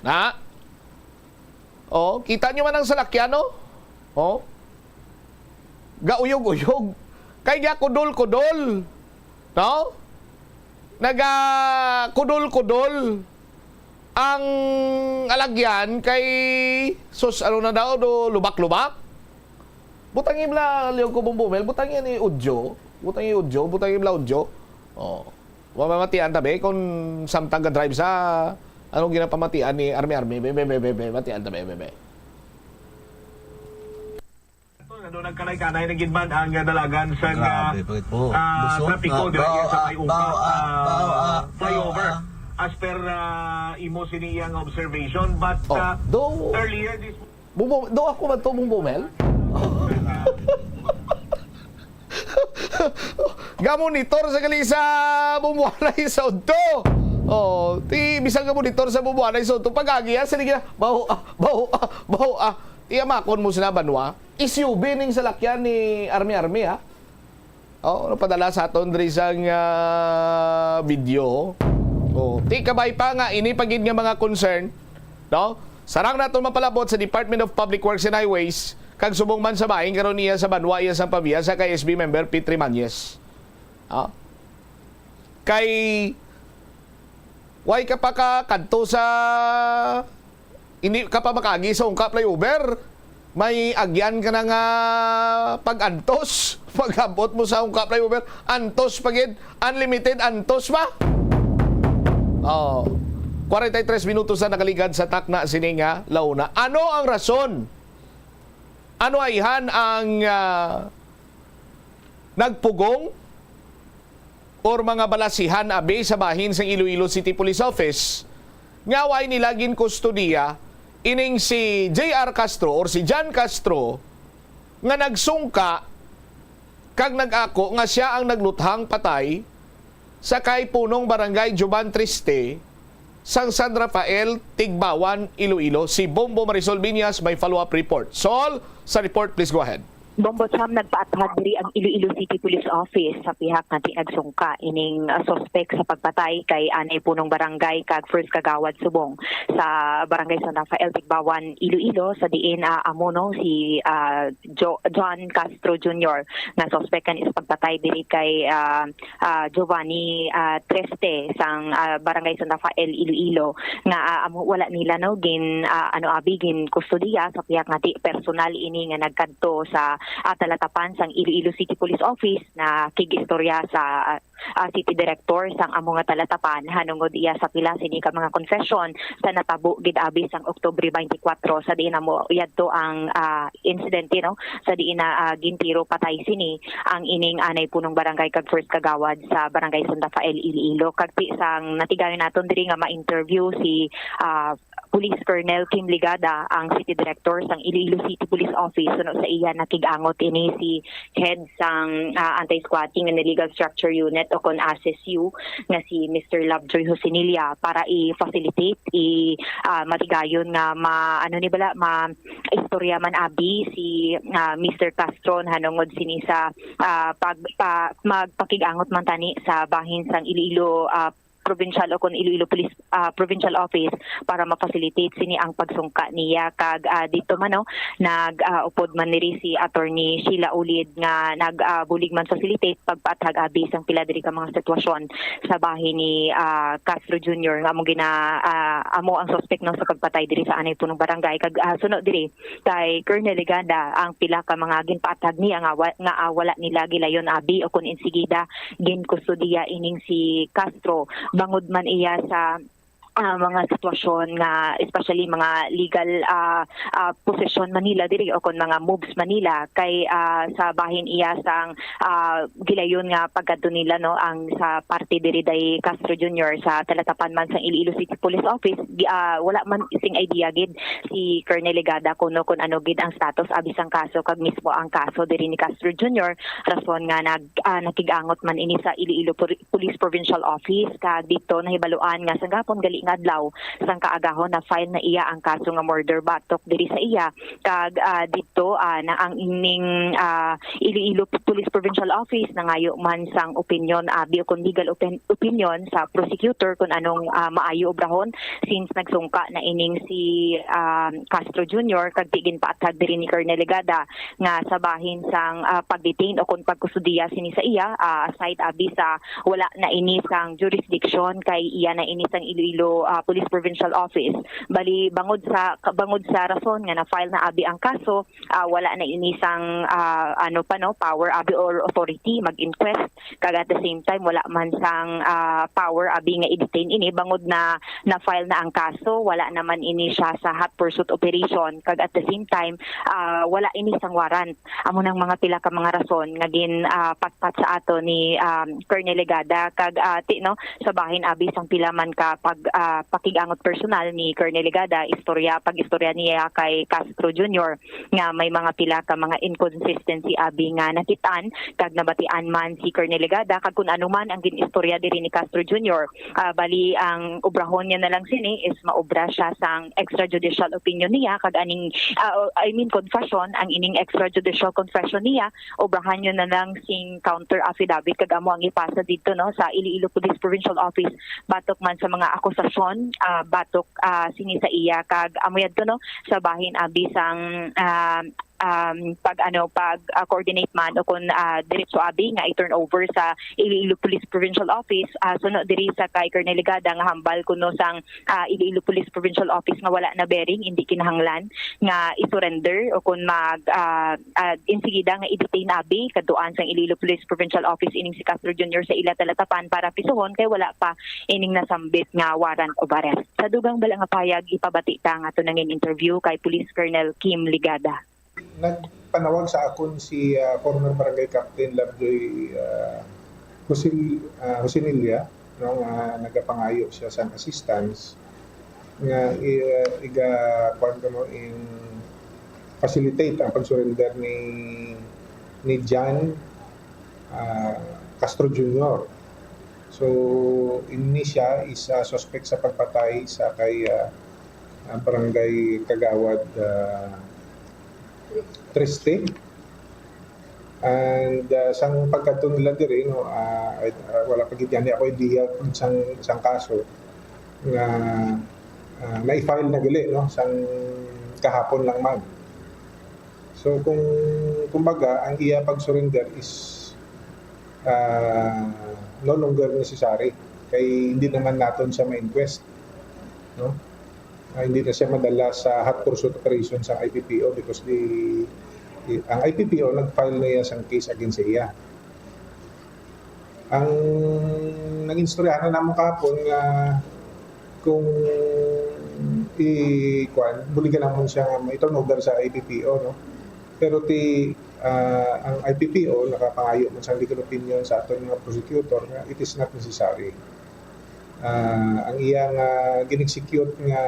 Na? Oh, kita nyo man ang salakyan, oh. Oh. Gauyog-uyog. Kaya kudol-kudol. No? Kudol-kudol. Ang alagyan kay sus ano na daw do lubak-lubak. Butangin la liog ko bumbumel, butangin ni Udjo. Butangin la Udjo. Oh. Mamamatian tabi kung samtang ka drive sa anong ginapamatian ni Army. Matian tabi, bebe. Doon nagkanay-kanay na gidman ang dalagan sa trapiko diyan sa may flyover as per imo siniyang observation but earlier this do ako ba to Bumel? Gamonitor sa gali sa Bumbuanay sa Udto. Oh, bisang gamonitor sa Bumbuanay sa Udto pagagiya sa niya baho. Iyamakon mo sila banwa. SUV ning salakyan ni Army ha. Oh, napadala sa aton diri sang video. Oh, ti kabay pa nga ini pagid nga mga concern, no? Sarang naton mapalabot sa Department of Public Works and Highways kag subong man sa bahin karon niya sa banwa iya sa Pavia sa KSB member Petri Manyes. Ah. Kay why ka pa kadto sa ini ka pa makagi sa ungkap flyover, may agyan ka na nga pag-antos. Pag-abot mo sa ungkap flyover, antos pagid, unlimited antos ba? Oh, 43 minutos na nakaligad sa takna sininga launa. Ano ang rason? Ano ayhan ang nagpugong or mga balasihan abe sa bahin sa Iloilo City Police Office? Ngaway nila gin kustodiya ining si J.R. Castro or si John Castro nga nagsungka kag nag-ako nga siya ang nagluthang patay sa kay punong barangay Juban Triste sang San Rafael, Tigbawan, Iloilo. Si Bombo Marisol Biñas may follow-up report. Sol, sa report please go ahead. Bombotsam nagpaathag diri ang Iloilo City Police Office sa pihak nga tiagsungka ining suspect sa pagpatay kay anay punong barangay kag first kagawad subong sa barangay San Rafael Tigbawan, Iloilo sa diin amuno si John Castro Jr. na suspect kan is pagpatay diri kay Giovanni Treste sang barangay San Rafael, Iloilo nga wala nila no gin gin kustodiya sa pihak nga personal ini nga nagkadto sa talatapan sang Iloilo City Police Office na kigistorya sa City Director sang amo nga talatapan hanungod iya sa pila sini ka mga confession sa natabo gid abi sang Oktubre 24 sa diin amo yadto ang incident no sa diin na gintiro patay sini ang ining anay punong barangay kag first kagawad sa barangay San Rafael, Iloilo kag sang natigayon naton diri nga ma-interview si Police Colonel Kim Ligada ang City Director sang Iloilo City Police Office suno sa iya nakigangot ini si head sang anti-squatting and illegal structure unit o kon ASSU nga si Mr. Lovejoy Hosinilia para i-facilitate matigayon nga istorya man abi si Mr. Castro hanungod sini sa magpakigangot man tani sa bahin sang Iloilo provincial o kon Iloilo Police Provincial Office para ma-facilitate sini ang pagsungka niya kag dito man nag-upod man niri si Attorney Sheila Ulid nga nagbulig man facilitate pagpaathag abi sang pila diri ka mga sitwasyon sa bahin ni Castro Jr. nga amo ang suspect no sa pagpatay diri sa anay punong barangay kag sunod diri kay Colonel Ligada ang pila ka mga ginpaathag niya nga wala nila gilayon abi o kun insigida gin kustodiya ining si Castro bangod man iya sa mga sitwasyon nga especially mga legal possession Manila diri o kon mga moves Manila kay sa bahin iya sang gilayon nga pagkadto nila no ang sa parte diri day Castro Jr. sa talatapan man sang Iloilo City Police Office wala man ising idea gid si Colonel Ligada kuno kun ano gid ang status abi sang kaso kag mismo ang kaso diri ni Castro Jr. rason nga nakigangot man ini sa Iloilo Police Provincial Office kag dito nahibaluan nga sa gapon gali adlaw sang kaagahon na file na iya ang kaso nga murder batok diri sa iya kag dito na ang ining Iloilo Police Provincial Office nangayo man sang opinion abi o kon legal opinion sa prosecutor kung anong maayo obrahon since nagsungka na ining si Castro Jr. kag tigin paathag diri ni Colonel Ligada nga sa bahin sang pagdetain o kon pagkustudiya sini sa iya aside abi sa wala na ini sang jurisdiction kay iya na ini sang Iloilo Police Provincial Office bali bangod sa rason nga na file na abi ang kaso wala na inisang power abi or authority mag-inquest kag at the same time wala man sang power abi nga i-detain ini bangod na file na ang kaso wala naman ini siya sa hot pursuit operation kag at the same time wala ini sang warrant amo nang mga pila ka mga rason nga gin patpat sa ato ni Colonel Ligada kag sa bahin abi sang pila man ka pakigangot personal ni Colonel Ligada istorya niya kay Castro Jr. nga may mga pila ka mga inconsistency abi nga nakitaan kag nabatian man si Colonel Ligada kag kun ano man ang ginistorya diri ni Castro Jr. Bali ang obrahon niya na lang sini is maobra siya sang extrajudicial opinion niya kag aning confession ang ining extrajudicial confession niya obrahan niya na lang sing counter affidavit kag amo ang ipasa dito no sa Iloilo Police Provincial Office batok man sa mga akusasyon batok sini sa iya kag amuyad to no sa bahin abi sang pag-coordinate man o kung diretso abi nga i-turn over sa Iloilo Police Provincial Office suno diri sa kay Colonel Ligada nga hambal kuno sang Iloilo Police Provincial Office nga wala na bearing hindi kinahanglan nga i-surrender o kung insigida nga i-detain abi kaduan sang Iloilo Police Provincial Office ining si Castro Jr. sa ila talatapan para pisuhon kay wala pa ining nasambit nga warrant of arrest sa dugang bala nga payag ipabati ta nga to nanging interview kay Police Colonel Kim Ligada. Nagpanawag sa akon si former barangay captain Lovejoy Hosinilia nagapangayo siya sa assistance nga in facilitate ang pag-surrender ni John Castro Jr. So ini siya is suspect sa pagpatay sa kay barangay Kagawad Triste And sang pagkadto nila diri no, wala pa gid ani ako idea kung sang kaso nga na-file na gali no sang kahapon lang man. So kumbaga ang iya pag-surrender is no longer necessary kay hindi naman naton siya ma-inquest, no? Hindi na siya madala sa hot pursuit operation sa IPPO because ang IPPO nag-file na iya sang case against sa iya. Ang nag-instoryahan na naman kahapon nga kung buligan naman siya nga ma-turnover sa IPPO, no? Pero ang IPPO nakapangayo man sa legal opinion sa aton mga prosecutor nga it is not necessary. Ang iyang gin-execute nga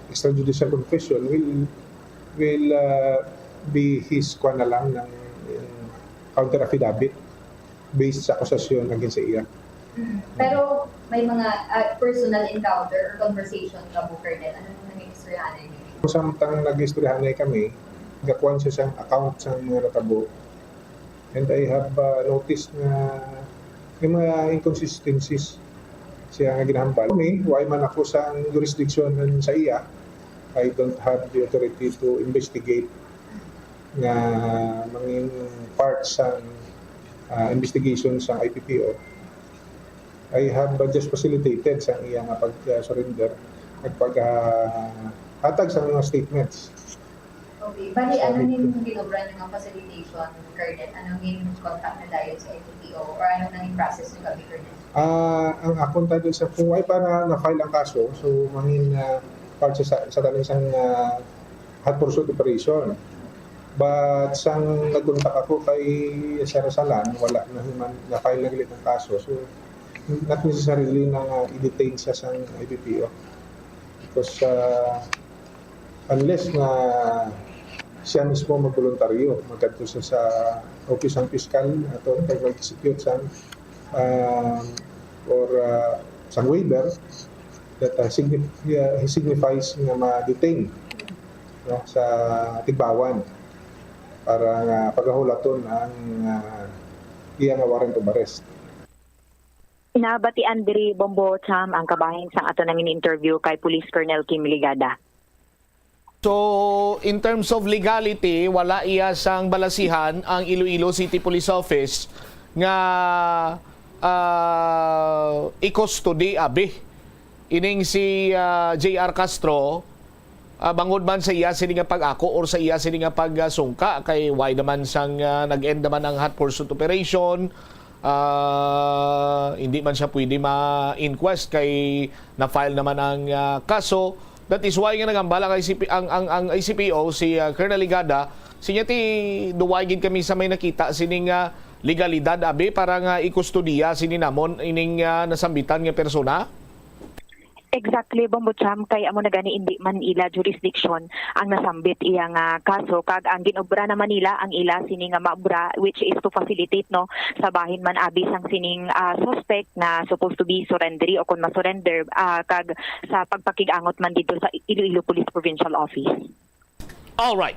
extrajudicial confession will be his kwan na lang ng counter affidavit based sa akusasyon against sa iya. Pero may mga personal encounter or conversation ka po, Colonel. Ano nang nag-istoryahan niyo? Kung samtang nag-istoryahan kami, gakuan siya siyang account sa mga natabo. And I have noticed na may mga inconsistencies siya nga ginahambal. Why man ako sa jurisdiction sa iya, I don't have the authority to investigate nga manging part sa investigation sa IPPO. I have just facilitated sa iya nga pag-surrender at pag-hatag sa mga statements. Okay. Bali, ano yung ginobra nyo ng facilitation, Colonel? Anong yung contact na dayon sa IPPO? Or anong naging process nyo kami, Colonel? Ang akong tayo sa kung ay para na-file ang kaso, so mangin part sa taning isang hot pursuit operation. But sang nagkontak ako kay Sarasalan, wala na naman na-file na galit ang kaso. So not necessarily na i-detain siya sa IPPO. Because unless na siya mismo magboluntaryo, magkadto siya sa office ng piskal ato kay mag-execute sa or sa waiver that he signifies nga ma-detain, no, sa Tigbawan para nga pagahulaton ang iya nga warrant of arrest. Nabatian diri Bombo Cham ang kabahin sang ato nang interview kay Police Colonel Kim Ligada. So, in terms of legality, wala iya sang balasihan ang Iloilo City Police Office nga i-custody abi. Ining si JR Castro, bangod man sa iya sini nga pag-ako or sa iya sini nga pagsungka kay why naman sang nag-end naman ang hot pursuit operation. Hindi man siya pwede ma-inquest kay na-file naman ang kaso. That is why nga nagambala kay ang ICPO si Colonel Ligada sinya ti duwagin kami sa may nakita sining legalidad abi para nga ikustodiya sini namon ining nasambitan nga persona. Exactly, Bombo Cham, kay amo na gani hindi man ila jurisdiction ang nasambit iya nga kaso kag ang ginobra naman nila ang ila sini nga maobra which is to facilitate no sa bahin man abi sang sining suspect na supposed to be surrendery o kung ma-surrender kag sa pagpakigangot man dito sa Iloilo Police Provincial Office. All right.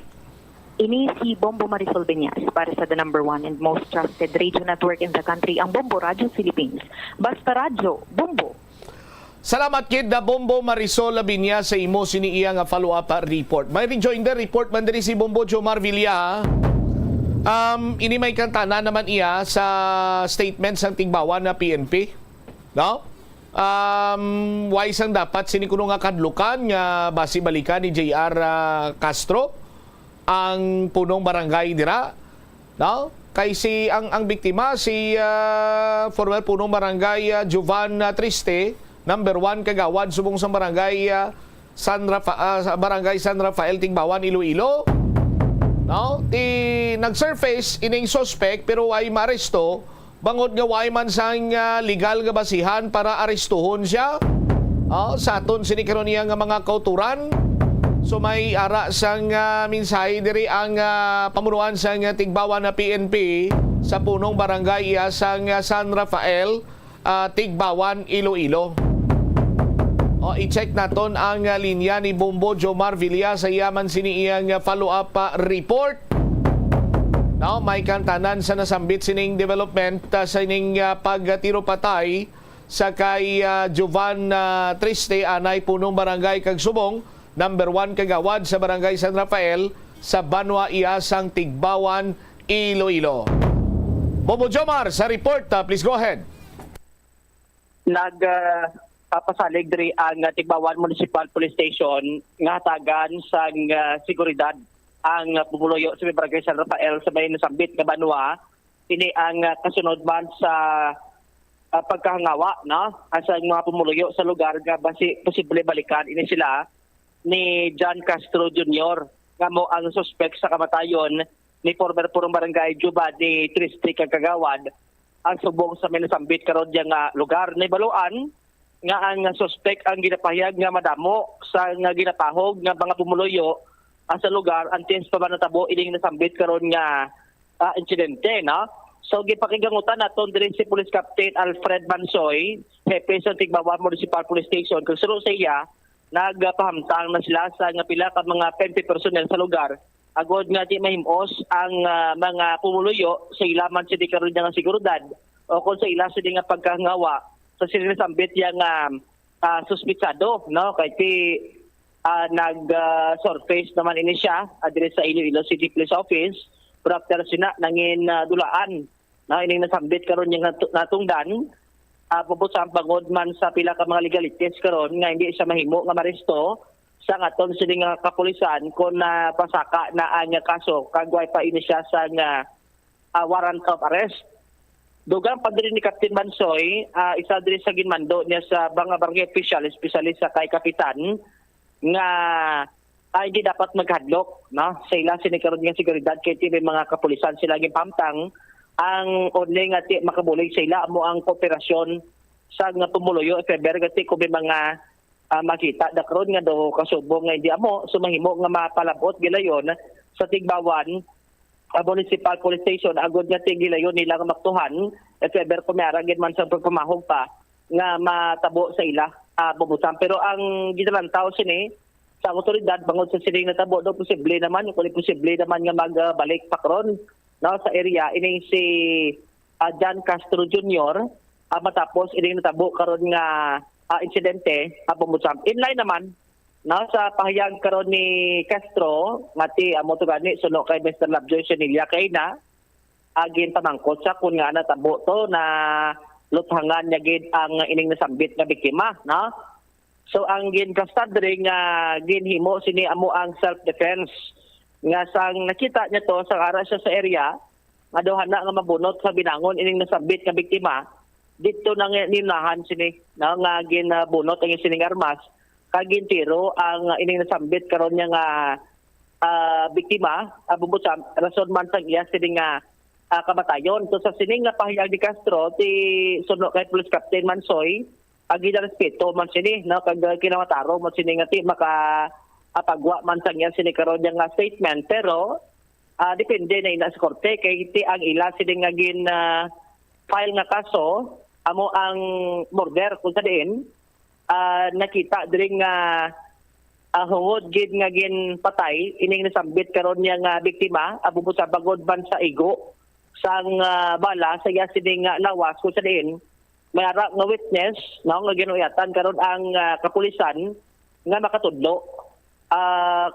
Ini si Bombo Marisol Beñas para sa the number 1 and most trusted radio network in the country, ang Bombo Radio Philippines. Basta radyo, Bombo. Salamat kid na Bombo Marisol Labinya sa imo sini iya nga follow-up report. May rejoinder report man diri si Bombo Jomar Villa. Ini may kantana naman iya sa statement sang Tigbawan na PNP. No? Why sang dapat sini kuno nga kadlukan nga basi balikan ni JR Castro ang punong barangay dira. No? Kay si ang biktima si former punong barangay Jovan Triste, number 1 kagawad subong sa barangay San Rafael Tigbawan Iloilo. No? Nag-surface ining suspect pero ay maaresto bangod nga way man sang legal nga basihan para arestuhon siya. Sa aton sini karon niya nga mga kauturan. So may ara sang mensahe diri ang pamunuan sang Tigbawan na PNP sa punong barangay sang San Rafael Tigbawan Iloilo. I-check naton ang linya ni Bombo Jomar Villa sa yaman sini iyang follow-up report. No, may kantanan sa nasambit sining development sa ining pagtiro patay sa kay Jovan Triste anay punong barangay kag Subong, number 1 kagawad sa barangay San Rafael sa Banwa Iasang Tigbawan, Iloilo. Bobo Jomar sa report, please go ahead. Papasalig diri ang Tigbawan Municipal Police Station nga hatagan sa seguridad ang pumuluyo sa barangay San Rafael sa may nasambit nga Banwa. Ini ang kasunod man sa pagkahangawa, no? Sa mga pumuluyo sa lugar nga basi posible balikan ini sila ni John Castro Jr. nga mo ang suspect sa kamatayon ni former purong barangay Juba ni Triste Kagawad ang subong sa may nasambit karon nga lugar ni baluan nga ang suspect ang ginapahayag nga madamo sa nga ginapahog nga mga pumuluyo sa lugar antes pa man natabo ining nasambit karon nga insidente, no? So gipakigangutan naton diri si Police Captain Alfred Mansoy, hepe sa Tigbawan Municipal Police Station, kung sino sa iya nagpahamtang na sila sa nga pila ka mga 20 personnel sa lugar agod nga di mahimos ang mga pumuluyo sa ilaman sa di karon nga seguridad o kung sa ila sa di nga pagkangawa sa sinasambit yang suspitsado, no? Kay nag-surface naman ini siya adres sa Iloilo City Police Office pero after sina nangin dulaan na ining nasambit karon yung natungdan pupusang pagod man sa pila ka mga legalities karon nga hindi siya mahimo nga maresto sa aton sini nga kapulisan kung pasaka na ang kaso kagway pa ini siya sa nga warrant of arrest. Dugang pa diri ni Captain Mansoy, isa diri sa ginmando niya sa mga barangay official, especially sa kay kapitan nga hindi dapat maghadlok, no? Sa ila sinikaroon nga seguridad kay may mga kapulisan sila gipamtang ang only nga ti makabulig sa ila mo ang kooperasyon sa nga pumuluyo if ever gati kung may mga makita dakron nga do kasubong nga hindi amo sumahimo nga mapalabot gilayon sa Tigbawan Municipal Police Station agod nga tigilayon nila nga maktuhan if ever kumiaragin man sa pagpamahog pa nga matabo sa ila bubutan. Pero ang ginalantaw sini sa otoridad bangod sa sining natabo do posible naman kung posible naman nga magbalik pakron, no, sa area ining si John Castro Jr. Matapos ining natabo karon nga insidente bubutan. Inline naman, no, sa pahayag karon ni Castro ngati amo to gani suno kay Mr. Labjoy Senilla kay na agin pamangkot sa kun nga natabo to na luthangan niya gid ang ining nasambit nga biktima, no? So ang ginkastad ring ginhimo sini amo ang self-defense nga sang nakita niya to sa ara siya sa area nga dohan na nga mabunot sa binangon ining nasambit nga biktima dito nang ninahan sini, no, nga ginabunot ang sining armas kagin tiro ang ining nasambit karon niya nga biktima bubutan rason man sang iya sini nga kamatayon. So sa sining nga pahayag ni Castro ti suno kay Police Captain Mansoy agi na respeto man sini, no, kag kinamataro man sini nga ti maka apagwa man sang iya sini karon nga statement pero depende na ina sa korte kay ti ang ila sini nga gin file nga kaso amo ang murder kung sa diin nakita diri nga hungod gid nga gin patay ining nasambit karon niya nga biktima abubo sa bagod ban sa igo sang bala sa iya sining lawas kung sa diin mayara nga witness, no, nga ginuyatan karon ang kapulisan nga makatudlo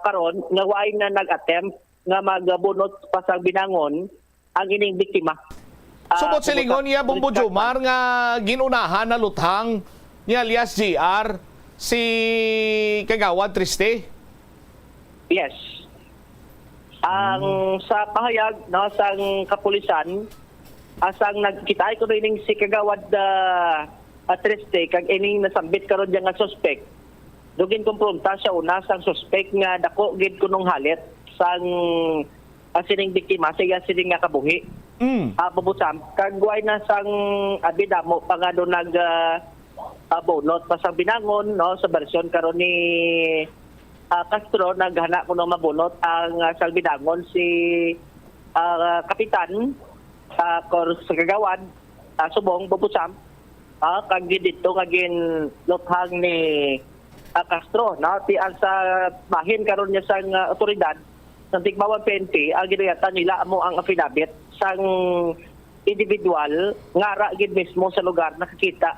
karon nga waay na nag-attempt nga magbunot pa sa binangon ang ining biktima. Subot silingon niya Bombo Jomar nga ginunahan na luthang ni alias GR si Kagawad Triste. Yes. Ang sa pahayag, no, sang kapulisan asang nagkitay ko rin si Kagawad Triste kag ining nasambit karon nga suspect dugin kumpronta siya una sang suspect nga dako gid kunong halit sang sining biktima siya sining nga kabuhi bubutan kagway na sang abidamo pa nga do nag bonot pa sang binangon, no, sa bersyon karon ni Castro naghana kuno mabunot ang sang binangon si kapitan sa Kagawad Subong bubutan kag dito nga gin luthang ni Castro, no, ti ang sa bahin karon niya sang otoridad ng Tigbawan PNP, ang ginayatan nila mo ang affidavit sang individual nga ra gid mismo sa lugar nakakita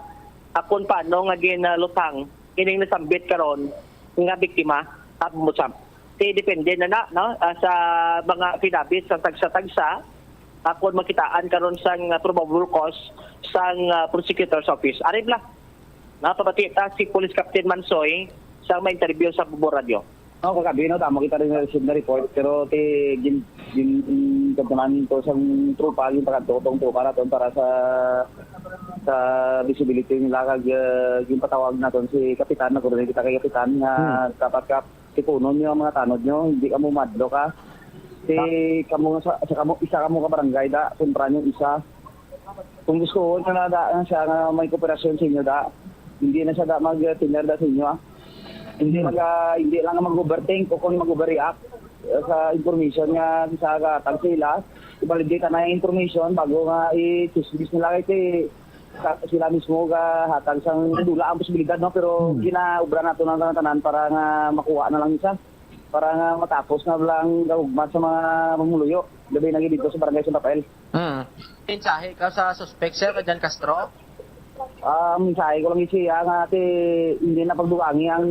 kung paano nga ginalutang ining nasambit karon nga biktima at musam. Depende na no, sa mga affidavit sa tagsa-tagsa kung makitaan karon sang probable cause sang prosecutor's office. Arib la. Napapatita si Police Captain Mansoy sa may interview sa Bombo Radio. Oo, kagabi no, tama kita rin na-receive na report, pero naman to sa trupa, yung pagkatotong trupa na to para sa visibility nila, kag yung patawag na to si Kapitan, nagkurunin kita kay Kapitan, na dapat ka tipunon nyo ang mga tanod nyo, hindi ka mo madlo ka. Isa ka mo ka barangay da, kumpra nyo isa. Kung gusto ko na siya na may kooperasyon sa inyo da, hindi na siya da mag-tiner da sa inyo Hindi lang mag-overthink o kung mag-overreact sa information nga sa katag sila. Ibalidate na yung information bago nga i-chismis nila kasi sila mismo hatag sang dula ang posibilidad, no? Pero ginaubra nato ng tanan para nga makuha na lang isa. Para nga matapos na lang gawagmat sa mga mamuluyo. Gabi na dito sa Barangay San Rafael. Mensahe ka sa suspect, sir, Jan Castro? Mensahe ko lang siya nga hindi na pagdukangi ang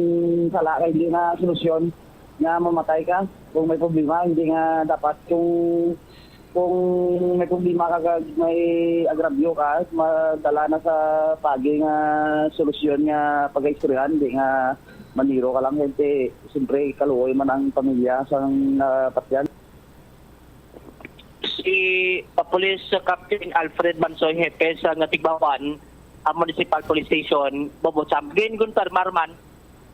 sala kay hindi na solusyon nga mamatay ka. Kung may problema, hindi nga dapat kung may problema ka, may agravyo ka, madala na sa pagi nga solusyon nga pag-istoryahan, hindi nga maniro ka lang. Hindi, siyempre, kaluoy man ang pamilya sa patyan. Si Police Captain Alfred Mansoy, hepe sa Tigbawan, ang Municipal Police Station, Bobosam. Gun Marman,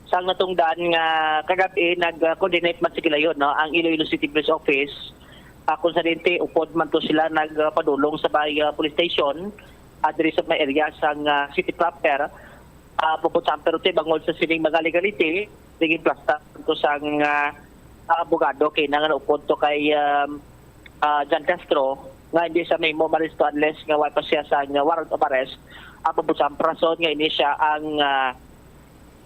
sa natungdan nga kagabi, nag-coordinate man sila yun, no? Ang Iloilo City Police Office, kung sa dinte, upod man to sila nagpadulong sa police station, address of my area sa city proper, Bobosam, pero bangol sa sining mga legality, naging plasta to sa abogado, kaya nga upod to kay Jan Castro, nga hindi sa may mo maristo unless nga wala pa siya sa warrant of arrest. Pabusang prason nga ini siya ang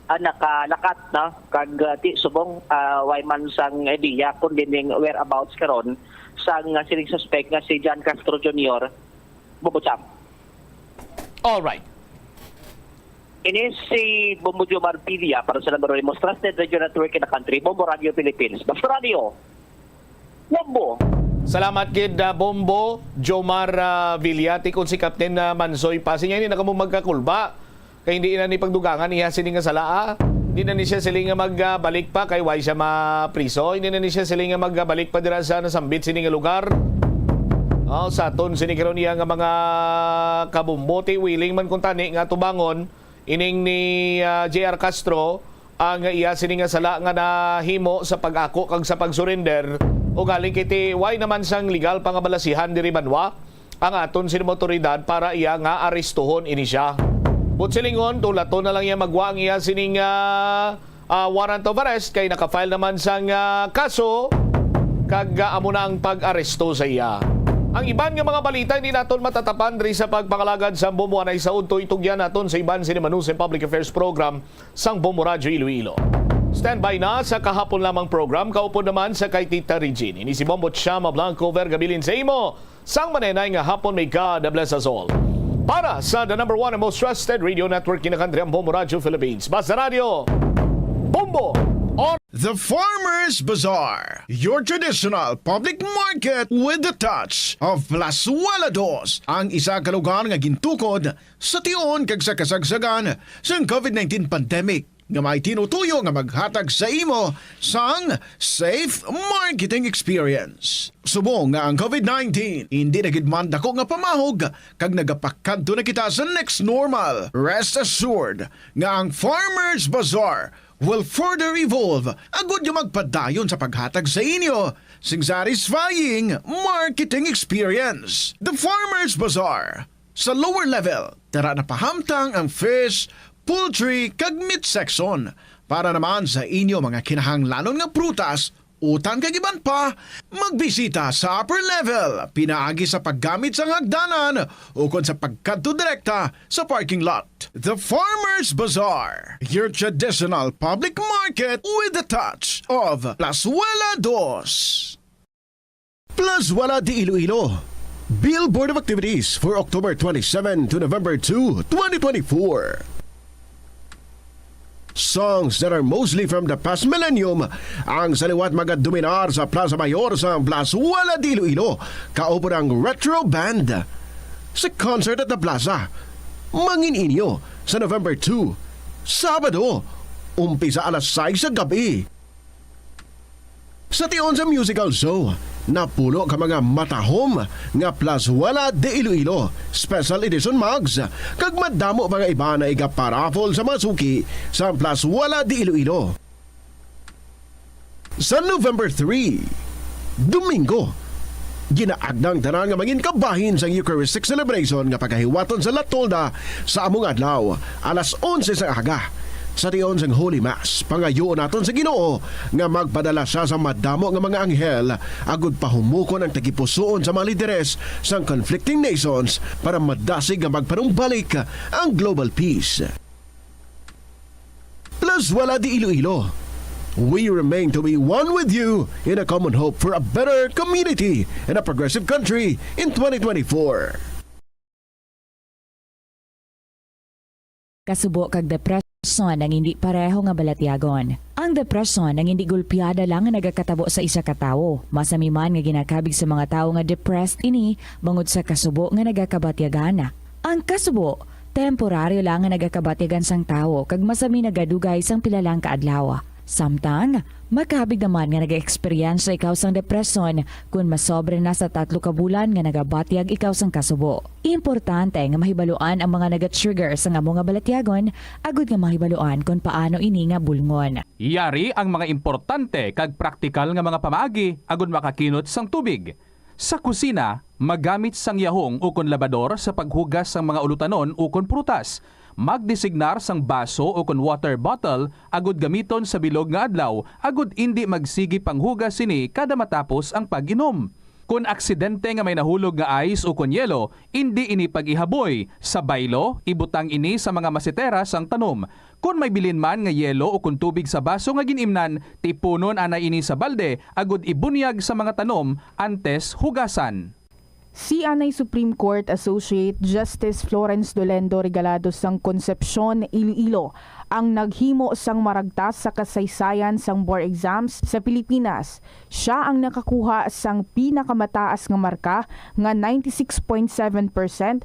nakalakat, no? Kag ti subong wayman sang idea kung dining whereabouts karon sang sining suspect nga si Jan Castro Jr. Bubusang. All right. Ini si Bombo Jomar Pilia para sa number 1 most trusted radio network in the country, Bombo Radio Philippines. Bombo Radio. Bombo. Salamat kid Bombo Jomar Villati kung si Captain Mansoy Pasi niya hindi na kamo magkakulba kay hindi na ni pagdugangan niya sining nga salaa, hindi na ni siya siling nga magbalik pa kay why siya mapriso, hindi na ni siya siling nga magbalik pa dira sa nasambit sining nga lugar. Sa aton sining karon niya nga mga kabumbuti willing man kung tani nga tubangon ining ni JR Castro ang iya sining nga sala nga nahimo sa pag-ako kag sa pag-surrender. O galing kiti why naman sang legal pangabalasihan diri banwa ang aton sin motoridad para iya nga arestuhon ini siya. Butsilingon tulato na lang iya magwa ang iya sining warrant of arrest kay naka-file naman sang kaso kag amo na ang pag-aresto sa iya. Ang iban nga mga balita hindi naton matatapan diri sa pagpangalagad sa Bombo anay sa unto itugyan naton sa iban sinimanusin Public Affairs Program sang Bombo Radyo Iloilo. Standby na sa kahapon lamang program, kaupo naman sa kay Tita Regine. Ini si Bombo Chama Blanco Vergabilin sa imo. Sang manenay nga hapon may God bless us all. Para sa the number 1 and most trusted radio network in the country, ang Bombo Radio Philippines. Basta Radio, Bombo! The Farmers Bazaar, your traditional public market with the touch of Plazuela Dos, ang isa ka lugar nga gintukod sa tion kag sa kasagsagan sa COVID-19 pandemic nga may tinutuyo nga maghatag sa imo sang safe marketing experience. Subong nga ang COVID-19 hindi nagidman dako nga pamahog kag nagapakadto na kita sa next normal. Rest assured nga ang Farmers Bazaar will further evolve agud yung magpadayon sa paghatag sa inyo sing satisfying marketing experience. The Farmers Bazaar. Sa lower level, tara na pahamtang ang fish, poultry kag meat section para naman sa inyo mga kinahanglanon nga prutas, utan kag iban pa, magbisita sa upper level, pinaagi sa paggamit sa hagdanan o kung sa pagkadto direkta sa parking lot. The Farmers Bazaar, your traditional public market with a touch of Plazuela Dos. Plus Wala di Iloilo. Billboard of Activities for October 27 to November 2, 2024. Songs that are mostly from the past millennium ang saliwat magadominar sa Plaza Mayor sa Plus Wala di Iloilo. Kaupo ng Retro Band sa concert at the Plaza. Mangin inyo sa November 2, Sabado, umpisa alas 6 sa gabi. Sa tion sa musical show, napuno ka mga matahom nga Plus Wala de Iloilo Special Edition mugs kag madamo mga iba na iga-paraffle sa masuki sa Plus Wala de Iloilo. Sa November 3, Domingo, ginaagdang tanan nga mangin kabahin sa Eucharistic celebration nga pagkahiwaton sa Latolda sa among adlaw alas 11 sa aga. Sa tiyon sang Holy Mass, pangayoon naton sa Ginoo nga magpadala siya sa madamo nga mga anghel agud pahumukon ang tagipusoon sa mga lideres sang conflicting nations para madasig nga magpanumbalik ang global peace. Plus Wala di Iloilo. We remain to be one with you in a common hope for a better community and a progressive country in 2024. Kasubo kag depresyon ang hindi pareho nga balatyagon. Ang depresyon ang hindi gulpiyada lang nga nagakatabo sa isa ka tawo. Masami man nga ginakabig sa mga tawo nga depressed ini bangod sa kasubo nga nagakabatyagan. Ang kasubo temporaryo lang nga nagakabatyagan sang tawo kag masami nagadugay sang pilalang kaadlaw. Samtang, makabig naman nga nag-experience ikaw sang depresyon kung masobre na sa 3 ka bulan nga nagabatyag ikaw sang kasubo. Importante nga mahibaluan ang mga naga-trigger sa nga mga balatyagon agud nga mahibaluan kung paano ini nga bulngon. Yari ang mga importante kag praktikal nga mga pamaagi agud makakinot sang tubig. Sa kusina, magamit sang yahong ukon labador sa paghugas sang mga ulutanon ukon prutas. Magdesignar sang baso o kon water bottle agud gamiton sa bilog nga adlaw agud indi magsigi panghugas sini kada matapos ang pag-inom. Kung aksidente nga may nahulog nga ice o kon yelo, indi ini pag-ihaboy. Sa baylo, ibutang ini sa mga masitera sang tanom. Kung may bilin man nga yelo o kung tubig sa baso nga ginimnan, tipunon ana ini sa balde agud ibunyag sa mga tanom antes hugasan. Si Anay Supreme Court Associate Justice Florence Dolendo Regalado sang Concepcion, Iloilo ang naghimo sang maragtas sa kasaysayan sang board exams sa Pilipinas. Siya ang nakakuha sang pinakamataas nga marka nga 96.7%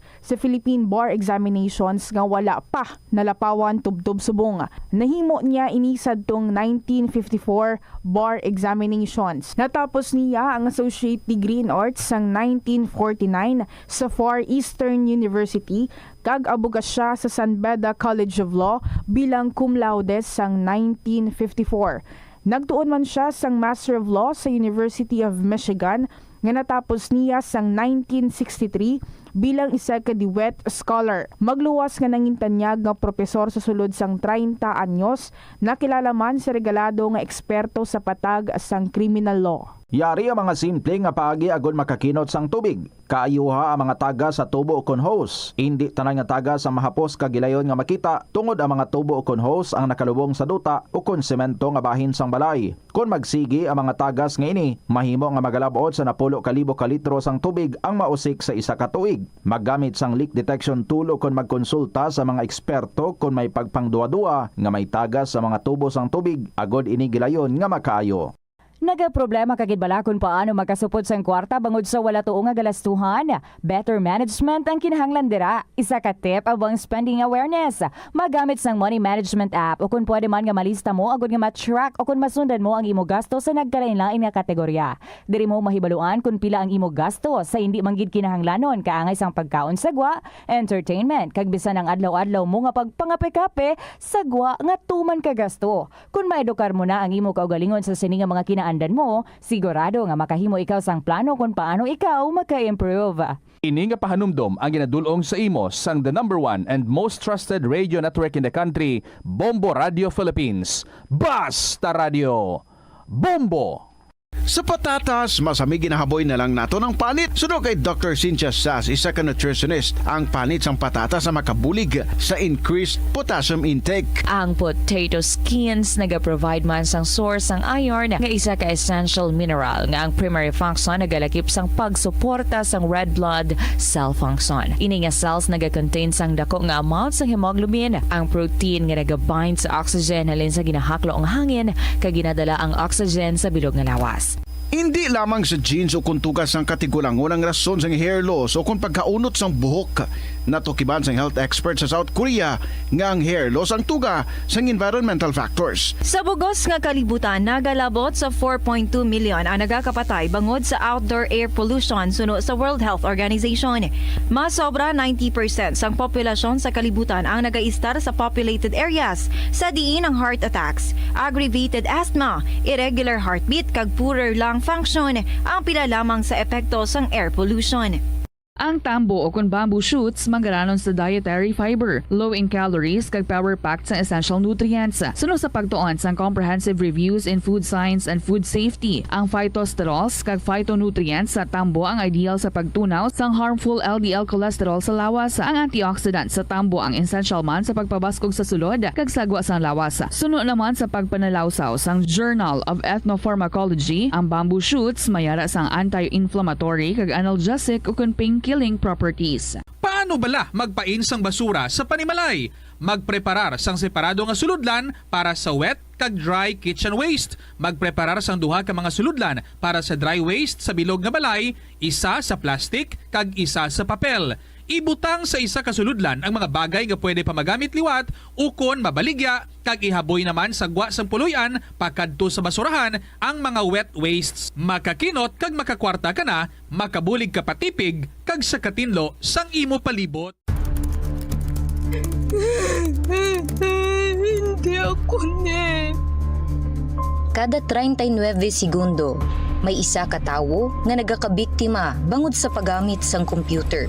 sa Philippine Bar Examinations nga wala pa nalapawan tubtob subong. Nahimo niya inisad tong 1954 Bar Examinations. Natapos niya ang Associate Degree in Arts sang 1949 sa Far Eastern University kag abuga siya sa San Beda College of Law bilang cum laude sang 1954. Nagtuon man siya sang Master of Law sa University of Michigan nga natapos niya sang 1963 bilang isa ka Dewitt Scholar. Magluwas nga nangintanyag nga propesor sa sulod sang 30 anyos, nakilala man sa regalado nga eksperto sa patag sang criminal law. Yari ang mga simple nga paagi agud makakinot sang tubig. Kaayuha ang mga taga sa tubo o kon hose. Indi tanan nga taga sa mahapos kagilayon nga makita tungod ang mga tubo o kon hose ang nakalubong sa duta o kon semento nga bahin sang balay. Kung magsigi ang mga tagas nga ini, mahimo nga magalabot sa 10,000 ka litro sang tubig ang mausik sa isa ka tuig. Maggamit sang leak detection tool o kon magkonsulta sa mga eksperto kung may pagpangduwa-duwa nga may tagas sa mga tubo sang tubig agud ini gilayon nga makaayo. Nagaproblema kagid bala kung paano makasupod sang kwarta bangod sa wala tuong nga galastuhan. Better management ang kinahanglan dira. Isa ka tip abang spending awareness. Magamit sang money management app o kung pwede man nga malista mo agud nga ma-track o kung masundan mo ang imo gasto sa nagkalain-lain nga kategorya. Diri mo mahibaluan kung pila ang imo gasto sa hindi manggid kinahanglanon kaangay sang pagkaon sagwa, entertainment kag bisan ang adlaw-adlaw mo nga pagpangape-kape sagwa nga tuman ka gasto. Kung maedukar mo na ang imo kaugalingon sa sini nga mga andan mo, sigurado nga makahimo ikaw sang plano kung paano ikaw maka-improve. Ini nga pahanumdom ang ginadulong sa imo sang the #1 and most trusted radio network in the country, Bombo Radio Philippines. Basta Radio! Bombo! Sa patatas, masami ginahaboy na lang nato ng panit. Suno kay Dr. Cynthia Sass, isa ka nutritionist, ang panit sang patatas sa makabulig sa increased potassium intake. Ang potato skins nagaprovide man sang source sang iron nga isa ka essential mineral nga ang primary function nagalakip sang pagsuporta sang red blood cell function. Ini nga cells nagakontain sang dako nga amount sang hemoglobin, ang protein nga nagabind sa oxygen halin sa ginahaklo ang hangin kag ginadala ang oxygen sa bilog nga lawas. Hindi lamang sa genes o kuntugas ng katigulangon ang rason sa hair loss o kung pagkaunot sang buhok. Natukiban sang health expert sa South Korea nga ang hair loss ang tuga sang environmental factors. Sa bugos nga kalibutan, nagalabot sa 4.2 million ang nagakapatay bangod sa outdoor air pollution suno sa World Health Organization. Mas sobra 90% sang populasyon sa kalibutan ang nagaistar sa populated areas, sa diin ang heart attacks, aggravated asthma, irregular heartbeat kag poorer lung function ang pila lamang sa epekto sang air pollution. Ang tambo o kung bamboo shoots manggaranon sa dietary fiber, low in calories kag power-packed sa essential nutrients. Suno sa pagtuon sa comprehensive reviews in food science and food safety, ang phytosterols kag phytonutrients sa tambo ang ideal sa pagtunaw sang harmful LDL cholesterol sa lawas. Ang antioxidants sa tambo ang essential man sa pagpabaskog sa sulod kag sagwa sang lawas. Suno naman sa pagpanalawsaw sang Journal of Ethnopharmacology, ang bamboo shoots mayara sang anti-inflammatory kag analgesic o kung killing properties. Paano bala magpain sang basura sa panimalay? Magpreparar sang separado nga suludlan para sa wet kag dry kitchen waste. Magpreparar sang duha ka mga suludlan para sa dry waste sa bilog nga balay, isa sa plastic kag isa sa papel. Ibutang sa isa ka suludlan ang mga bagay nga pwede pa magamit liwat ukon mabaligya kag ihaboy naman sa gwa sang puluyan pakadto sa basurahan ang mga wet wastes. Makakinot kag makakwarta ka na, makabulig ka patipig kag sa katinlo sang imo palibot. Hindi ako ne. Kada 39 segundo, may isa ka tawo nga nagakabiktima bangod sa paggamit sang computer.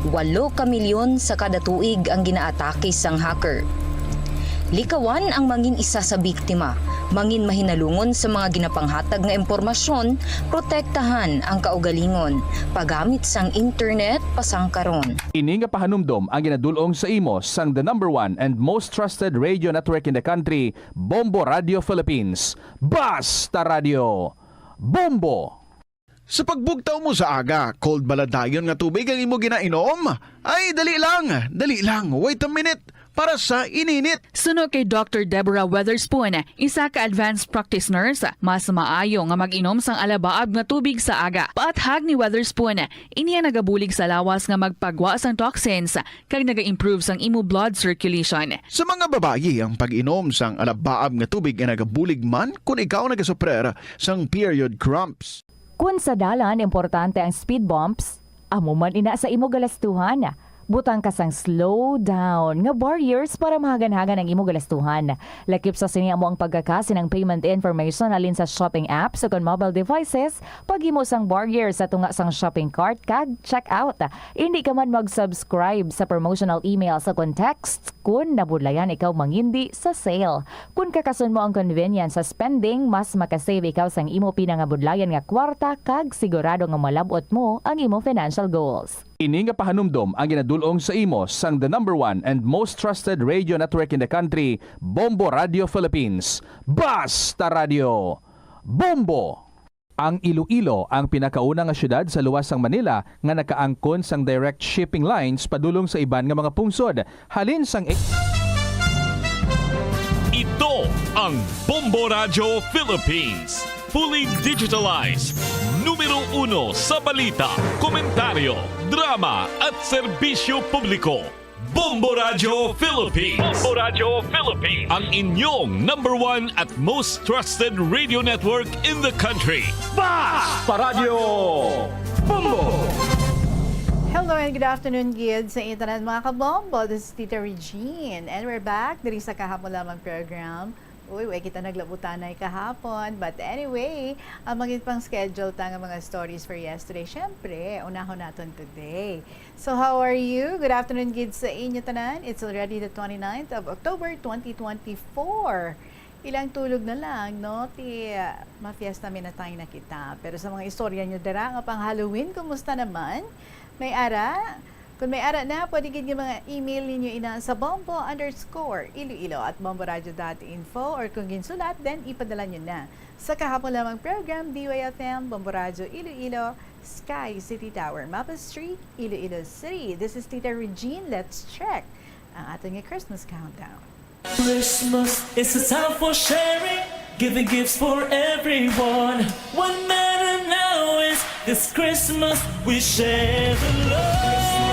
8 ka milyon sa kada tuig ang ginaatake sang hacker. Likawan ang mangin isa sa biktima, mangin mahinalungon sa mga ginapanghatag nga impormasyon, protektahan ang kaugalingon, paggamit sang internet pasangkaron. Ini nga pahanumdom ang ginadulong sa imo sang the #1 and most trusted radio network in the country, Bombo Radio Philippines. Basta Radio Bombo! Sa pagbugtaw mo sa aga, cold baladayon nga tubig ang imo ginainom? Ay, dali lang, wait a minute, para sa ininit. Suno kay Dr. Deborah Weatherspoon, isa ka advanced practice nurse, mas maayo nga mag-inom sang alabaab nga tubig sa aga. Paathag ni Weatherspoon, iniya nagabulig sa lawas nga magpagwa sang toxins kag naga-improve sang imo blood circulation. Sa mga babayi, ang pag-inom sang alabaab nga tubig ay nagabulig man kung ikaw nagasuprer sang period cramps. Kung sa dalan, importante ang speed bumps, amo man ina sa imo galastuhan. Butang ka sang slow down nga barriers para mahagan-hagan ang imo galastuhan. Lakip sa sini amo ang pagkakasin ng payment information alin sa shopping apps o kon mobile devices, pag-imo sang barriers sa tunga sang shopping cart kag check out. Hindi ka man mag-subscribe sa promotional email sa context kung nabudlayan ikaw mangindi sa sale. Kung kakasun mo ang convenience sa spending, mas makasave ikaw sang imo pinangabudlayan nga kwarta kag sigurado nga malabot mo ang imo financial goals. Ini nga pahanumdom ang ginadulong sa imo sang the #1 and most trusted radio network in the country, Bombo Radio Philippines. Basta Radio Bombo! Ang Iloilo ang pinakaunang nga syudad sa luwas sang Manila nga nakaangkon sang direct shipping lines padulong sa iban nga mga pungsod. Halin sang Ito ang Bombo Radio Philippines. Fully digitalized. Numero 1 sa balita, komentaryo, drama at serbisyo publiko. Bombo Radio Philippines. Bombo Radio Philippines. Ang inyong #1 at most trusted radio network in the country. Basta Radio Bombo! Hello and good afternoon, kids sa internet mga kabombo. This is Tita Regine and we're back diri sa kahapon lamang program. Uy, kita naglabutanay kahapon. But anyway, ang maging pang schedule ta nga mga stories for yesterday. Syempre, unahon natin today. So how are you? Good afternoon, kids sa inyo tanan. It's already the 29th of October 2024. ilang tulog na lang, no? Mafiesta na tayo na kita. Pero sa mga istorya nyo dara, nga pang Halloween, kumusta naman? May ara? Kung may ara na, pwede yung mga email ninyo ina sa bombo_iloilo@bomboradio.info or kung ginsulat, then ipadala nyo na. Sa kahapon lamang program, DYFM, Bombo Radio Iloilo, Sky City Tower, Mapa Street, Iloilo City. This is Tita Regine. Let's check ang ating Christmas countdown. Christmas is a time for sharing, giving gifts for everyone. What matter now is this Christmas we share the love.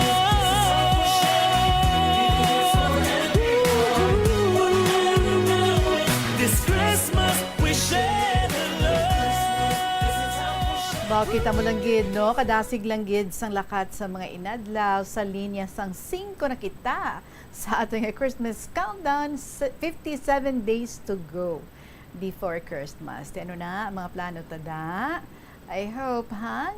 This Christmas we share the love. Kita mo lang gid, no? Kadasig lang gid sang lakat sa mga inadlaw sa linya sang 5 na kita sa ating Christmas countdown, 57 days to go before Christmas. Ano na, mga plano tada? I hope, nga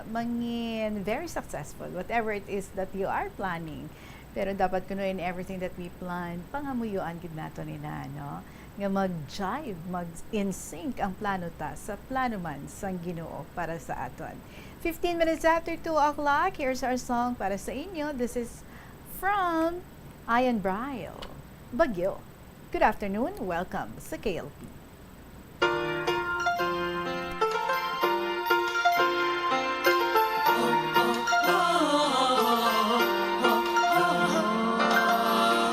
mangin very successful, whatever it is that you are planning. Pero dapat kuno in everything that we plan, pangamuyuan gid nato nila, no? Nga mag-jive, mag-in-sync ang plano ta sa plano man sang Ginoo para sa aton. 15 minutes after 2 o'clock, here's our song para sa inyo. This is from Ian Bryle, Bagyo. Good afternoon, welcome sa KLP.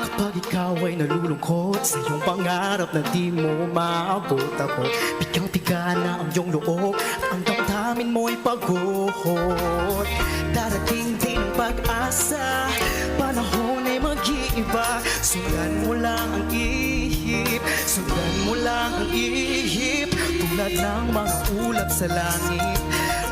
Kapag ikaw ay nalulungkot sa iyong pangarap na di mo maabot ako, bigang-biga na ang iyong loob at ang damdamin mo'y paghuhot. Darating din ang pag-asa, panahon ay mag-iiba. Sundan mo lang ang ihip, sundan mo lang ang ihip. Tulad ng mga ulap sa langit,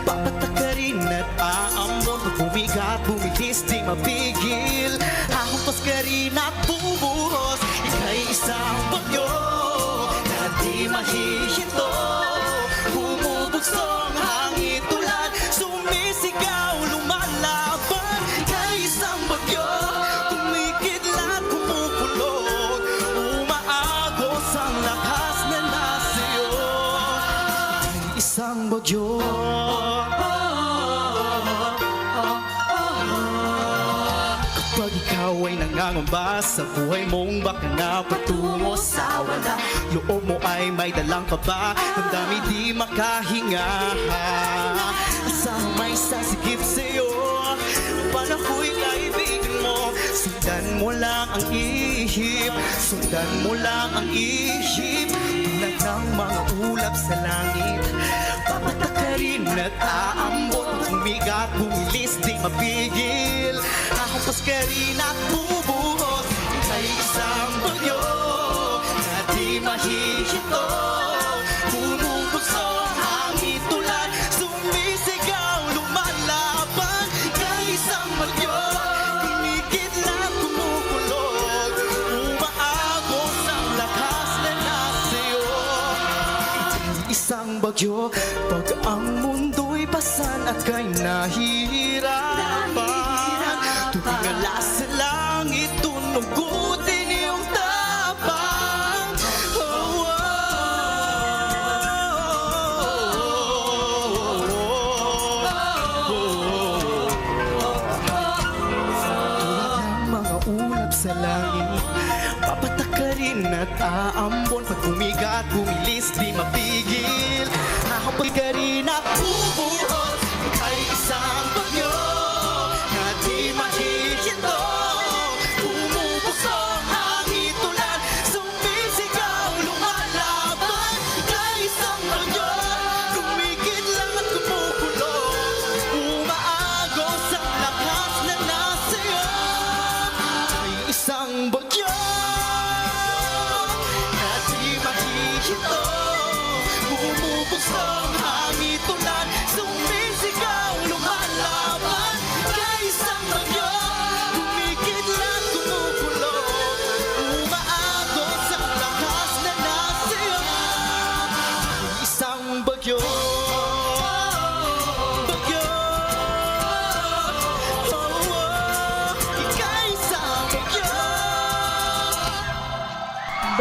papatakarin at aambon. Pag bumigat, bumitis, di mapigil. Hahumpas ka rin at bubuhos. Ika'y isang bagyo na di mahihinto. Bumubugso ang hangin tulad, sumisigaw, lumalaban. Ika'y isang bagyo, kumikidlat, kumukulog. Umaagos ang lakas na nasiyo. Ika'y isang bagyo. Kapag ikaw ay nangangamba sa buhay mong baka na patungo sa wala, loob mo ay may dalang kaba, damdamin di makahinga. Asang may sasigip sa'yo, panahoy kaibigan mo. Sundan mo lang ang ihip, sundan mo lang ang ihip. Tulad ng mga ulap sa langit, papatakarin at aambot. Bumigat, bumilis, di mapigil. Ahumpas ka rin at bubuhos. Ika'y isang bagyo na di mahihinto. Bumubugso ang hangin tulad, sumisigaw, lumalaban. Ika'y isang bagyo, kumikidlat, kumukulog. Umaagos ang lakas na nasiyo. Ika'y isang bagyo, pag ang mundo'y pasan at kay nahihirapan. Tuwing alas sa langit, tunugutin iyong tapang. Oh, oh, tulad ng mga ulap sa langit, papatakarin at aambon. Pag bumigat, bumilis, di mapigil. Ahapag ka rin at bubuhos. Ika'y isang bagyo na di mahihinto. Bumubugso ang hangin tulad, sumisigaw, lumalaban. Ika'y isang bagyo, kumikidlat at kumukulog. Umaagos ang lakas na nasiyo. Ika'y isang bagyo na di mahihinto. Bumubugso ang hangin tulad,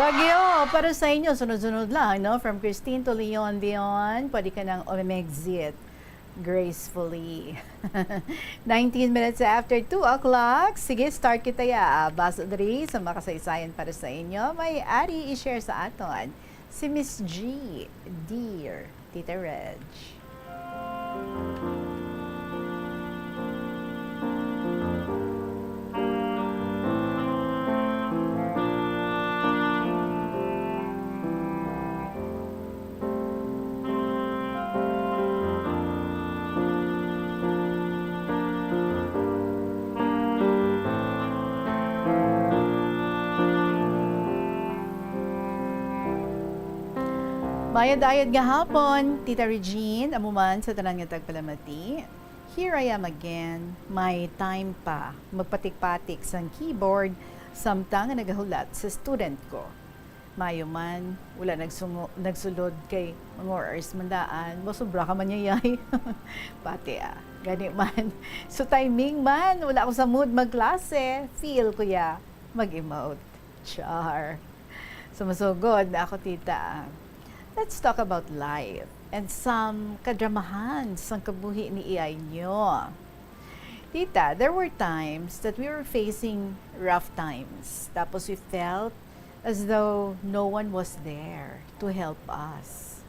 Bagyo, para sa inyo, sunod-sunod lang, no? From Christine to Leon Dion, pwede ka nang umexit gracefully. 19 minutes after 2 o'clock. Sige, start kita ya. Basa diri sa makasaysayan para sa inyo. May ari i-share sa aton si Miss G. Dear Tita Reg. Mayad-ayad nga hapon, Tita Regine, amuman sa tanan nga tagpalamati. Here I am again, may time pa, magpatik-patik sa keyboard, samtang nga nagahulat sa student ko. Mayo man, wala nagsulod kay mga hours mandaan, masubra ka man yayay. Pati gani man. So timing man, wala ako sa mood magklase, feel ko ya, mag-emote. Char. So masugod na ako, tita. Let's talk about life and some kadramahan sa kabuhi ni iay nyo. Tita, there were times that we were facing rough times. Tapos we felt as though no one was there to help us.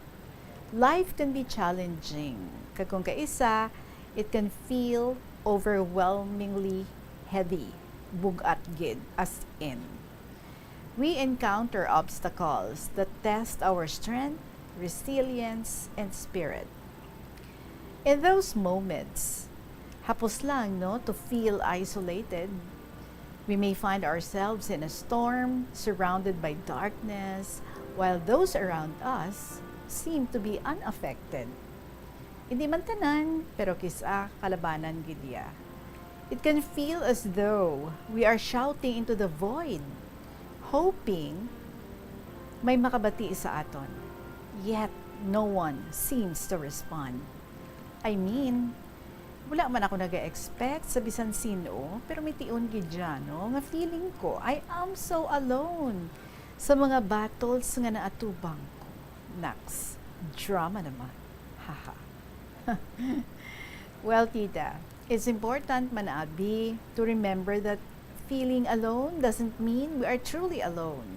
Life can be challenging. Kung kaisa, it can feel overwhelmingly heavy. Bugat gid, as in. We encounter obstacles that test our strength, resilience, and spirit. In those moments, hapos lang, no, to feel isolated. We may find ourselves in a storm, surrounded by darkness, while those around us seem to be unaffected. Hindi man tanan, pero kisa kalabanan gidya. It can feel as though we are shouting into the void, hoping may makabati sa aton. Yet, no one seems to respond. I mean, wala man ako nag-expect sa bisan sino, pero may tiun gidya, no? Nga feeling ko, I am so alone sa mga battles nga naatubang ko. Naks, drama naman. Haha. Well, tita, it's important man abi to remember that feeling alone doesn't mean we are truly alone.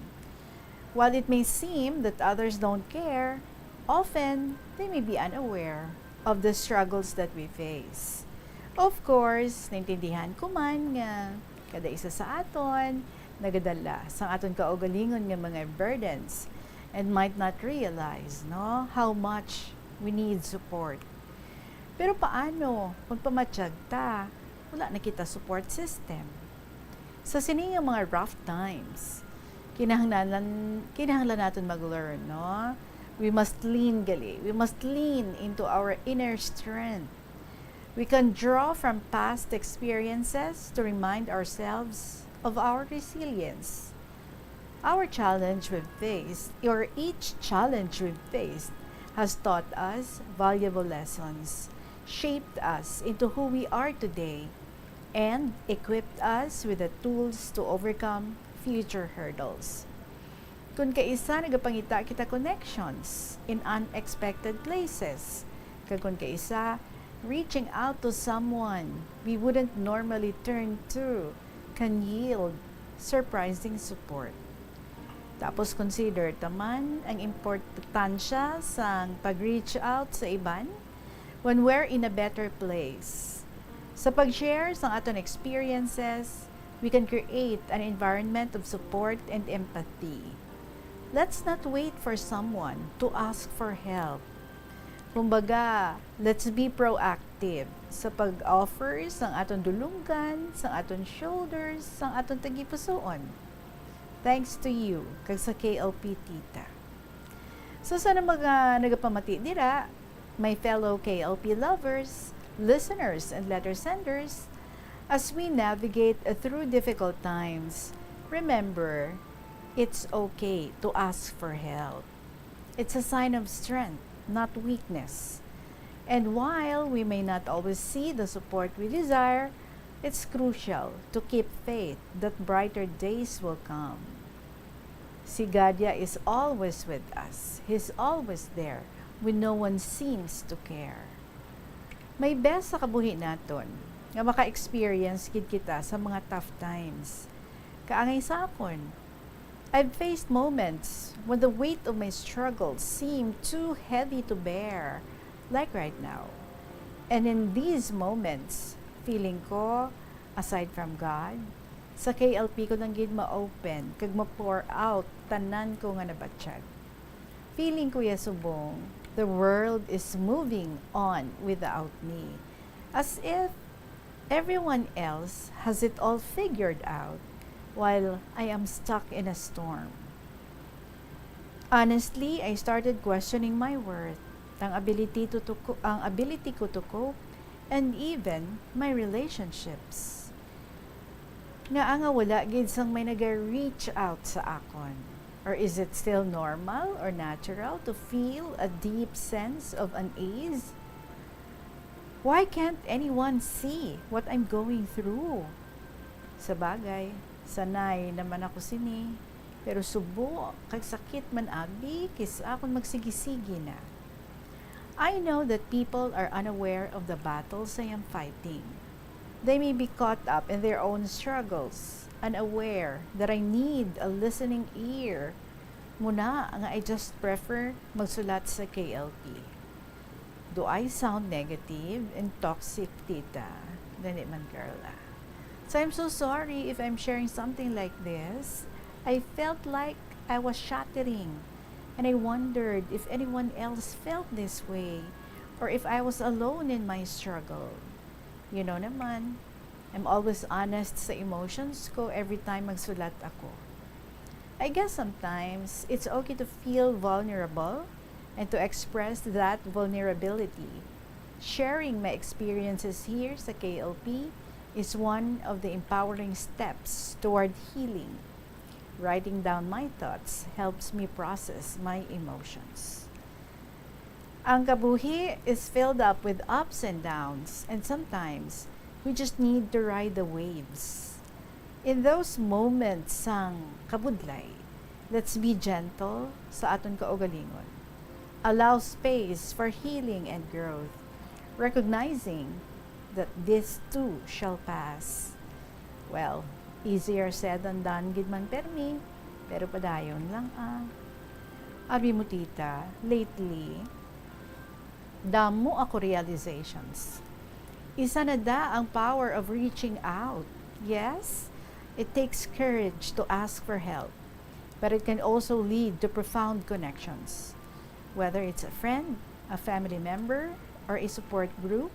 While it may seem that others don't care, often they may be unaware of the struggles that we face. Of course, naintindihan ko man nga kada isa sa aton nagadala sa aton kaugalingon nga mga burdens and might not realize, no, how much we need support. Pero paano kung pamatsyag ta, wala na kita support system? Sa sining mga rough times, kinahanglan natin mag-learn, no? We must lean gali. We must lean into our inner strength. We can draw from past experiences to remind ourselves of our resilience. Our challenge we've faced, or each challenge we've faced, has taught us valuable lessons, shaped us into who we are today, and equipped us with the tools to overcome future hurdles. Kung kaisa nagapangita kita connections in unexpected places, kung kaisa reaching out to someone we wouldn't normally turn to can yield surprising support. Tapos consider taman ang importansya sa pag-reach out sa iban when we're in a better place. Sa pag-share sa aton experiences, we can create an environment of support and empathy. Let's not wait for someone to ask for help. Kumbaga, let's be proactive sa pag-offer sa aton dulungan, sa aton shoulders, sa aton tagipusoon. Thanks to you, kag sa KLP Tita. So sana mga nagapamati dira, my fellow KLP lovers, listeners, and letter senders, as we navigate through difficult times, remember, it's okay to ask for help. It's a sign of strength, not weakness. And while we may not always see the support we desire, it's crucial to keep faith that brighter days will come. Si Gadya is always with us. He's always there when no one seems to care. May best sa kabuhi naton nga maka-experience gid kita sa mga tough times. Kaangay sa akon, I've faced moments when the weight of my struggles seemed too heavy to bear, like right now. And in these moments, feeling ko, aside from God, sa KLP ko nang gid ma-open, kag ma-pour out, tanan ko nga nabatsyag. Feeling ko subong, the world is moving on without me. As if everyone else has it all figured out, while I am stuck in a storm. Honestly, I started questioning my worth, ang ability ko to cope, and even my relationships. Nga wala gid sang may naga-reach out sa akon. Or is it still normal or natural to feel a deep sense of unease? Why can't anyone see what I'm going through? Sa bagay, sanay naman ako sini, pero subo, kag sakit man agdi, kis akon magsigisigi na. I know that people are unaware of the battles I am fighting. They may be caught up in their own struggles, unaware that I need a listening ear. Muna nga I just prefer magsulat sa KLP. Do I sound negative and toxic, tita? Dali man, Carla. So I'm so sorry if I'm sharing something like this. I felt like I was shattering, and I wondered if anyone else felt this way, or if I was alone in my struggle. You know naman, I'm always honest sa emotions ko every time magsulat ako. I guess sometimes it's okay to feel vulnerable and to express that vulnerability. Sharing my experiences here sa KLP is one of the empowering steps toward healing. Writing down my thoughts helps me process my emotions. Ang kabuhi is filled up with ups and downs, and sometimes we just need to ride the waves. In those moments sang kabudlay, let's be gentle sa aton kaugalingon. Allow space for healing and growth, recognizing that this too shall pass. Well, easier said than done, gid man permi, pero padayon lang Abi mo tita, lately, damo ako realizations. Isa na da ang power of reaching out. Yes, it takes courage to ask for help, but it can also lead to profound connections. Whether it's a friend, a family member, or a support group,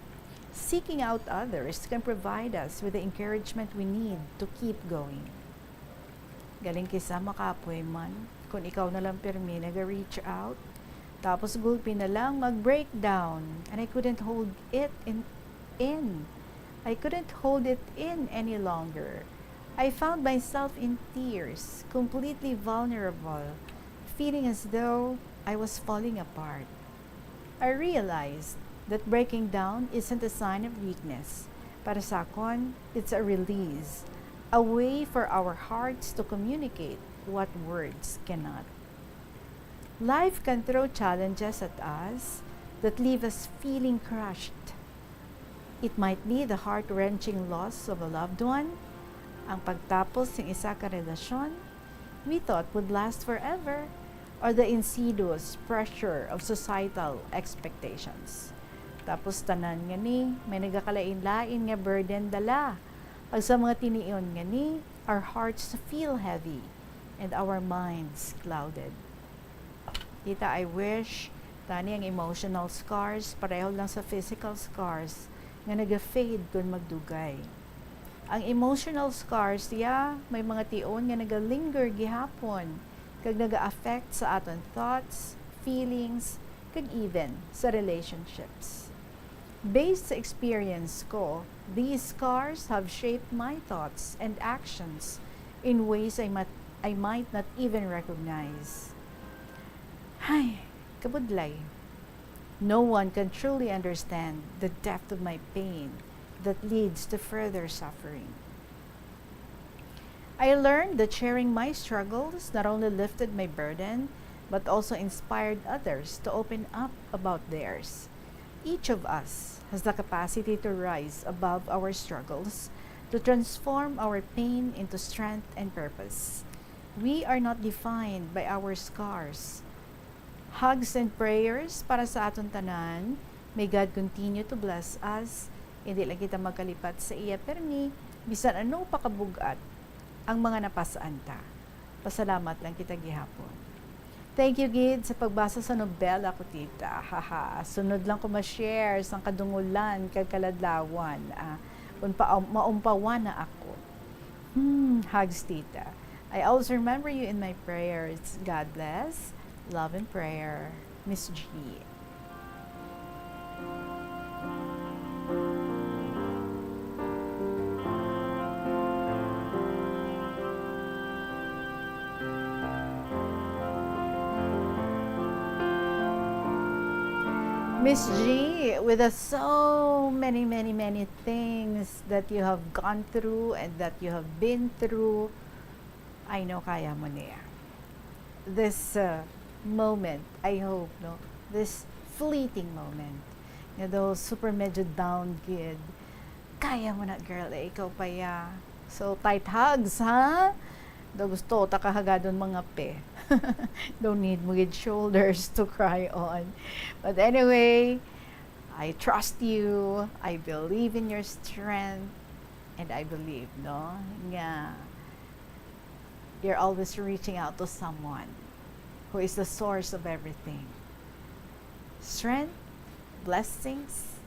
seeking out others can provide us with the encouragement we need to keep going. Galing kisa makapoy man, kung ikaw na lang permi nag-reach out, tapos gulpi na lang mag-breakdown, and I couldn't hold it in. I couldn't hold it in any longer. I found myself in tears, completely vulnerable, feeling as though I was falling apart. I realized that breaking down isn't a sign of weakness. Para sa akon, it's a release, a way for our hearts to communicate what words cannot. Life can throw challenges at us that leave us feeling crushed. It might be the heart-wrenching loss of a loved one, ang pagtapos ng isa ka relasyon we thought would last forever, or the insidious pressure of societal expectations. Tapos tanan nga ni, may nagakalain-lain nga burden dala. Pag sa mga tiniyon nga ni, our hearts feel heavy and our minds clouded. Tita, I wish tani ang emotional scars pareho lang sa physical scars nga naga-fade kung magdugay. Ang emotional scars, may mga tion nga naga-linger gihapon kag naga-affect sa aton thoughts, feelings, kag even sa relationships. Based sa experience ko, these scars have shaped my thoughts and actions in ways I might not even recognize. Ay, kabudlay. No one can truly understand the depth of my pain that leads to further suffering. I learned that sharing my struggles not only lifted my burden, but also inspired others to open up about theirs. Each of us has the capacity to rise above our struggles, to transform our pain into strength and purpose. We are not defined by our scars. Hugs and prayers para sa aton tanan. May God continue to bless us. Hindi lang kita magkalipat sa iya permi, bisan ano pakabugat ang mga napasaan ta. Pasalamat lang kita gihapon. Thank you, Gid, sa pagbasa sa nobela ko, tita. Haha, sunod lang ko ma-share sa kadungulan, kagkaladlawan. Maumpawan na ako. Hugs, tita. I always remember you in my prayers. God bless. Love and prayer. Miss G. Miss G, with so many things that you have gone through and that you have been through, I know kaya mo niya. This moment, I hope, no, this fleeting moment, those super medyo down kid, kaya mo na, girl, ikaw pa ya. So, tight hugs, ha? Do gusto, takahagadon mga pe. Don't need with shoulders to cry on. But anyway, I trust you. I believe in your strength. And I believe, no? Nga, you're always reaching out to someone who is the source of everything. Strength, blessings,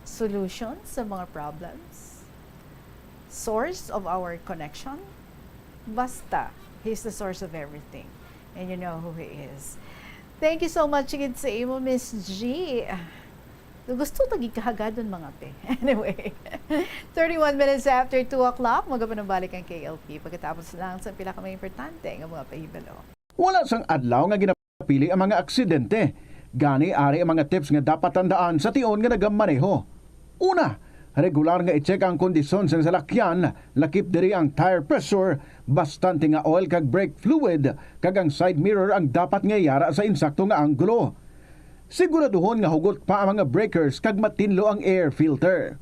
solutions sa mga problems, source of our connection. Basta, He's the source of everything. And you know who He is. Thank you so much again sa imo, Miss G. Gusto tagi kahagadon mga pe. Anyway, 31 minutes after 2 o'clock, magapanabalik ang KLP. Pagkatapos lang sa pila ka may importante ng mga pahibalo. Wala sang adlaw nga ginapili ang mga aksidente. Gani ari ang mga tips nga dapat tandaan sa tion nga nagamaneho. Una, regular nga i-check ang kondisyon sa salakyan, lakip diri ang tire pressure, bastante nga oil kag brake fluid, kag ang side mirror ang dapat nga yara sa insakto nga anggulo. Siguraduhon nga hugot pa ang mga breakers kag matinlo ang air filter.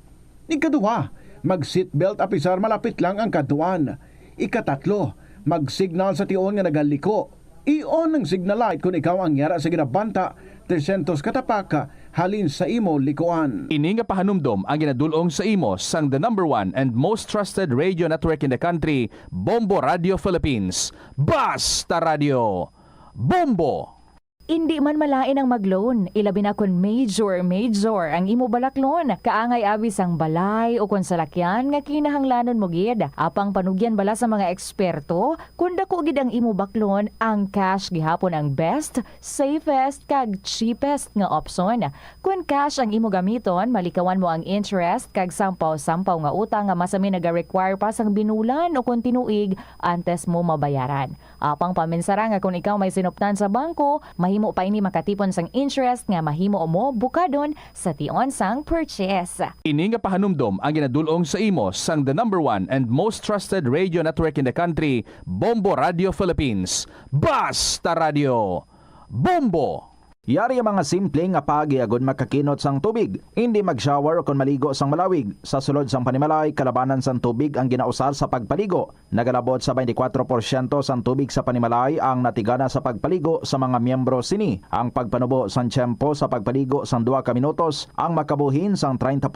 Ikaduha, mag-seatbelt apisar malapit lang ang kaduan. Ikatatlo, mag-signal sa tion nga nagaliko. I-on ang signal light kung ikaw ang yara sa ginabanta 300 katapaka halin sa imo likuan. Ini nga pahanumdom ang ginadulong sa imo sang the #1 and most trusted radio network in the country, Bombo Radio Philippines. Basta Radio Bombo! Hindi man malain ang mag-loan, ilabi na kun major ang imo balaklon. Kaangay abis ang balay o kun salakyan nga kinahanglanon mo gid. Apang panugyan bala sa mga eksperto, kun dako gid ang imo baklon, ang cash gihapon ang best, safest kag cheapest nga option. Kun cash ang imo gamiton, malikawan mo ang interest kag sampaw-sampaw nga utang nga masami naga-require pa sang binulan o kun tinuig antes mo mabayaran. Apang paminsara nga kun ikaw may sinuptan sa bangko, mahimo pa ini makatipon sang interest nga mahimo mo bukadon sa tion sang purchase. Ini nga pahanumdom ang ginadulong sa imo sang the #1 and most trusted radio network in the country, Bombo Radio Philippines. Basta Radio Bombo! Yari ang mga simple nga pagiagod makakinot sang tubig. Hindi mag-shower o kung maligo sang malawig. Sa sulod sang panimalay, kalabanan sang tubig ang ginausar sa pagpaligo. Nagalabot sa 24% sang tubig sa panimalay ang natigana sa pagpaligo sa mga miyembro sini. Ang pagpanubo sang tiyempo sa pagpaligo sang 2 ka minutos ang makabuhin sang 30%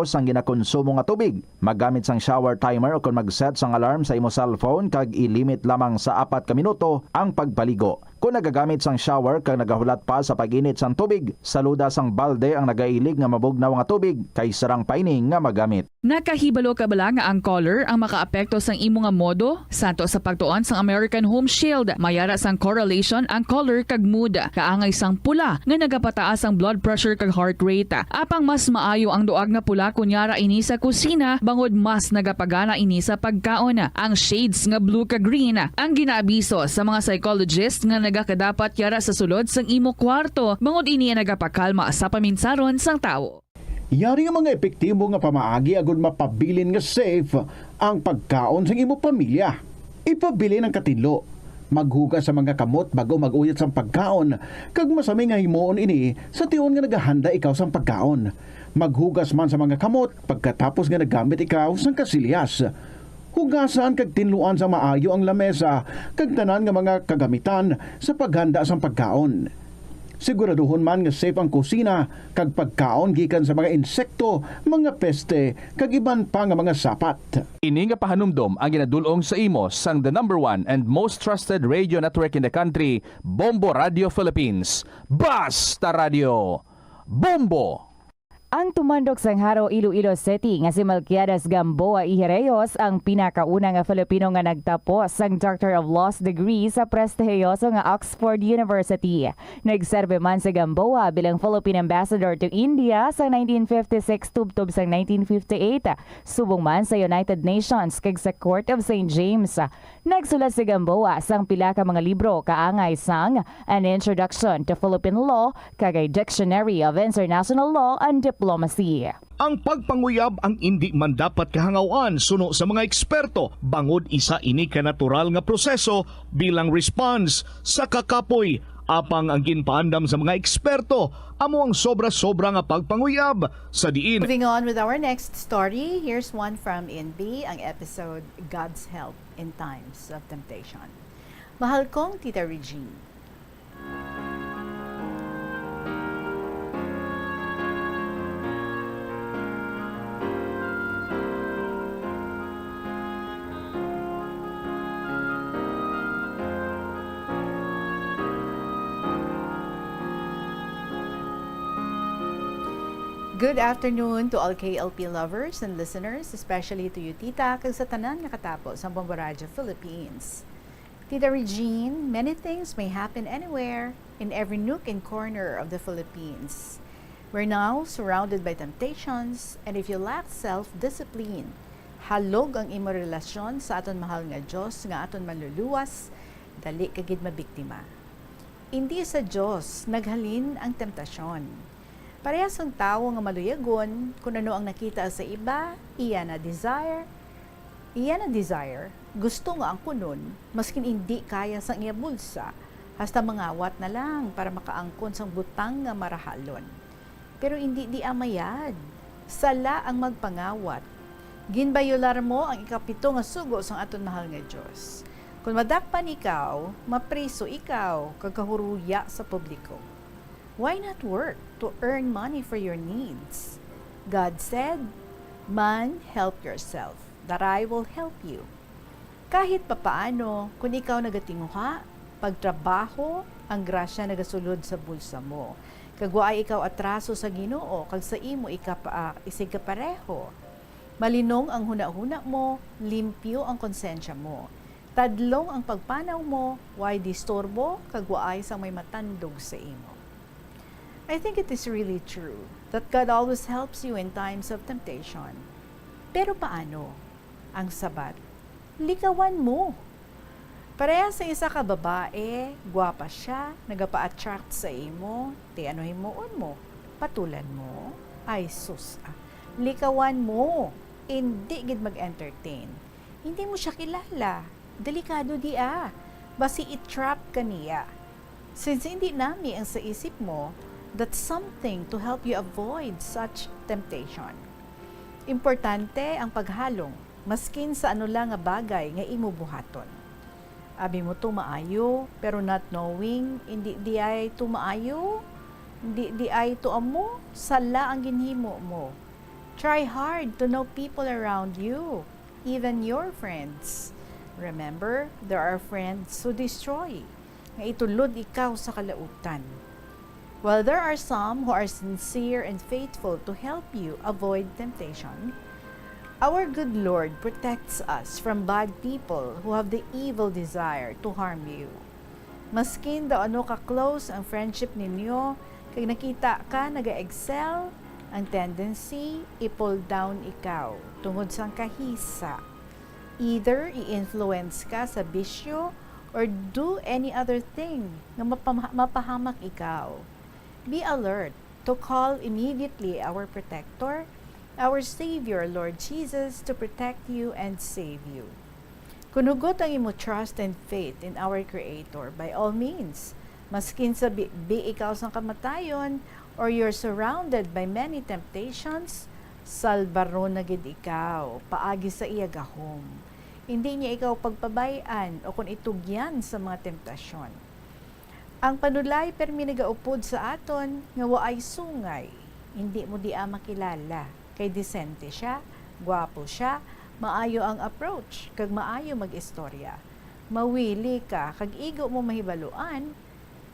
sang ginakonsumo nga tubig. Maggamit sang shower timer o kung mag-set sang alarm sa imo cellphone kag ilimit lamang sa 4 ka minuto ang pagpaligo. Kung nagagamit sang shower kag nagahulat pa sa pag-init sang tubig, saluda sang balde ang nagailig nga mabugnaw nga tubig kay sarang paining nga magamit. Nakahibalo ka bala nga ang color ang makaapekto sang imo nga modo? Santo sa pagtuon sang American Home Shield, mayara sang correlation ang color kag mood. Kaangay sang pula nga nagapataas ang blood pressure kag heart rate. Apang mas maayo ang duag nga pula kunyara ini sa kusina, bangod mas nagapagana ini sa pagkaon. Ang shades nga blue kag green ang ginaabiso sa mga psychologist nga nagakadapat yara sa sulod sang imo kwarto, bangod ini ang nagapakalma sa paminsaron sang tao. Yari nga mga epektibo nga pamaagi agud mapabilin nga safe ang pagkaon sa imo pamilya. Ipabili ng katinlo. Maghugas sa mga kamot bago maguyat sa pagkaon. Kag masami nga himuon ini sa tiyon nga naghahanda ikaw sa pagkaon. Maghugas man sa mga kamot pagkatapos nga nagamit ikaw sa kasilyas. Hugasan kag tinluan sa maayo ang lamesa kag tanan nga mga kagamitan sa paghanda sa pagkaon. Siguraduhon man nga safe ang kusina kag pagkaon gikan sa mga insekto, mga peste kag iban pa nga mga sapat. Ini nga pahanumdom ang ginadulong sa imo sang the #1 and most trusted radio network in the country, Bombo Radio Philippines. Basta Radio Bombo! Ang tumandok sang Haro Iloilo City nga si Melquiades Gamboa Ihereyos ang pinakauna nga Filipino nga nagtapos sang Doctor of Laws degree sa prestihiyoso nga Oxford University. Nagserbe man si Gamboa bilang Philippine Ambassador to India sa 1956 tubtob sang 1958, subong man sa United Nations kag sa Court of St. James. Nagsulat si Gamboa sang pila ka mga libro kaangay sang An Introduction to Philippine Law kag a Dictionary of International Law and Diplomacy. Ang pagpanguyab ang hindi man dapat kahangawan suno sa mga eksperto bangod isa ini ka natural nga proseso bilang response sa kakapoy apang ang ginpaandam sa mga eksperto amo ang sobra-sobra nga pagpanguyab sa diin. Moving on with our next story, here's one from NB, ang episode God's Help in Times of Temptation. Mahal kong Tita Regine. Good afternoon to all KLP lovers and listeners, especially to you, Tita, kag sa tanan nga katapos sa Bombo Radio Philippines. Tita Regine, many things may happen anywhere, in every nook and corner of the Philippines. We're now surrounded by temptations, and if you lack self-discipline, halog ang imo relasyon sa aton mahal nga Diyos nga aton maluluwas, dali kagid mabiktima. Hindi sa Diyos naghalin ang temptasyon. Parehas ang tao nga maluyagon kung ano ang nakita sa iba, iya na desire, gusto nga ang kunon, maskin hindi kaya sang iya bulsa, hasta mangawat na lang para makaangkon sang butang nga marahalon. Pero hindi di amayad, sala ang magpangawat. Ginbayular mo ang ikapito nga sugo sang aton mahal nga Diyos. Kung madakpan ikaw, mapriso ikaw, kagahuruya sa publiko. Why not work to earn money for your needs? God said, "Man, help yourself, that I will help you." Kahit papaano, kung ikaw nagatinguha, pagtrabaho, ang grasya nagasulod sa bulsa mo. Kagwaay ikaw atraso sa Ginoo, kag sa imo isig pareho. Malinong ang huna-huna mo, limpyo ang konsensya mo. Tadlong ang pagpanaw mo, why disturbo, kagwaay sang may matandog sa imo. I think it is really true that God always helps you in times of temptation. Pero paano? Ang sabat, likawan mo. Pareha sa isa ka babae, gwapa siya, nagapa-attract sa imo, ano himuon mo, patulan mo, ay sus, likawan mo, hindi gid mag-entertain. Hindi mo siya kilala, delikado basi i-trap ka niya. Since hindi nami ang sa isip mo, that's something to help you avoid such temptation. Importante ang paghalong, maskin sa ano lang nga bagay nga imo buhaton. Abi mo tumaayo, pero not knowing, hindi di ay tumaayo, hindi di ay tuamo, sala ang ginhimo mo. Try hard to know people around you, even your friends. Remember, there are friends who destroy, nga itulod ikaw sa kalautan. While there are some who are sincere and faithful to help you avoid temptation, our good Lord protects us from bad people who have the evil desire to harm you. Maskin daw ano ka-close ang friendship ninyo, kag nakita ka naga-excel, ang tendency i-pull down ikaw tungod sa kahisa. Either i-influence ka sa bisyo or do any other thing na mapahamak ikaw. Be alert to to call immediately our protector, our Savior, Lord Jesus, to protect you and save you. Kung hugot ang imo trust and faith in our Creator, by all means, maskin sa bi ikaw sang kamatayon, or you're surrounded by many temptations, salbaron na gid ikaw, paagi sa iya gahom. Hindi niya ikaw pagpabayan o kung itugyan sa mga temptasyon. Ang panulay permi nagaupod sa aton nga waay sungay, hindi mo di makilala, kay disente siya, gwapo siya, maayo ang approach, kag maayo mag-istorya. Mawili ka, kag igo mo mahibaluan,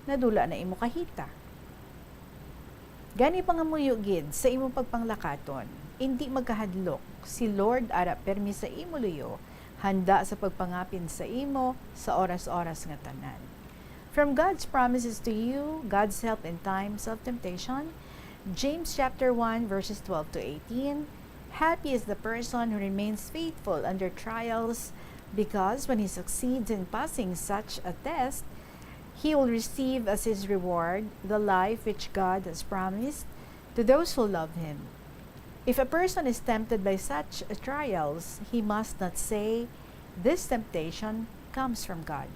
nadula na imo kahita. Gani pangamuyo gid sa imo pagpanglakaton, hindi magkahadlok, si Lord ara permi sa imo luyo, handa sa pagpangapin sa imo sa oras-oras nga tanan. From God's promises to you, God's help in times of temptation, James chapter 1 verses 12 to 18, happy is the person who remains faithful under trials, because when he succeeds in passing such a test, he will receive as his reward the life which God has promised to those who love him. If a person is tempted by such trials, he must not say, "This temptation comes from God."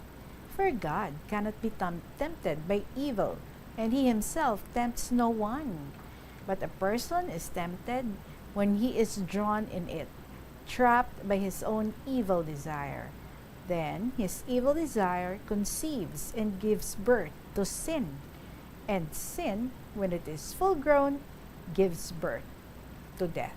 For God cannot be tempted by evil, and he himself tempts no one. But a person is tempted when he is drawn in it, trapped by his own evil desire. Then his evil desire conceives and gives birth to sin. And sin, when it is full grown, gives birth to death.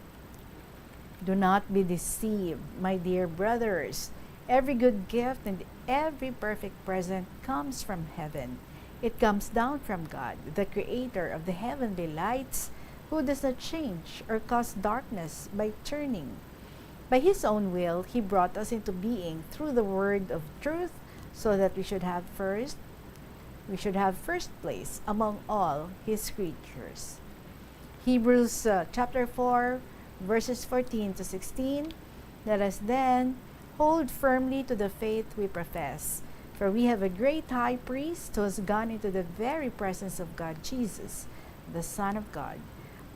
Do not be deceived, my dear brothers. Every good gift and every perfect present comes from heaven. It comes down from God, the creator of the heavenly lights, who does not change or cause darkness by turning. By his own will, he brought us into being through the word of truth, so that we should have first place among all his creatures. Hebrews chapter 4, verses 14 to 16. Let us then hold firmly to the faith we profess, for we have a great high priest who has gone into the very presence of God, Jesus, the Son of God.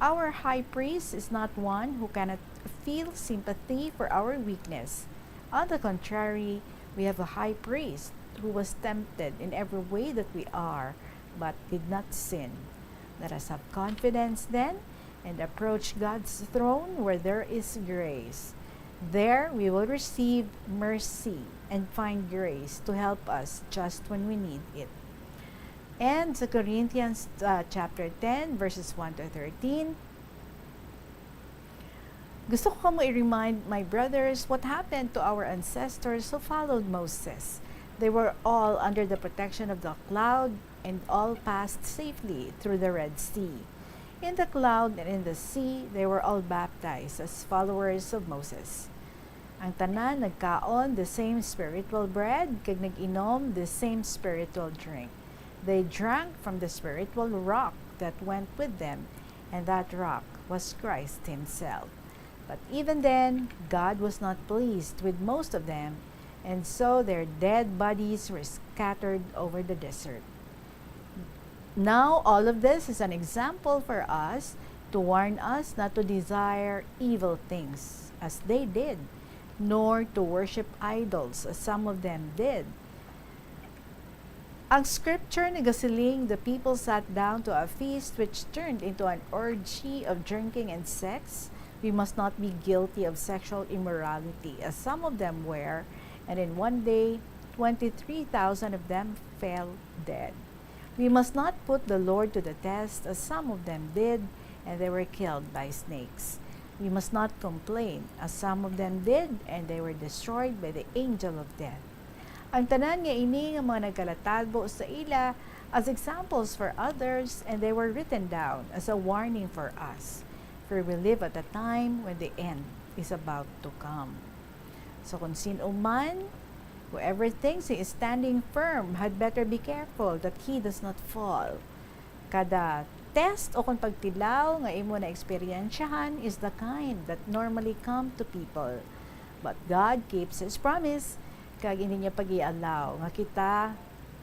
Our high priest is not one who cannot feel sympathy for our weakness. On the contrary, we have a high priest who was tempted in every way that we are, but did not sin. Let us have confidence then and approach God's throne where there is grace. There we will receive mercy and find grace to help us just when we need it. And sa Corinthians chapter 10 verses 1 to 13, gusto ko mo i-remind my brothers what happened to our ancestors who followed Moses. They were all under the protection of the cloud and all passed safely through the Red Sea. In the cloud and in the sea, they were all baptized as followers of Moses. Ang tanan nagkaon the same spiritual bread, kag nag-inom the same spiritual drink. They drank from the spiritual rock that went with them, and that rock was Christ himself. But even then, God was not pleased with most of them, and so their dead bodies were scattered over the desert. Now, all of this is an example for us to warn us not to desire evil things, as they did, nor to worship idols, as some of them did. Ang scripture nagasiling, the people sat down to a feast which turned into an orgy of drinking and sex. We must not be guilty of sexual immorality, as some of them were, and in one day 23,000 of them fell dead. We must not put the Lord to the test, as some of them did, and they were killed by snakes. We must not complain, as some of them did, and they were destroyed by the angel of death. Ang tanan nga ini nga mga nagkalatagbo sa ila as examples for others, and they were written down as a warning for us. For we live at a time when the end is about to come. So kung sino man, whoever thinks he is standing firm had better be careful that he does not fall. Kada test o kung pagtilaw nga imo na eksperyensyahan is the kind that normally come to people. But God keeps His promise, kag hindi niya pag-i-allow nga kita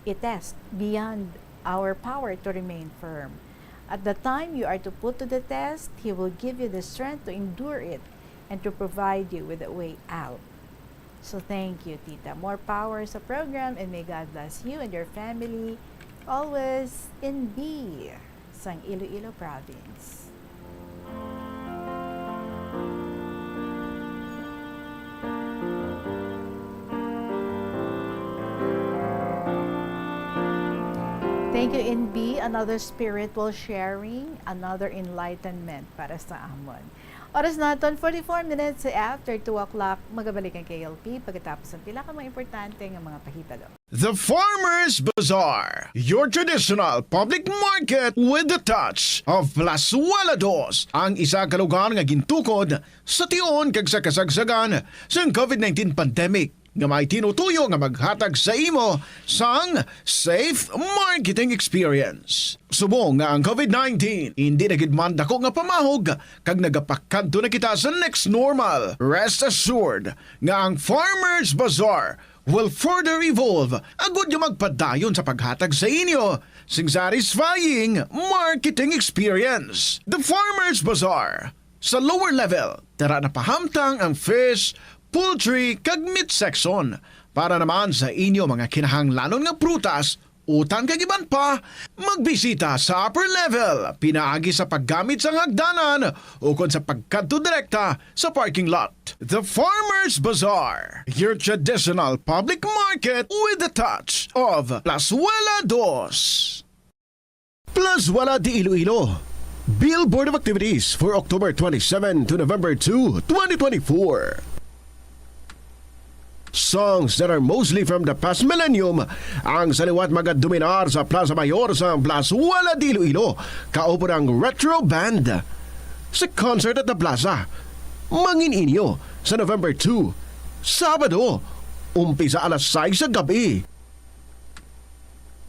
i-test beyond our power to remain firm. At the time you are to put to the test, He will give you the strength to endure it and to provide you with a way out. So thank you, Tita. More power sa program, and may God bless you and your family always in B, sang Iloilo Province. Thank you, NB. Another spiritual sharing, another enlightenment para sa amon. Oras naton 44 minutes after 2 o'clock. Magabalik ang KLP pagkatapos ng pila ka mga importante ng mga pahitalo. The Farmers Bazaar, your traditional public market with the touch of Plazuela Dos, ang isa ka lugar nga gintukod sa tion kag sa kasagsagan sa COVID-19 pandemic nga may tinutuyo nga maghatag sa imo sang safe marketing experience. Subong nga ang COVID-19 hindi na gid man dako nga pamahog kag nagapakadto na kita sa next normal. Rest assured nga ang Farmers Bazaar will further evolve agud nga magpadayon sa paghatag sa inyo sing satisfying marketing experience. The Farmers Bazaar sa lower level tara na pahamtang ang fish, poultry kag meat section para naman sa inyo mga kinahanglanon nga prutas, utan kag iban pa, magbisita sa upper level pinaagi sa paggamit sa hagdanan o kon sa pagkadto direkta sa parking lot. The Farmers Bazaar, your traditional public market with the touch of Plazuela Dos. Plazuela de Iloilo, Billboard of Activities for October 27 to November 2, 2024. Songs that are mostly from the past millennium ang saliwat magadominar sa Plaza Mayor sa Plazuela de Iloilo, kaupo ng Retro Band. Sa concert at the Plaza, mangin inyo sa November 2, Sabado, umpisa alas 6 sa gabi.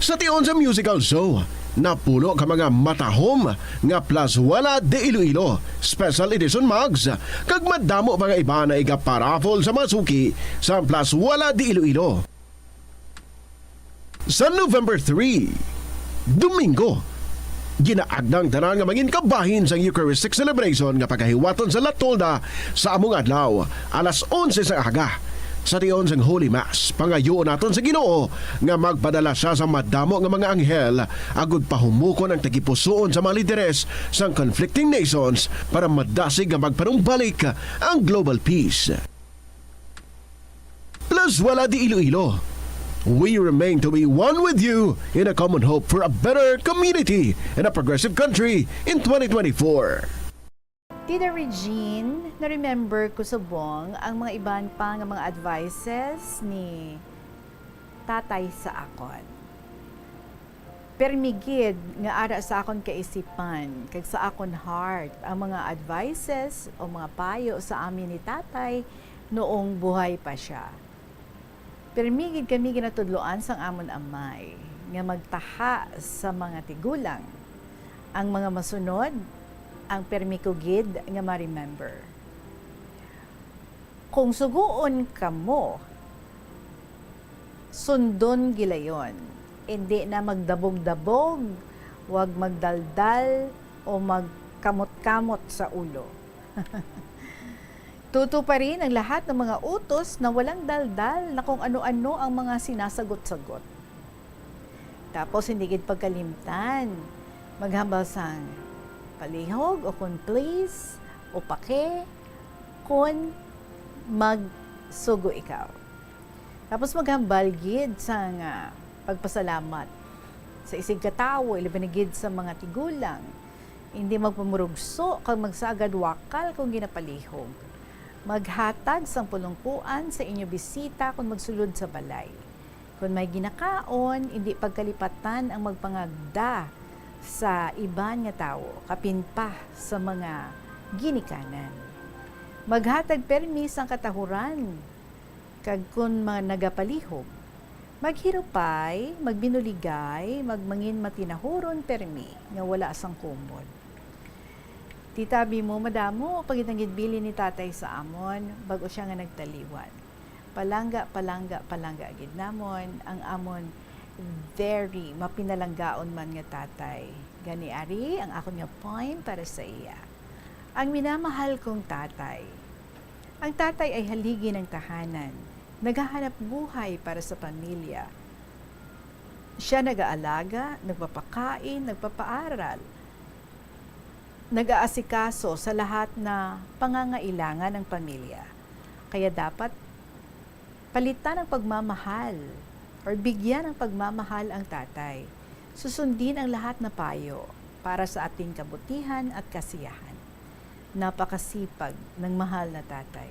Sa tion sa musical show, napulo ka mga matahom nga Plazuela de Iloilo Special Edition mugs kag madamo mga iba na iga-paraffle sa masuki sa Plazuela de Iloilo. Sa November 3, Domingo, ginaagdang tanan nga mangin kabahin sa Eucharistic celebration nga pagkahiwaton sa Latolda sa among adlaw alas 11 sa aga. Sa tiyon sang Holy Mass, pangayoon naton sa Ginoo nga magpadala siya sa madamo nga mga anghel agud pahumukon ang tagipusoon sa mga lideres sang conflicting nations para madasig nga magpanumbalik ang global peace. Plazuela de Iloilo, we remain to be one with you in a common hope for a better community and a progressive country in 2024. Tita Regine, na-remember ko subong ang mga iban pa nga mga advices ni tatay sa akon. Permigid nga ara sa akon kaisipan, kag sa akon heart, ang mga advices o mga payo sa amin ni tatay noong buhay pa siya. Permigid kami ginatudloan sang amon amay, nga magtaha sa mga tigulang. Ang mga masunod, ang permikugid nga ma-remember. Kung suguon ka mo, sundon gilayon. Hindi na magdabog-dabog, wag magdaldal o magkamot-kamot sa ulo. Tuto pa rin ang lahat ng mga utos na walang daldal na kung ano-ano ang mga sinasagot-sagot. Tapos hindi gid pagkalimtan, maghambal sang palihog o kung please o pake kung magsugo ikaw. Tapos maghambal gid sa pagpasalamat sa isig katawo, ilabanigid sa mga tigulang. Hindi magpamurugso kag magsagad wakal kung ginapalihog. Maghatag sang pulungkuan sa inyo bisita kung magsulod sa balay. Kung may ginakaon, hindi pagkalipatan ang magpangagda sa iban nga tao, kapin pa sa mga ginikanan. Maghatag permis ang katahuran, kag kun mga nagapalihog, maghirupay, magbinuligay, magmangin matinahuron permi, nga wala sang kumod. Titabi mo, madamo, pagitangid bili ni tatay sa amon, bago siya nga nagtaliwan. Palangga, agid namon, ang amon very mapinalanggaon man nga tatay. Gani ari ang ako nga point para sa iya. Ang minamahal kong tatay. Ang tatay ay haligi ng tahanan. Naghahanap buhay para sa pamilya. Siya nag-aalaga, nagpapakain, nagpapaaral. Nag-aasikaso sa lahat na pangangailangan ng pamilya. Kaya dapat palitan ng pagmamahal or bigyan ng pagmamahal ang tatay. Susundin ang lahat na payo para sa ating kabutihan at kasiyahan. Napakasipag ng mahal na tatay.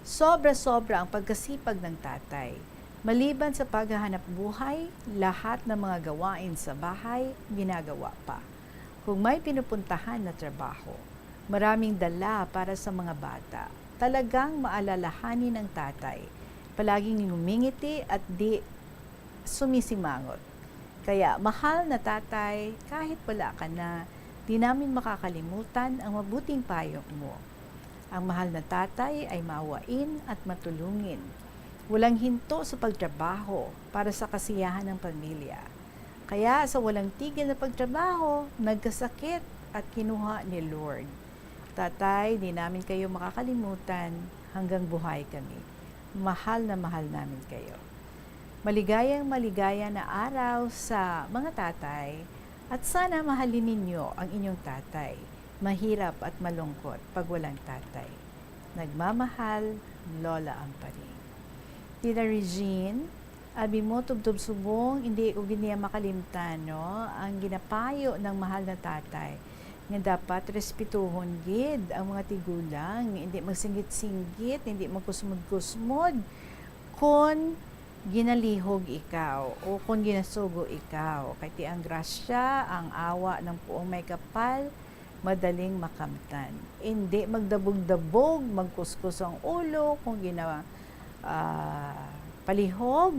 Sobra-sobra ang pagkasipag ng tatay. Maliban sa paghahanap buhay, lahat ng mga gawain sa bahay, ginagawa pa. Kung may pinupuntahan na trabaho, maraming dala para sa mga bata. Talagang maalalahanin ng tatay. Palaging ngumingiti at di sumisimangot. Kaya mahal na tatay, kahit wala ka na, di namin makakalimutan ang mabuting payo mo. Ang mahal na tatay ay maawain at matulungin. Walang hinto sa pagtrabaho para sa kasiyahan ng pamilya. Kaya sa walang tigil na pagtrabaho, nagkasakit at kinuha ni Lord. Tatay, di namin kayo makakalimutan hanggang buhay kami. Mahal na mahal namin kayo. Maligayang maligaya na araw sa mga tatay at sana mahalin ninyo ang inyong tatay. Mahirap at malungkot pag walang tatay. Nagmamahal, Lola Amparing. Tita Regine, abi mo tubtob subong, hindi ko giniya makalimtan, no? Ang ginapayo ng mahal na tatay nga dapat respetuhon gid ang mga tigulang, hindi magsinggit-singgit, hindi magkusmod-kusmod kung ginalihog ikaw o kung ginasugo ikaw. Kaya ti ang grasya, ang awa ng puong may kapal, madaling makamtan. Hindi magdabog-dabog, magkuskus ang ulo kung ginawa palihog.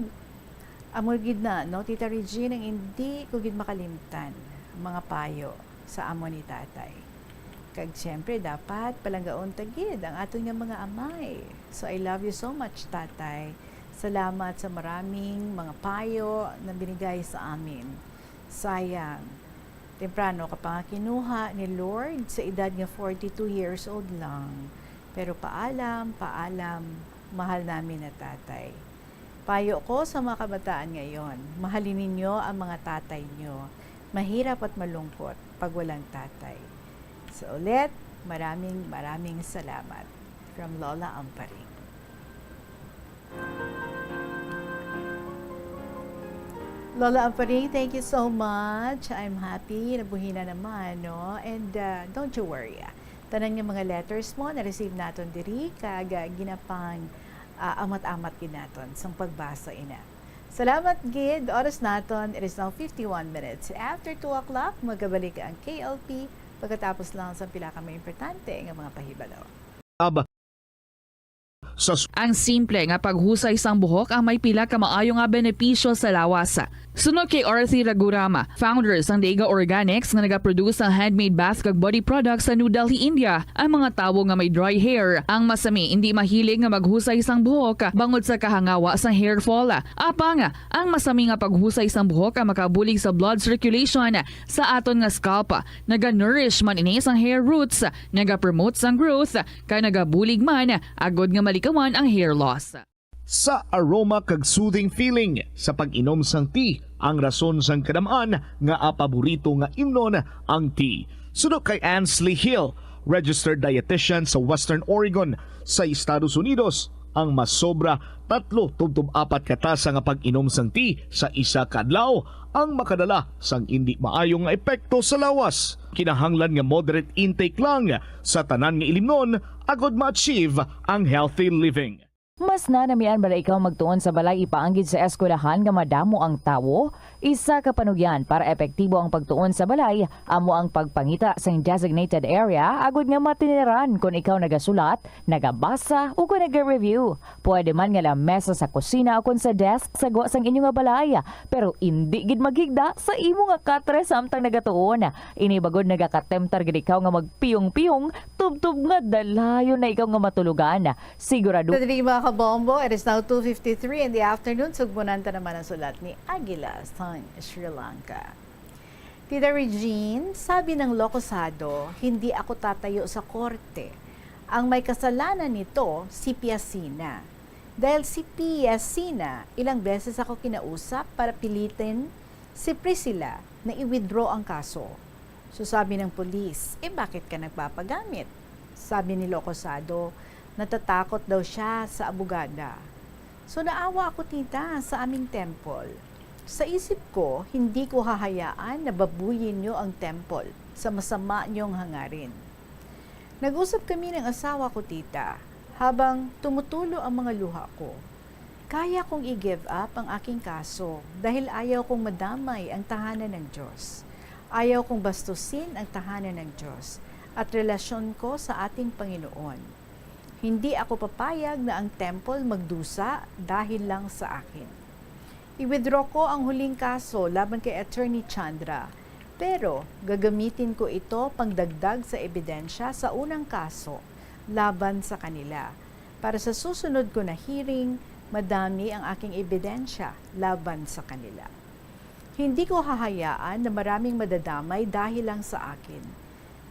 Amurgid na, no, Tita Regine, ang hindi ko gid makalimtan mga payo sa amo ni tatay. Kag siyempre, dapat palanggaon tagid ang ato nga mga amay. So, I love you so much, tatay. Salamat sa maraming mga payo na binigay sa amin. Sayang, temprano ka pa kinuha ni Lord sa edad nga 42 years old lang. Pero paalam, mahal namin na tatay. Payo ko sa mga kabataan ngayon, mahalin ninyo ang mga tatay nyo. Mahirap at malungkot pag walang tatay. So ulit, maraming salamat. From Lola Amparing. Lola Amparing, thank you so much. I'm happy, nabuhi na naman, no? And don't you worry, tanan nga mga letters mo, na-receive naton diri, kag ginapang amat-amat ginaton sang pagbasa ina. Salamat gid, oras naton, it is now 51 minutes. After 2 o'clock, magabalik ang KLP, pagkatapos lang sa pila ka may importante nga mga pahibalo. Ang simple nga paghusay sang buhok ang may pila ka maayo nga benepisyo sa lawas. Sunod kay Arthi Ragurama, founder sang Dega Organics nga nagaproduce ng handmade bath kag body products sa New Delhi, India. Ang mga tawo nga may dry hair, ang masami hindi mahilig nga maghusay sang buhok bangod sa kahangawa sang hair fall. Apang ang masami nga paghusay sang buhok ang makabulig sa blood circulation sa aton nga scalp. Naga-nourish man ini sang hair roots, naga-promote sang growth, kay nagabulig man agod nga malikawan ang hair loss. Sa aroma kag soothing feeling sa pag-inom sang tea, ang rason sang kadamaan nga paborito nga imnon ang tea. Sunod kay Ansley Hill, registered dietitian sa Western Oregon sa Estados Unidos, ang masobra 3-4 katasa nga pag-inom sang tea sa isa ka adlaw ang makadala sang indi maayong nga epekto sa lawas. Kinahanglan nga moderate intake lang sa tanan nga ilimnon agod ma-achieve ang healthy living. Mas nanamian bala ikaw magtuon sa balay ipaanggid sa eskwelahan nga madamo ang tawo? Isa ka panugyan para epektibo ang pagtuon sa balay, amo ang pagpangita sa designated area agud nga matiniran kung ikaw nagasulat, nagabasa o kung nag-review. Pwede man nga lamesa sa kusina o kung sa desk sa sang inyo nga balay, pero hindi gid magigda sa imo nga katre samtang nagatuon. Ini bagod nagakatemptar gid ikaw nga magpiyong-piyong, tubtub nga dalayon na ikaw nga matulugan. Sigurado. Sa mga mga kabombo, it is now 2:53 in the afternoon. Sugbunan ta naman ang sulat ni Aguila sa Sri Lanka. Tita Regine, sabi ng Locosado, hindi ako tatayo sa korte. Ang may kasalanan nito, si Piasina. Dahil si Piasina, ilang beses ako kinausap para pilitin si Priscilla na i-withdraw ang kaso. So sabi ng polis, bakit ka nagpapagamit? Sabi ni Locosado, natatakot daw siya sa abogada. So naawa ako tita sa aming temple. Sa isip ko, hindi ko hahayaan na babuyin niyo ang temple sa masama niyong hangarin. Nag-usap kami ng asawa ko tita habang tumutulo ang mga luha ko. Kaya kong i-give up ang aking kaso dahil ayaw kong madamay ang tahanan ng Diyos. Ayaw kong bastusin ang tahanan ng Diyos at relasyon ko sa ating Panginoon. Hindi ako papayag na ang temple magdusa dahil lang sa akin. I-withdraw ko ang huling kaso laban kay Attorney Chandra, pero gagamitin ko ito pangdagdag sa ebidensya sa unang kaso laban sa kanila. Para sa susunod ko na hearing, madami ang aking ebidensya laban sa kanila. Hindi ko hahayaan na maraming madadamay dahil lang sa akin.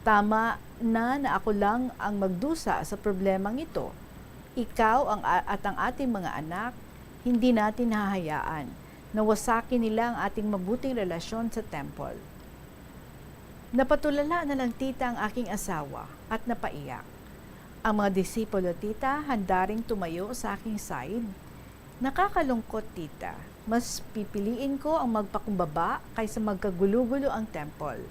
Tama na ako lang ang magdusa sa problemang ito. Ikaw at ang ating mga anak, hindi natin hahayaan na wasakin nila ang ating mabuting relasyon sa temple. Napatulala na lang tita ang aking asawa at napaiyak. Ang mga disipulo tita handa ring tumayo sa aking side. Nakakalungkot tita, mas pipiliin ko ang magpakumbaba kaysa magkagulo-gulo ang temple.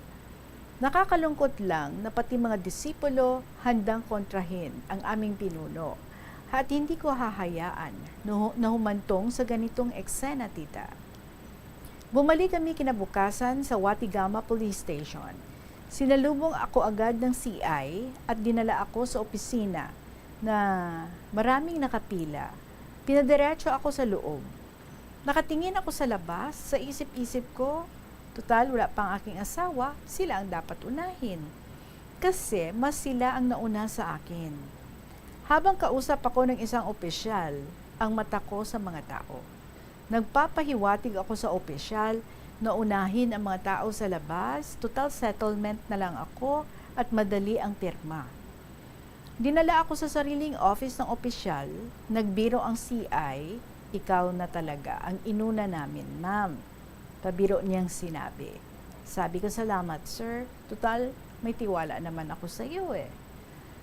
Nakakalungkot lang na pati mga disipulo handang kontrahin ang aming pinuno at hindi ko hahayaan na humantong sa ganitong eksena, tita. Bumalik kami kinabukasan sa Watigama Police Station. Sinalubong ako agad ng CI at dinala ako sa opisina na maraming nakapila. Pinadiretso ako sa loob. Nakatingin ako sa labas, sa isip-isip ko, total, wala pang aking asawa, sila ang dapat unahin. Kasi mas sila ang nauna sa akin. Habang kausap ako ng isang opisyal, ang mata ko sa mga tao. Nagpapahiwatig ako sa opisyal na unahin ang mga tao sa labas, total settlement na lang ako at madali ang pirma. Dinala ako sa sariling office ng opisyal, nagbiro ang CI, ikaw na talaga ang inuna namin, ma'am. Pabiro niyang sinabi. Sabi ko, salamat sir. Total, may tiwala naman ako sa iyo eh.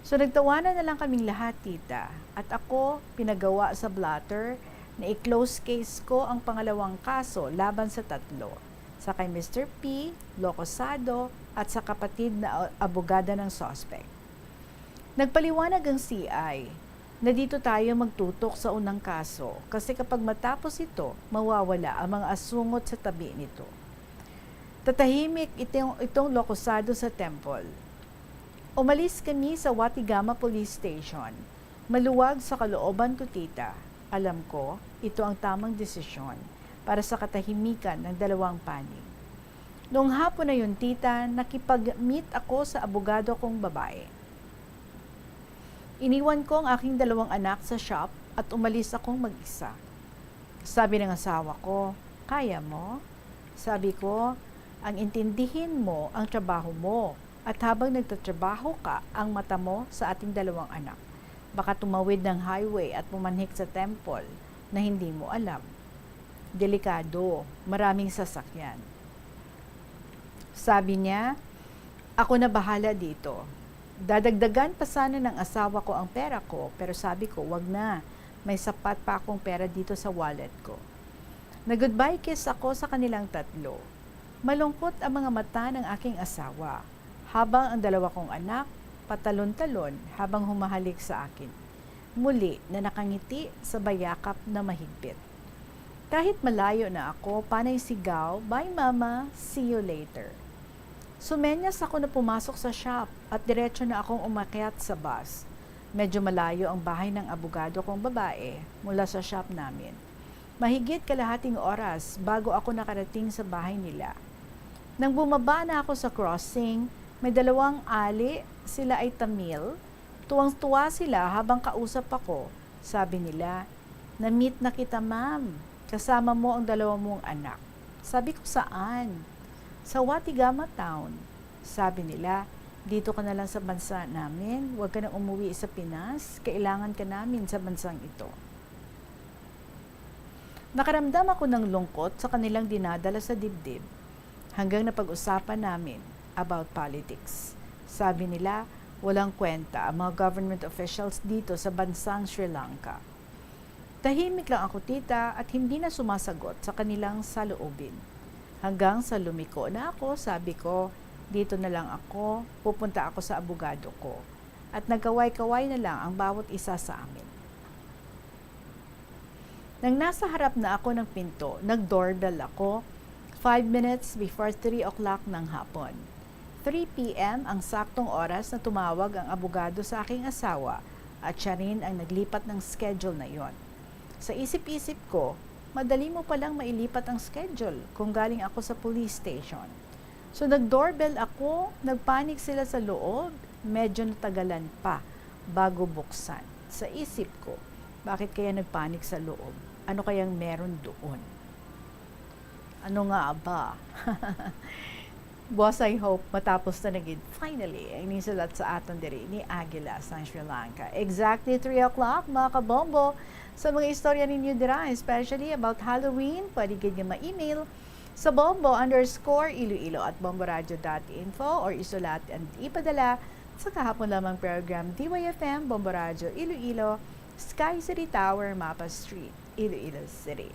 So nagtawanan na lang kaming lahat tita. At ako pinagawa sa blotter na i-close case ko ang pangalawang kaso laban sa tatlo. Sa kay Mr. P, Locosado at sa kapatid na abogada ng suspect. Nagpaliwanag ang CI na dito tayo magtutok sa unang kaso kasi kapag matapos ito, mawawala ang mga asungot sa tabi nito. Tatahimik itong Locosado sa temple. Umalis kami sa Watigama Police Station. Maluwag sa kalooban ko tita. Alam ko, ito ang tamang desisyon para sa katahimikan ng dalawang panig. Noong hapon na yun tita, nakipag-meet ako sa abogado kong babae. Iniwan ko ang aking dalawang anak sa shop at umalis akong mag-isa. Sabi ng asawa ko, kaya mo? Sabi ko, ang intindihin mo ang trabaho mo at habang nagtatrabaho ka, ang mata mo sa ating dalawang anak. Baka tumawid ng highway at pumanhik sa temple na hindi mo alam. Delikado, maraming sasakyan. Sabi niya, ako na bahala dito. Dadagdagan pa sana ng asawa ko ang pera ko, pero sabi ko, wag na. May sapat pa akong pera dito sa wallet ko. Nag-goodbye kiss ako sa kanilang tatlo. Malungkot ang mga mata ng aking asawa, habang ang dalawa kong anak, patalon-talon habang humahalik sa akin. Muli na nakangiti sa bayakap na mahigpit. Kahit malayo na ako, panay sigaw, bye mama, see you later. Sumenyas ako na pumasok sa shop at diretso na akong umakyat sa bus. Medyo malayo ang bahay ng abogado kong babae mula sa shop namin. Mahigit kalahating oras bago ako nakarating sa bahay nila. Nang bumaba na ako sa crossing, may dalawang ali, sila ay Tamil. Tuwang-tuwa sila habang kausap ako Sabi nila, na-meet na kita ma'am. Kasama mo ang 2 mong anak. Sabi ko, saan? Sa Watigama Town. Sabi nila, dito ka na lang sa bansa namin. Huwag ka nang umuwi sa Pinas. Kailangan ka namin sa bansang ito. Nakaramdam ako ng lungkot sa kanilang dinadala sa dibdib hanggang napag-usapan namin about politics. Sabi nila, walang kwenta ang mga government officials dito sa bansang Sri Lanka. Tahimik lang ako, tita, at hindi na sumasagot sa kanilang saloobin. Hanggang sa lumiko na ako, sabi ko, dito na lang ako, pupunta ako sa abogado ko. At nagkaway-kaway na lang ang bawat isa sa amin. Nang nasa harap na ako ng pinto, nag-doorbell ako 5 minutes before 3 o'clock ng hapon. 3 p.m. ang saktong oras na tumawag ang abogado sa aking asawa at siya rin ang naglipat ng schedule na yon. Sa isip-isip ko, madali mo palang mailipat ang schedule kung galing ako sa police station. So nag-doorbell ako, nagpanik sila sa loob, medyo natagalan pa bago buksan. Sa isip ko, bakit kaya nagpanik sa loob? Ano kayang meron doon? Ano nga ba? Boss, I hope matapos na naging finally ang nisulat sa aton diri ni Aguila sa Sri Lanka. Exactly 3 o'clock, mga kabombo. Sa mga istorya ninyo dira, especially about Halloween, pwede ganyan ma-email sa bombo_iloilo at bomboradio.info or isulat and ipadala sa kahapon lamang program DYFM Bombo Radio Iloilo, Sky City Tower, Mapa Street, Iloilo City.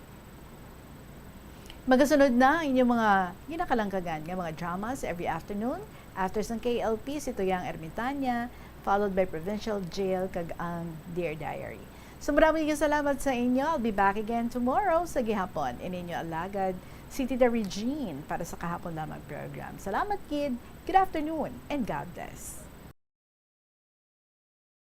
Magasunod na inyong mga ginakalangkagan ng mga dramas every afternoon. After sang KLP, si Tuyang Ermitanya, followed by Provincial Jail, kag ang Dear Diary. So maraming salamat sa inyo. I'll be back again tomorrow sa gihapon. Ininyo alagad, si Tita Regine para sa kahapon lamang program. Salamat, kid. Good afternoon and God bless.